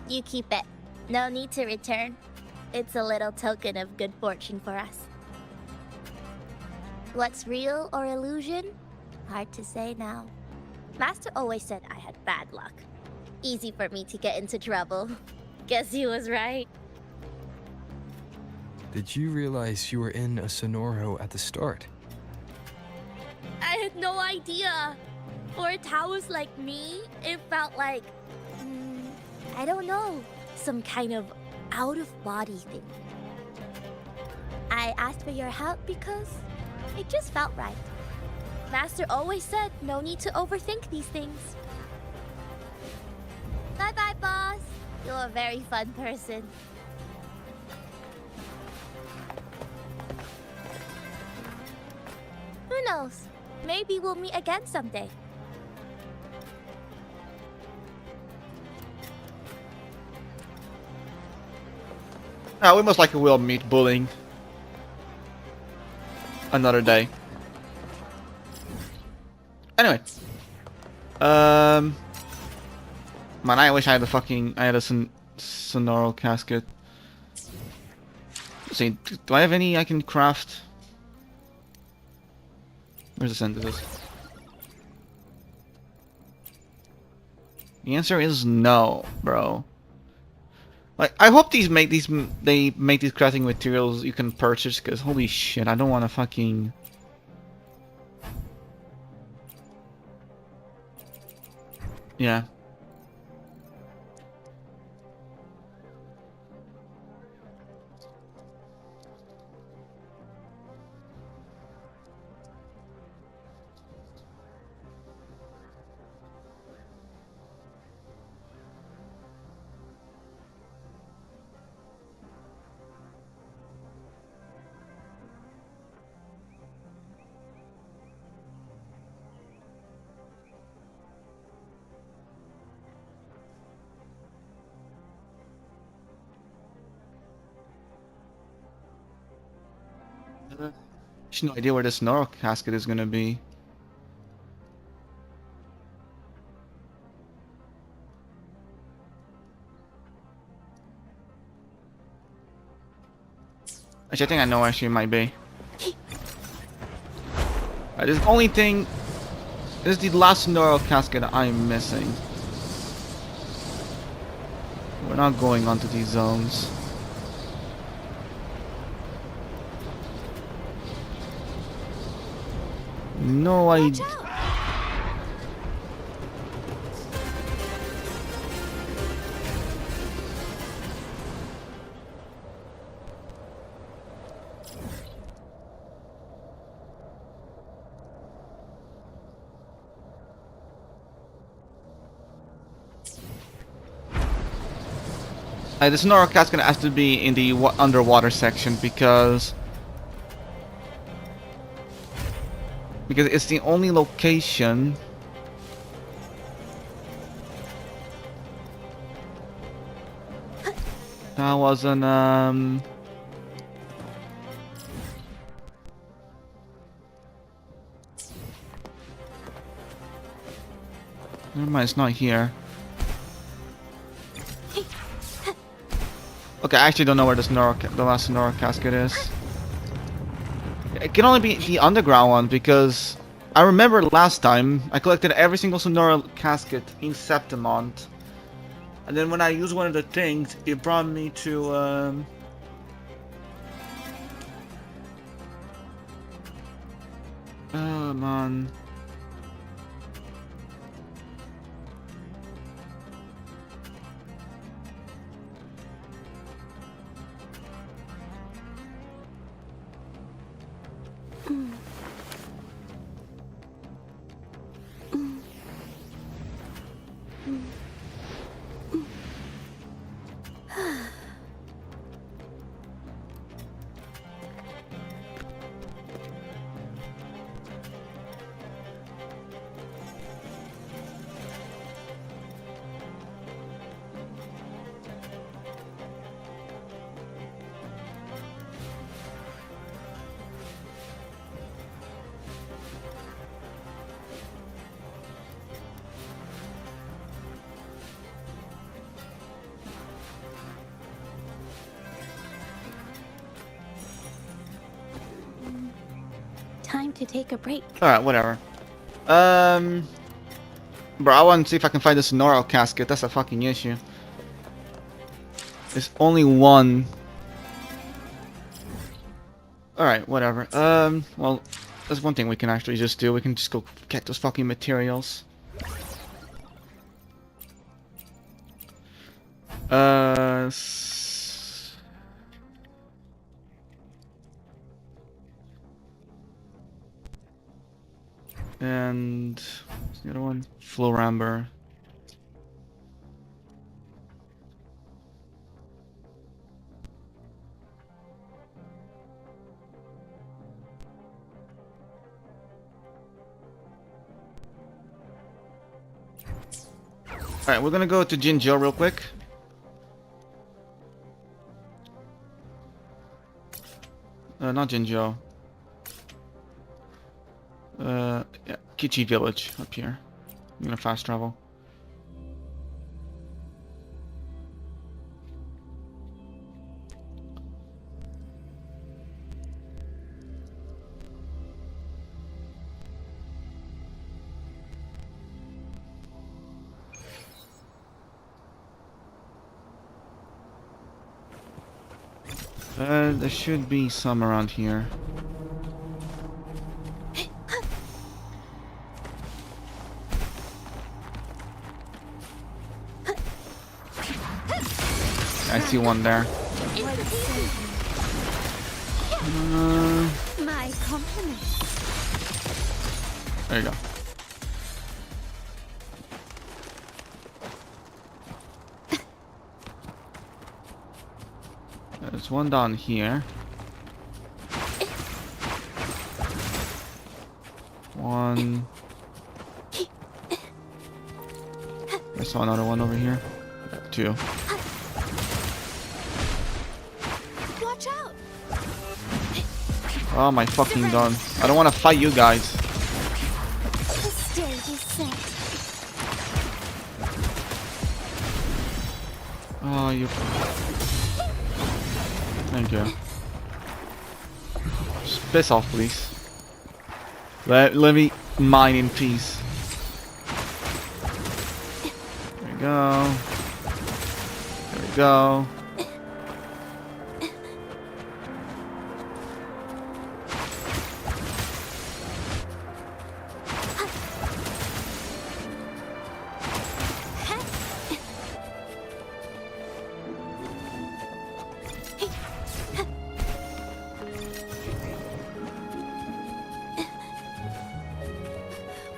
You keep it. No need to return. It's a little token of good fortune for us. What's real or illusion? Hard to say now. Master always said I had bad luck. Easy for me to get into trouble. Guess he was right. Did you realize you were in a Sonoro at the start? I had no idea. For Tao's like me, it felt like, I don't know, some kind of out-of-body thing. I asked for your help because it just felt right. Master always said no need to overthink these things. Bye-bye, boss. You're a very fun person. Who knows? Maybe we'll meet again someday. We most likely will meet bullying another day. Anyway, man, I wish I had a sonoral casket. Let's see, do I have any I can craft? Where's the synthesis? The answer is no, bro. Like, I hope they make these crafting materials you can purchase, because holy shit, I don't want to fucking... Yeah. I have no idea where this Noro casket is gonna be. Actually, I think I know where she might be. This is the only thing. This is the last Noro casket I'm missing. We're not going onto these zones. No idea. This Noro casket has to be in the underwater section because it's the only location that wasn't never mind, it's not here. Okay, I actually don't know where the last Noro casket is. It can only be the underground one because I remember last time I collected every single Sonora casket in Septimont, and then when I used one of the things, it brought me to oh man. Time to take a break. Alright, whatever. Bro, I want to see if I can find this Noro casket. That's a fucking issue. There's only one. Alright, whatever. Well, there's one thing we can actually just do. We can just go get those fucking materials. And what's the other one? Floramber. Alright, we're gonna go to Jinjo real quick. Not Jinjo. Yeah, Kichi Village up here. I'm gonna fast travel. There should be some around here. I see one there. My compliments. There you go. There's one down here. One. I saw another one over here. Two. Watch out. Oh my fucking god. I don't want to fight you guys. The stage is set. Oh, you. Thank you. Just piss off, please. Let me mine in peace. There we go. There we go.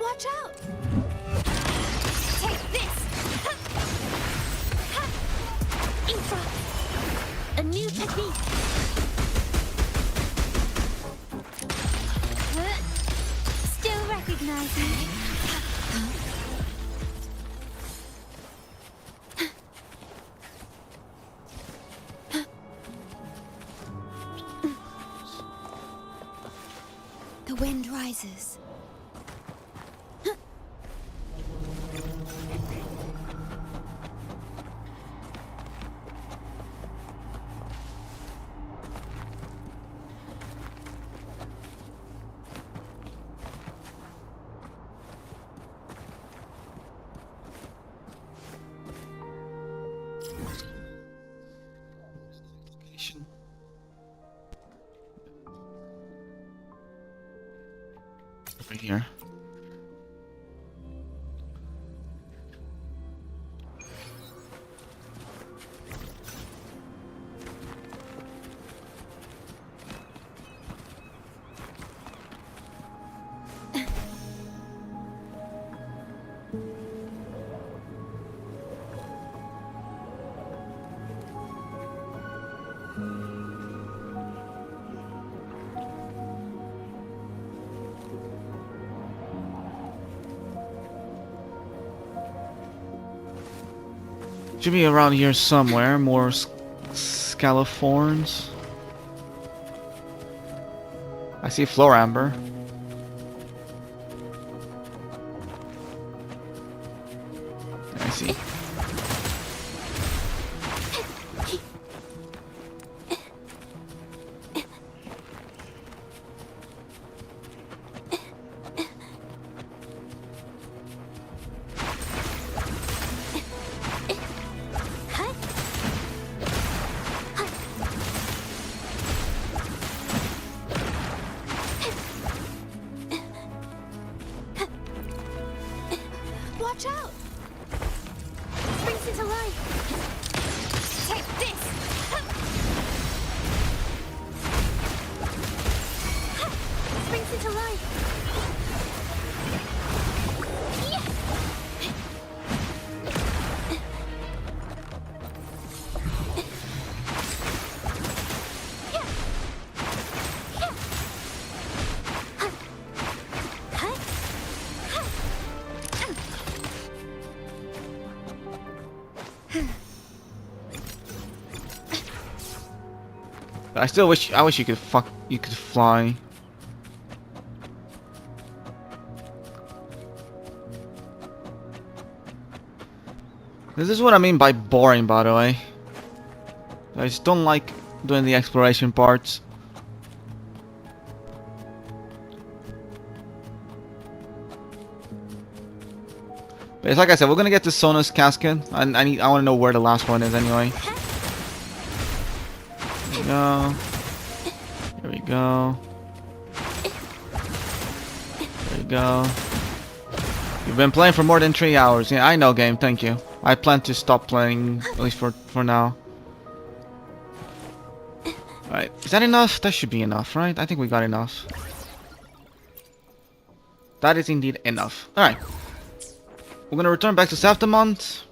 Watch out. Take this. Infra. A new technique. Still recognizing. The wind rises. Over here. Should be around here somewhere. More Scaliforns. I see Floramber. I see. Watch out! Springs into life. Take this! Springs into life. I still wish you could fly. This is what I mean by boring, by the way. I just don't like doing the exploration parts. But it's like I said, we're gonna get the Sonus casket. I want to know where the last one is anyway. There we go. There we go. There we go. You've been playing for more than 3 hours. Yeah, I know, game. Thank you. I plan to stop playing, at least for now. Alright, is that enough? That should be enough, right? I think we got enough. That is indeed enough. Alright. We're gonna return back to Septimont.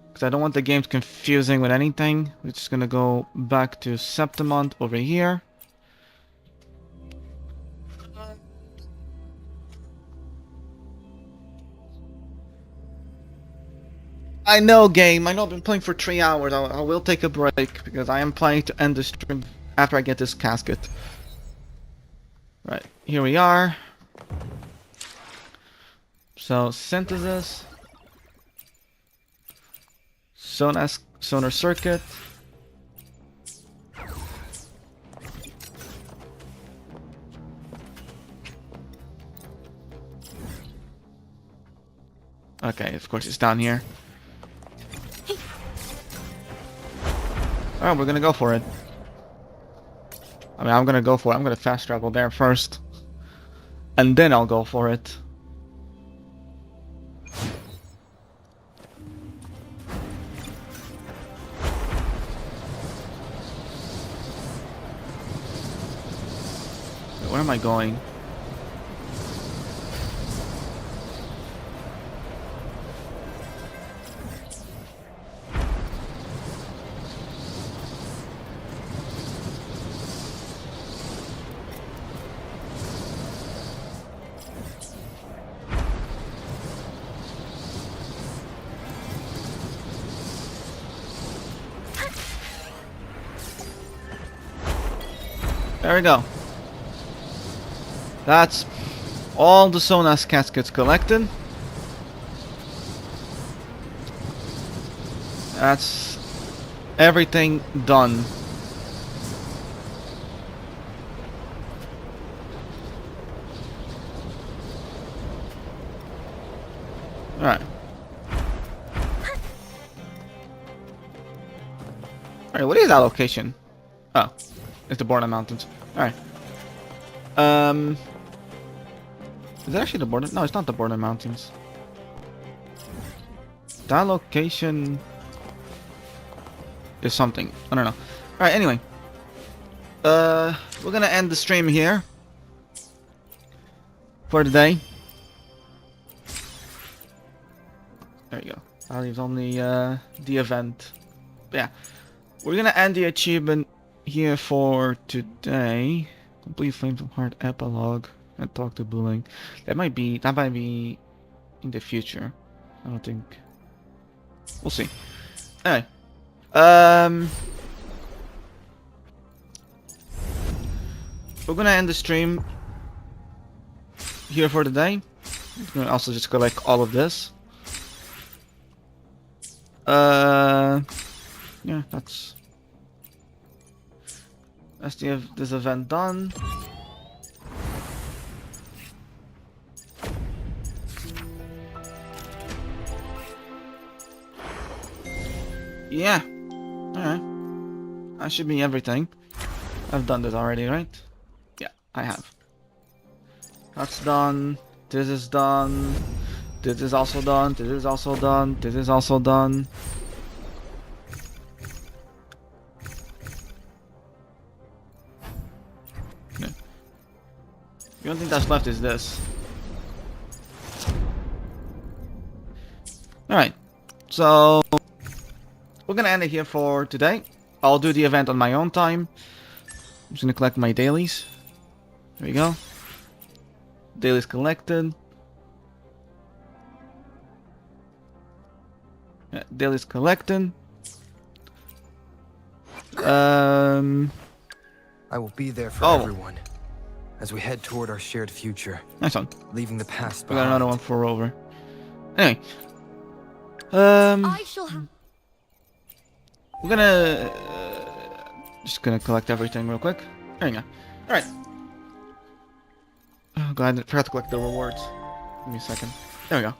Because I don't want the games confusing with anything. We're just gonna go back to Septimont over here. I know, game. I know I've been playing for 3 hours. I will take a break because I am planning to end the stream after I get this casket. Right, here we are. So, synthesis. Sonar circuit. Okay, of course it's down here. Alright, we're gonna go for it. I mean, I'm gonna go for it. I'm gonna fast travel there first. And then I'll go for it. Where am I going? There we go. That's all the Sonas caskets collected. That's everything done. Alright. Alright, what is that location? Oh, it's the Border Mountains. Alright. Is that actually the border? No, it's not the Border Mountains. That location is something. I don't know. Alright, anyway. We're gonna end the stream here for today. There you go. That leaves only the event. But yeah. We're gonna end the achievement here for today. Complete Flames of Heart epilogue and talk to Booling. That might be in the future. I don't think. We'll see. Anyway. We're gonna end the stream here for today. I'm gonna also just collect all of this. Yeah, that's this event done. Yeah. Alright. That should be everything. I've done this already, right? Yeah, I have. That's done. This is done. This is also done. This is also done. This is also done. Yeah. The only thing that's left is this. Alright. So we're gonna end it here for today. I'll do the event on my own time. I'm just gonna collect my dailies. There we go. Dailies collected. Yeah, dailies collected. I will be there for everyone as we head toward our shared future. Nice one. Leaving the past We behind. got another one for Rover. Anyway. I shall have. We're gonna just gonna collect everything real quick. There you go. All right. Oh god, I forgot to collect the rewards. Give me a second. There we go.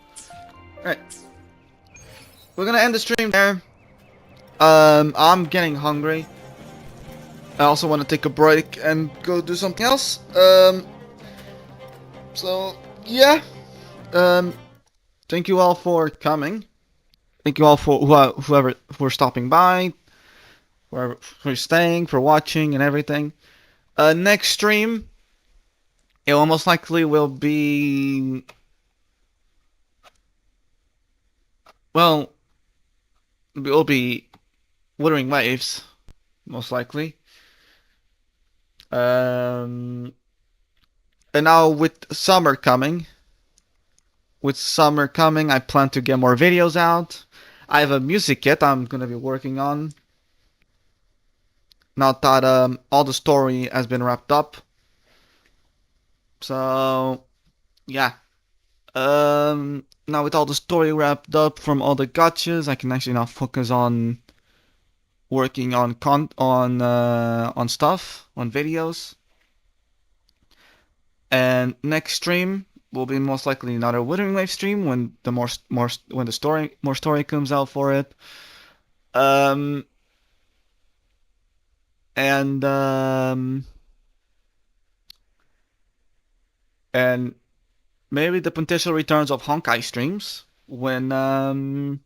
All right. We're gonna end the stream there. I'm getting hungry. I also want to take a break and go do something else. So yeah. Thank you all for coming. Thank you all for whoever for stopping by, for staying, for watching, and everything. Next stream, it will most likely will be, well, it will be Wuthering Waves, most likely. And now with summer coming, I plan to get more videos out. I have a music kit I'm gonna be working on. Now that all the story has been wrapped up. So yeah. Now with all the story wrapped up from all the gotchas, I can actually now focus on working on stuff, on videos. And next stream will be most likely another Wuthering Wave stream when the more story comes out for it. And maybe the potential returns of Honkai streams when the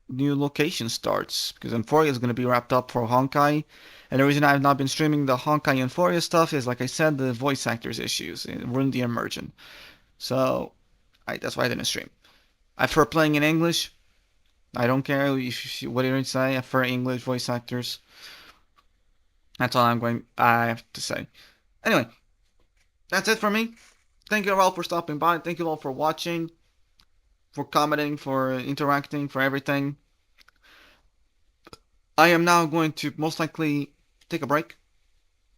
new location starts, because Euphoria is going to be wrapped up for Honkai, and the reason I have not been streaming the Honkai and Euphoria stuff is, like I said, the voice actors issues. It ruined the immersion. So that's why I didn't stream. I prefer playing in English. I don't care what you say. I prefer English voice actors. That's all I have to say. Anyway, that's it for me. Thank you all for stopping by. Thank you all for watching, for commenting, for interacting, for everything. I am now going to most likely take a break.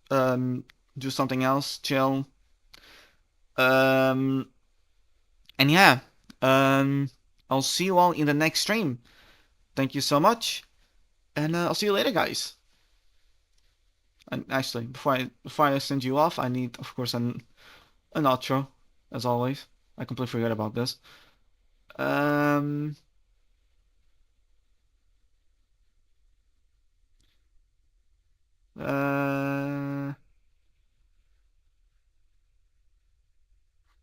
Do something else, chill. And yeah. I'll see you all in the next stream. Thank you so much. And I'll see you later, guys. And actually, before I send you off, I need, of course, an outro, as always. I completely forgot about this.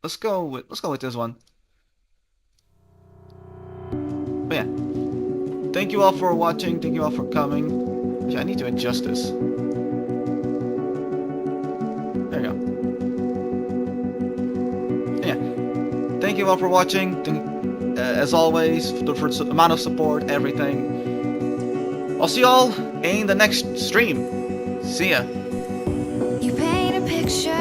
Let's go with this one. But yeah. Thank you all for watching. Thank you all for coming. Actually, I need to adjust this. There you go. Yeah. Thank you all for watching. As always, for the amount of support, everything. I'll see you all in the next stream. See ya. You paint a picture